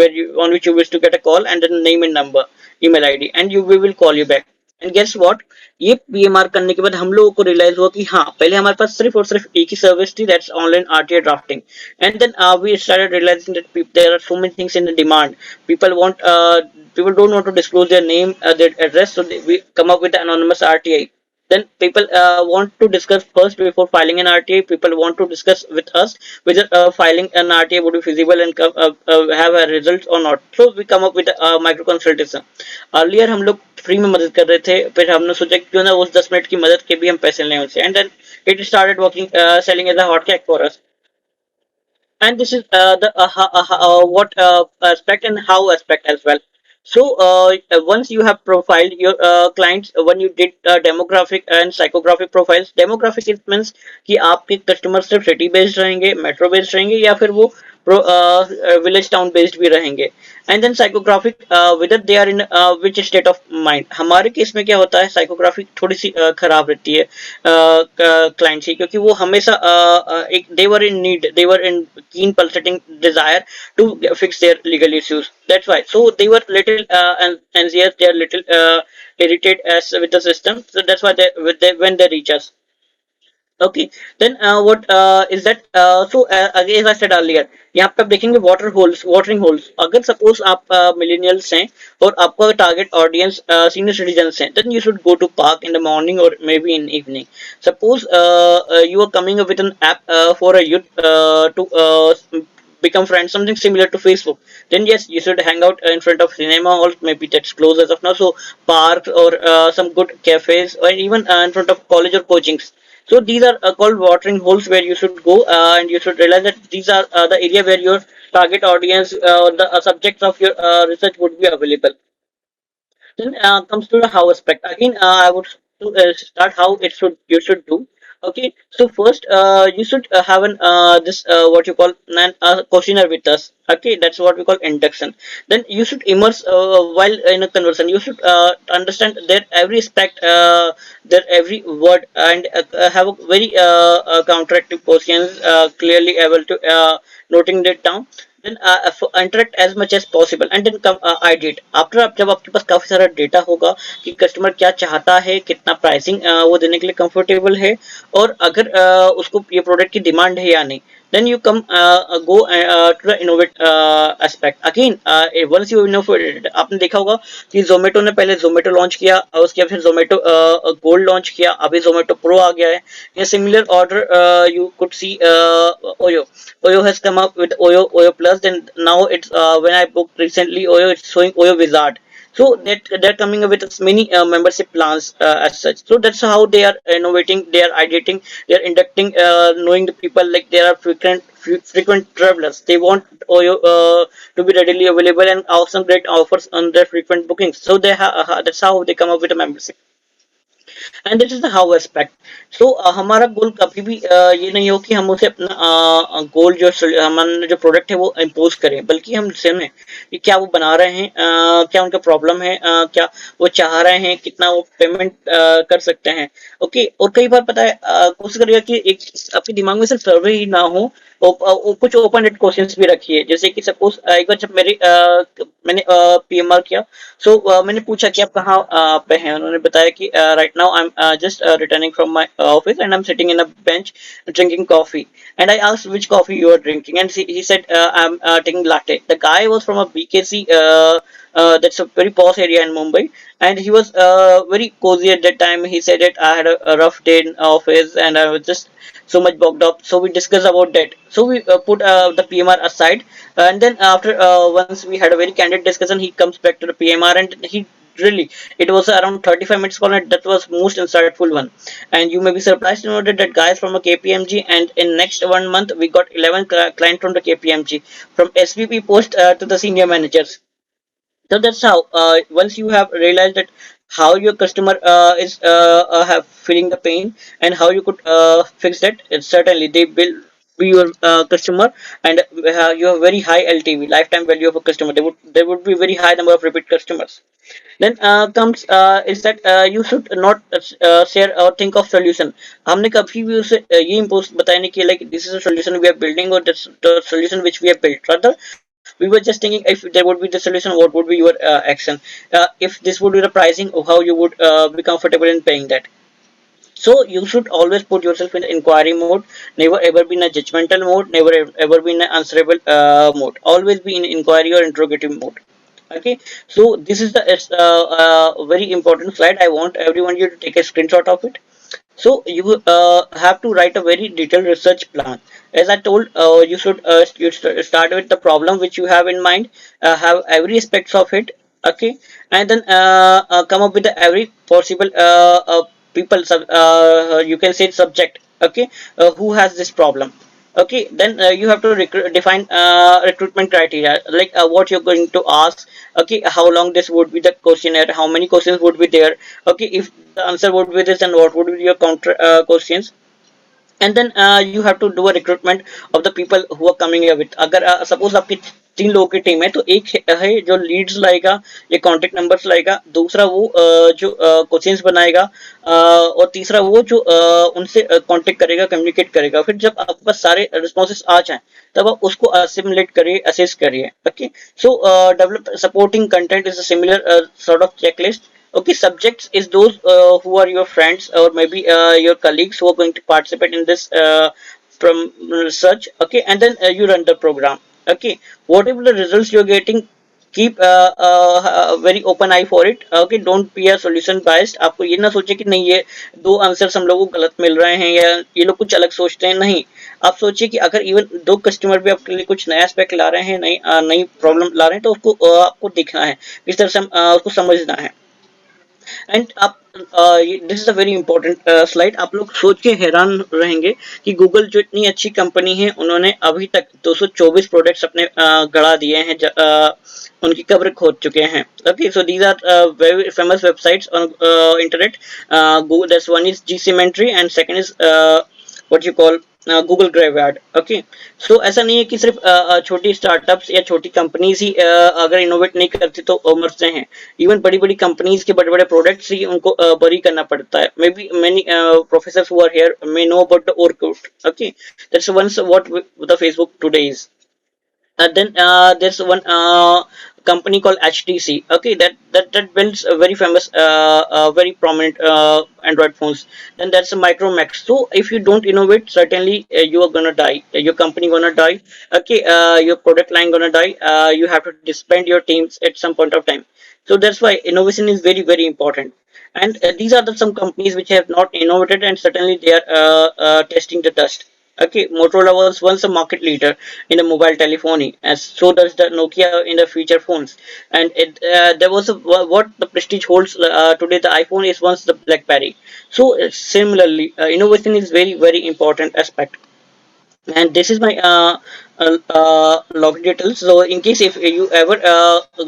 where you on which you wish to get a call, and then name and number, email ID, and we will call you back. And guess what, ये PMR करने के बाद हम लोगों को realise हुआ कि हाँ, पहले हमारे पास सिर्फ और सिर्फ एक ही सर्विस थी, that's online RTI drafting. And then we started realizing that there are so many things in the demand. People don't want to disclose their name, their address, so we come up with the anonymous RTI. Then people want to discuss first before filing an RTA. People want to discuss with us whether filing an RTA would be feasible and have a result or not. So we come up with a micro consultation. Earlier हम लोग free में मदद कर रहे थे, फिर हमने सोचा कि क्यों ना उस 10 मिनट की मदद के भी हम पैसे लें उनसे. And then it started working, selling as a hot cake for us. And this is the what aspect and how aspect as well. So once you have profiled your clients, when you did demographic and psychographic profiles, demographic it means कि आपके customer सिर्फ city based रहेंगे, metro based रहेंगे, या फिर वो village town based भी रहेंगे. And then psychographic whether they are in which state of mind. हमारे केस में क्या होता है, साइकोग्राफिक थोड़ी सी खराब रहती है क्लाइंट की, क्योंकि वो हमेशा एक देवर in need, they were in keen pulsating desire to fix their legal issues. That's why so they were little anxious, they are little irritated as with the system. So that's why when they reach us. Okay, then what is that? So again, as I said earlier, यहाँ पे आप देखेंगे water holes, watering holes. अगर suppose आप millennials हैं और आपका target audience senior citizens हैं, then you should go to park in the morning or maybe in evening. Suppose you are coming up with an app for a youth to become friends, something similar to Facebook, then yes, you should hang out in front of cinema halls, maybe that's closed as of now, so parks or some good cafes, or even in front of college or coachings. So these are called watering holes where you should go, and you should realize that these are the area where your target audience, the subjects of your research would be available. Then comes to the how aspect. Again, I would start how it should you should do. Okay, so first, you should have an this what you call questionnaire with us. Okay, that's what we call induction. Then you should immerse while in a conversation. You should understand their every aspect, their every word, and have a very counteractive questions, clearly able to noting it down. Then interact as much as possible and then come ideate after आप जब आपके पास काफी सारा data होगा कि customer क्या चाहता है, कितना प्राइसिंग वो देने के लिए कंफर्टेबल है, और अगर उसको ये प्रोडक्ट की डिमांड है या नहीं, then you come go to the innovate aspect again. Once you innovate, आपने देखा होगा कि जोमेटो ने पहले जोमेटो लॉन्च किया और उसके बाद फिर जोमेटो गोल्ड लॉन्च किया, अभी जोमेटो प्रो आ गया है. ये similar order you could see Oyo has come up with Oyo Plus. Then now it's when I booked recently Oyo, it's showing Oyo Wizard. So that they're coming up with many membership plans as such. So that's how they are innovating, they are ideating, they are inducting, knowing the people, like they are frequent travelers. They want Oyo to be readily available and awesome great offers on their frequent bookings. So that's how they come up with a membership. And this is the how aspect. So हमारा goal कभी भी ये नहीं हो कि हम उसे अपना गोल जो हमारा जो प्रोडक्ट है वो इम्पोज करें, बल्कि हम सुने कि क्या वो बना रहे हैं, क्या उनका प्रॉब्लम है, क्या वो चाह रहे हैं, कितना वो पेमेंट कर सकते हैं. ओके, और कई बार पता है कोशिश करिएगा कि एक आपके दिमाग में सिर्फ सर्वे ही ना हो, कुछ ओपन एंड क्वेश्चंस भी रखिए. जैसे कि सपोज एक बार जब मैंने पीएमआर किया, सो मैंने पूछा कि आप कहाँ पे हैं. उन्होंने बताया कि right now I am just returning from my office and I am sitting in a bench drinking coffee. And I asked which coffee you are drinking and he said I am taking latte. The guy was from a BKC, that's a very posh area in Mumbai, and he was very cozy at that time. He said that I had a rough day in office and I was just so much bogged up. So we discussed about that. So we put the PMR aside, and then after once we had a very candid discussion, he comes back to the PMR and he really, it was around 35 minutes call and that was most insightful one. And you may be surprised to know that guy is from a KPMG, and in next 1 month we got 11 clients from the KPMG, from SVP post to the senior managers. So that's how once you have realized that how your customer is have feeling the pain and how you could fix that, it's certainly they will be your customer, and you have very high LTV, lifetime value of a customer. There would be very high number of repeat customers. Then comes is that you should not share or think of solution. हमने कभी भी उसे ये impose बताया नहीं कि like this is a solution we are building or that's the solution which we have built. Rather, we were just thinking if there would be the solution, what would be your action, if this would be the pricing, how you would be comfortable in paying that. So you should always put yourself in the inquiry mode, never ever be in a judgmental mode, never ever be in an answerable mode, always be in inquiry or interrogative mode. Okay, so this is the very important slide. I want everyone you to take a screenshot of it. So you have to write a very detailed research plan. As I told, you start with the problem which you have in mind, have every aspects of it, okay, and then come up with the every possible people, you can say subject, okay, who has this problem. Okay, then you have to define recruitment criteria, like what you're going to ask. Okay, how long this would be the questionnaire, how many questions would be there. Okay, if the answer would be this, and what would be your counter questions. And then you have to do a recruitment of the people who are coming here with. अगर suppose आपकी 3 लोगों की team है, तो एक है जो Leeds लाएगा या कॉन्टेक्ट नंबर्स लाएगा, दूसरा वो जो क्वेश्चंस बनाएगा, और तीसरा वो जो उनसे कांटेक्ट करेगा, कम्युनिकेट करेगा. फिर जब आपके पास सारे रिस्पॉन्सेस आ जाएं, तब आप उसको असिमुलेट करिए, असेस करिए. Okay, so develop supporting content is a similar sort of checklist. Okay, subjects is those who are your friends or maybe your colleagues who are going to participate in this from research. Okay, and then you run the program. Okay, whatever the results you're getting, keep very open eye for it. Okay, don't be a solution biased. आपको ये ना सोचे कि नहीं ये 2 answers हम लोगों को गलत मिल रहे हैं या ये लोग कुछ अलग सोचते हैं. नहीं, आप सोचिए कि अगर इवन 2 कस्टमर भी आपके लिए कुछ नया एस्पेक्ट ला रहे हैं, नई प्रॉब्लम ला रहे हैं, तो उसको आपको देखना है, किस तरह से उसको समझना है. एंड आप this is a very important slide. आप लोग सोच के हैरान रहेंगे कि गूगल जो इतनी अच्छी कंपनी है, उन्होंने अभी तक 224 प्रोडक्ट्स अपने गड़ा दिए हैं, उनकी कब्र खोद चुके हैं. Okay, so these are very famous websites on internet. Google, that's one is G cemetery and second is what you call Google graveyard. Okay, so ऐसा नहीं है कि सिर्फ छोटी स्टार्टअप्स या छोटी कंपनीज ही अगर इनोवेट नहीं करती तो मरते हैं. इवन बड़ी बड़ी कंपनीज के बड़े बड़े प्रोडक्ट्स ही उनको बरी करना पड़ता है. Maybe many professors who are here may know about the Orkut. Okay, that's once what the Facebook today is. Then there's one company called HTC. Okay, that builds a very famous, very prominent Android phones. Then there's a Micromax. So if you don't innovate, certainly you are gonna die. Your company gonna die. Okay, your product line gonna die. You have to disband your teams at some point of time. So that's why innovation is very very important. And these are some companies which have not innovated, and certainly they are testing the dust. Okay, Motorola was once a market leader in the mobile telephony, as so does the Nokia in the feature phones. And there was what the prestige holds today. The iPhone is once the BlackBerry. So similarly, innovation is very very important aspect. And this is my login details. So in case if you ever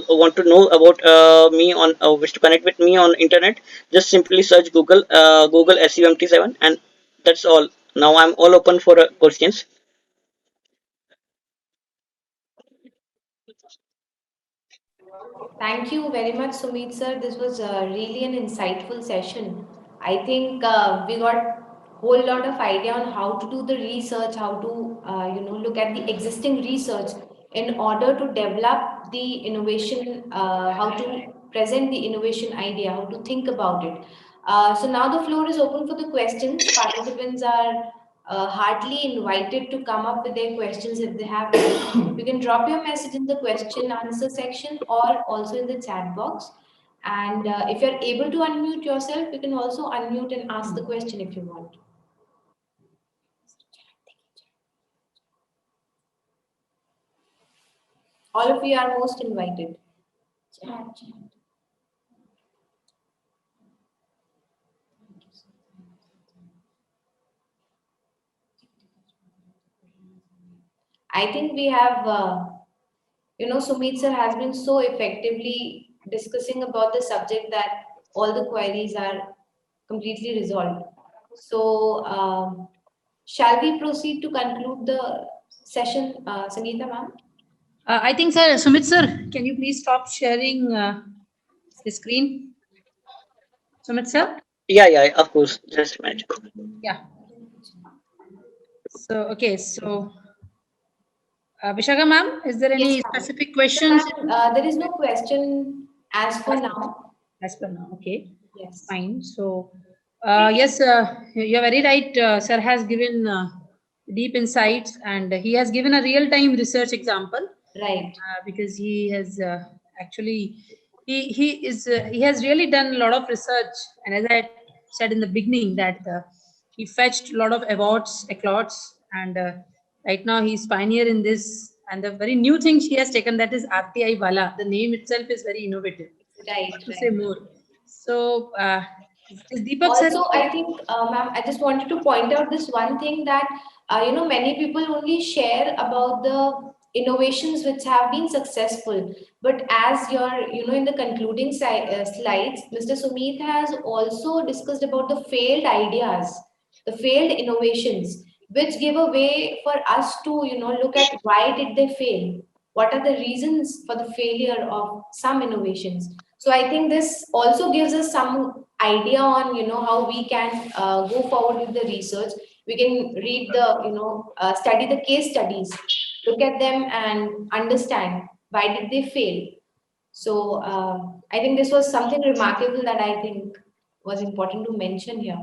want to know about me on wish to connect with me on internet, just simply search Google SUMT7, and that's all. Now I'm all open for questions. Thank you very much, Sumit sir. This was really an insightful session. I think we got whole lot of idea on how to do the research, how to look at the existing research in order to develop the innovation, how to present the innovation idea, how to think about it. So now the floor is open for the questions. Participants are heartily invited to come up with their questions if they have any. You can drop your message in the question answer section or also in the chat box. And if you're able to unmute yourself, you can also unmute and ask the question if you want. All of you are most invited. Chat. I think we have, Sumit sir has been so effectively discussing about the subject that all the queries are completely resolved. So, shall we proceed to conclude the session, Sangeeta ma'am? I think, sir, Sumit sir, can you please stop sharing the screen? Sumit sir? Yeah, of course. Just a minute. Yeah. So, okay, so Vishaka ma'am, is there any Yes, ma'am. specific So, questions? ma'am, there is no question as for now. As per now, okay, Yes. fine. So, yes, you're very right. Sir has given deep insights, and he has given a real-time research example. Right. Because he has actually he has really done a lot of research, and as I said in the beginning that he fetched a lot of awards, accolades, and right now he's pioneer in this. And the very new thing she has taken, that is RTI Wala. The name itself is very innovative. Right. What to say more? So is Deepak Also, sir? I think, ma'am, I just wanted to point out this one thing that, many people only share about the innovations which have been successful. But as you're, in the concluding slides, Mr. Sumit has also discussed about the failed ideas, the failed innovations, which give a way for us to, look at why did they fail? What are the reasons for the failure of some innovations? So I think this also gives us some idea on how we can go forward with the research. We can read the study the case studies, look at them and understand why did they fail. So I think this was something remarkable that I think was important to mention here.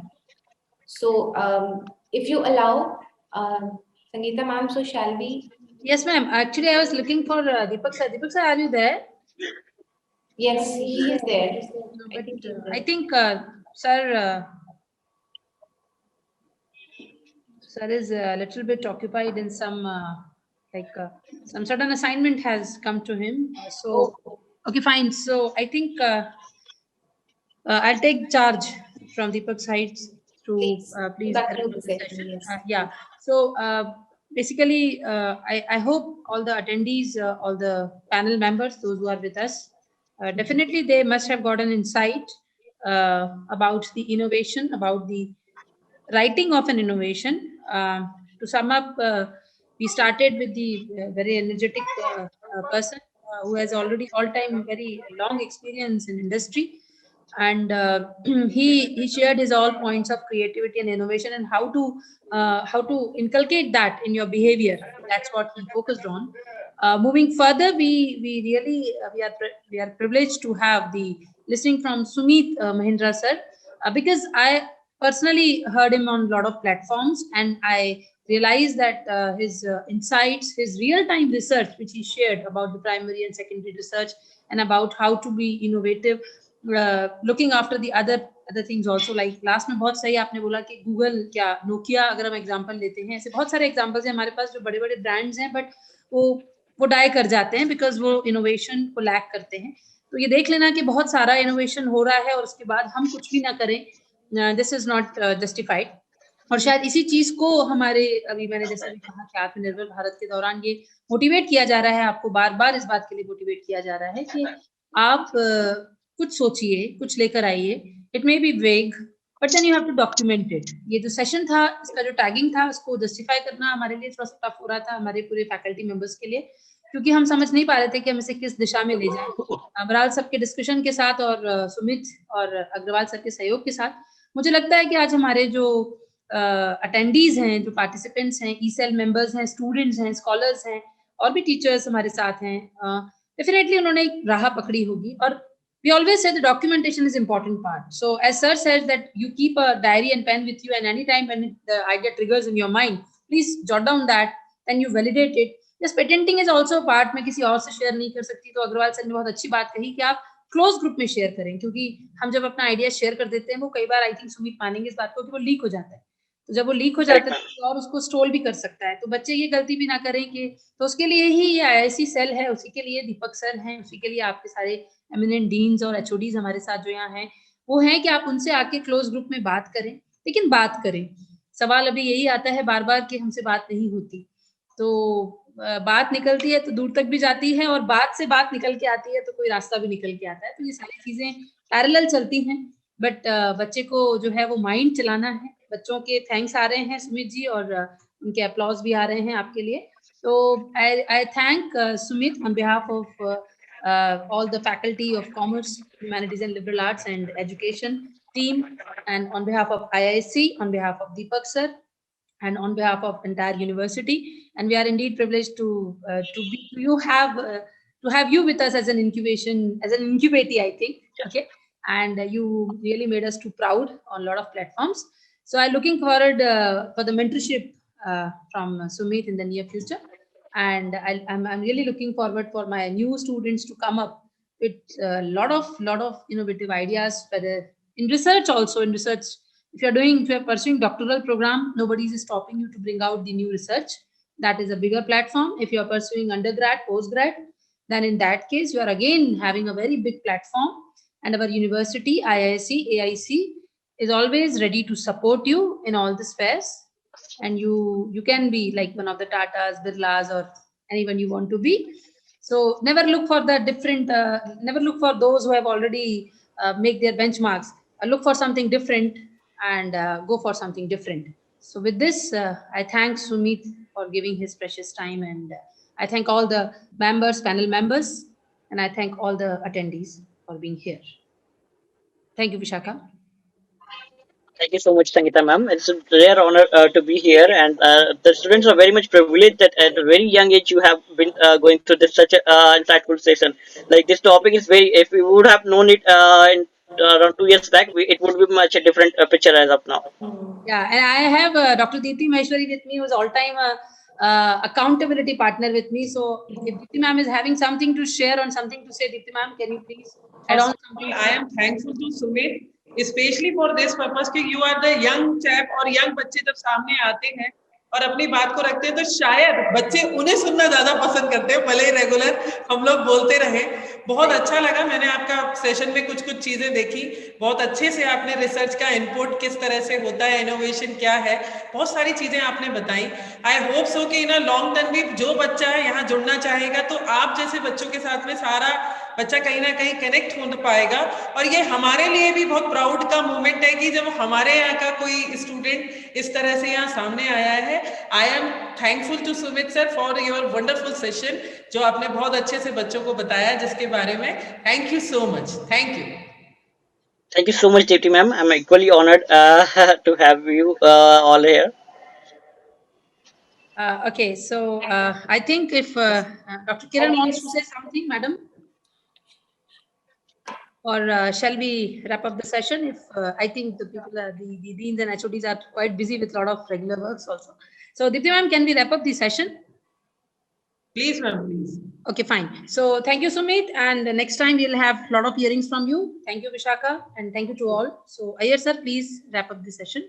So if you allow, Sangeeta ma'am, so shall we? Yes, ma'am. Actually, I was looking for Deepak sir. Deepak sir, are you there? Yes, he is there. No, I but think he's I there. think sir sir is a little bit occupied in some some certain assignment has come to him. So Oh, okay, fine. So I think I'll take charge from Deepak's side to please conclude the session. session. Yes. Yeah. So basically, I hope all the attendees, all the panel members, those who are with us, definitely they must have got an insight about the innovation, about the writing of an innovation. To sum up, we started with the very energetic person who has already all-time very long experience in industry, and he shared his all points of creativity and innovation and how to inculcate that in your behavior. That's what he focused on. Moving further, we really we are privileged to have the listening from Sumit Mahindra sir, because I personally heard him on a lot of platforms, and I realized that his insights, his real-time research, which he shared about the primary and secondary research and about how to be innovative, looking after the other things also. Like last में बहुत सही आपने बोला कि Google क्या Nokia अगर हम example लेते हैं, ऐसे बहुत सारे एग्जांपल्स हैं हमारे पास जो बड़े बड़े ब्रांड्स हैं, बट वो डाई कर जाते हैं बिकॉज वो इनोवेशन को लैक करते हैं. तो ये देख लेना कि बहुत सारा इनोवेशन हो रहा है और उसके बाद हम कुछ भी ना करें, दिस इज नॉट जस्टिफाइड. और शायद इसी चीज को हमारे अभी मैंने जैसे भी कहा कि आत्मनिर्भर भारत के दौरान ये मोटिवेट किया जा रहा है, आपको बार बार इस बात के लिए मोटिवेट किया जा रहा है कि आप कुछ सोचिए, कुछ लेकर आइए. It may be vague but then you have to document it. ये जो सेशन था, इसका जो टैगिंग था, उसको जस्टिफाई करना हमारे लिए थोड़ा सा टफ हो रहा था, हमारे पूरे फैकल्टी मेंबर्स के लिए, क्योंकि हम समझ नहीं पा रहे थे कि हम इसे किस दिशा में ले जाएं. बहरहाल सबके डिस्कशन के साथ और सुमित और अग्रवाल सर के सहयोग के साथ मुझे लगता है कि आज हमारे जो अटेंडीज हैं, जो पार्टिसिपेंट्स हैं, ई सेल मेंबर्स हैं, स्टूडेंट्स हैं, स्कॉलर्स हैं, और भी टीचर्स हमारे साथ हैं, डेफिनेटली उन्होंने एक राह पकड़ी होगी. और we always say the documentation is important part. So as sir said that you keep a diary and pen with you, and anytime when the idea triggers in your mind, please jot down that, then you validate it. Yes, patenting is also a part. मैं किसी और से share नहीं कर सकती, तो Agarwal sir ने बहुत अच्छी बात कही कि आप क्लोज ग्रुप में शेयर करें, क्योंकि हम जब अपना आइडिया शेयर कर देते हैं, वो कई बार आई थिंक सुमित मानेंगे इस बात को कि वो लीक हो जाता है. तो जब वो लीक हो जाता है तो और उसको स्टोल भी कर सकता है. तो बच्चे ये गलती भी ना करें कि, तो उसके लिए ही ये IIC सेल है, उसी के लिए दीपक सर हैं, उसी के लिए आपके सारे एमिनेंट डीन्स और HODs हमारे साथ जो यहाँ हैं, वो हैं कि आप उनसे आके क्लोज ग्रुप में बात करें, लेकिन बात करें. सवाल अभी यही आता है बार बार कि हमसे बात नहीं होती. तो बात निकलती है तो दूर तक भी जाती है, और बात से बात निकल के आती है तो कोई रास्ता भी निकल के आता है. तो ये सारी चीजें पैरेलल चलती हैं, बट बच्चे को जो है वो माइंड चलाना है. बच्चों के थैंक्स आ रहे हैं सुमित जी, और उनके अप्लॉज भी आ रहे हैं आपके लिए. तो आई thank Sumit on behalf of all the faculty of Commerce, Humanities and Liberal Arts and Education team, and on behalf of IIC, on behalf of Deepak sir, and on behalf of entire university. And we are indeed privileged to have you with us as an incubatee, I think. Okay, and you really made us too proud on a lot of platforms. So I'm looking forward for the mentorship from Sumit in the near future. And I'm really looking forward for my new students to come up with a lot of innovative ideas, whether in research also. In research, if you're pursuing doctoral program, nobody is stopping you to bring out the new research. That is a bigger platform. If you're pursuing undergrad, postgrad, then in that case, you are again having a very big platform. And our university, IIC, AIC, is always ready to support you in all the spheres. And you can be like one of the Tatas, Birlas, or anyone you want to be. So never look for the different, never look for those who have already make their benchmarks. Look for something different and go for something different. So with this, I thank Sumit for giving his precious time, and I thank all the members, panel members, and I thank all the attendees for being here. Thank you, Vishaka. Thank you so much, Sangeeta ma'am. It's a rare honor to be here, and the students are very much privileged that at a very young age you have been going through this such a insightful session. Like, this topic is very. If we would have known it in around 2 years back, it would be much a different picture as of now. Yeah, and I have Dr. Deepti Maheshwari with me, who's all-time accountability partner with me. So if Deepti ma'am is having something to share or something to say, Deepti ma'am, can you please add on something? I am thankful to Sumit, especially for this purpose कि you are the young chap, और young बच्चे जब सामने आते हैं और अपनी बात को रखते हैं तो शायद बच्चे उन्हें सुनना ज्यादा पसंद करते हैं, भले ही रेगुलर हम लोग बोलते रहे। बहुत अच्छा लगा, मैंने आपका सेशन में कुछ कुछ चीजें देखी, बहुत अच्छे से आपने रिसर्च का इनपुट किस तरह से होता है, इनोवेशन क्या है, बहुत सारी चीजें आपने बताई। आई होप सो कि इन अ लॉन्ग टर्म भी जो बच्चा यहाँ जुड़ना चाहेगा तो आप जैसे बच्चों के साथ में सारा बच्चा कहीं ना कहीं कनेक्ट हो पाएगा। और ये हमारे लिए भी बहुत प्राउड का मोमेंट है कि जब हमारे यहाँ का कोई स्टूडेंट इस तरह से यहाँ सामने आया है। I am thankful to Sumit sir for your wonderful session, जो आपने बहुत अच्छे से बच्चों को बताया जिसके बारे में। Thank you so much, thank you. Thank you so much, Dipti ma'am. I'm equally honored to have you all here. Okay, so I think if Dr. Kiran wants to say something, madam, or shall we wrap up the session? If I think the people, the deans and HODs are quite busy with a lot of regular works also. So Dipti ma'am, can we wrap up the session? Please ma'am, please. Okay, fine. So thank you, Sumit, and next time we'll have a lot of hearings from you. Thank you, Vishaka, and thank you to all. So Iyer sir, please wrap up the session.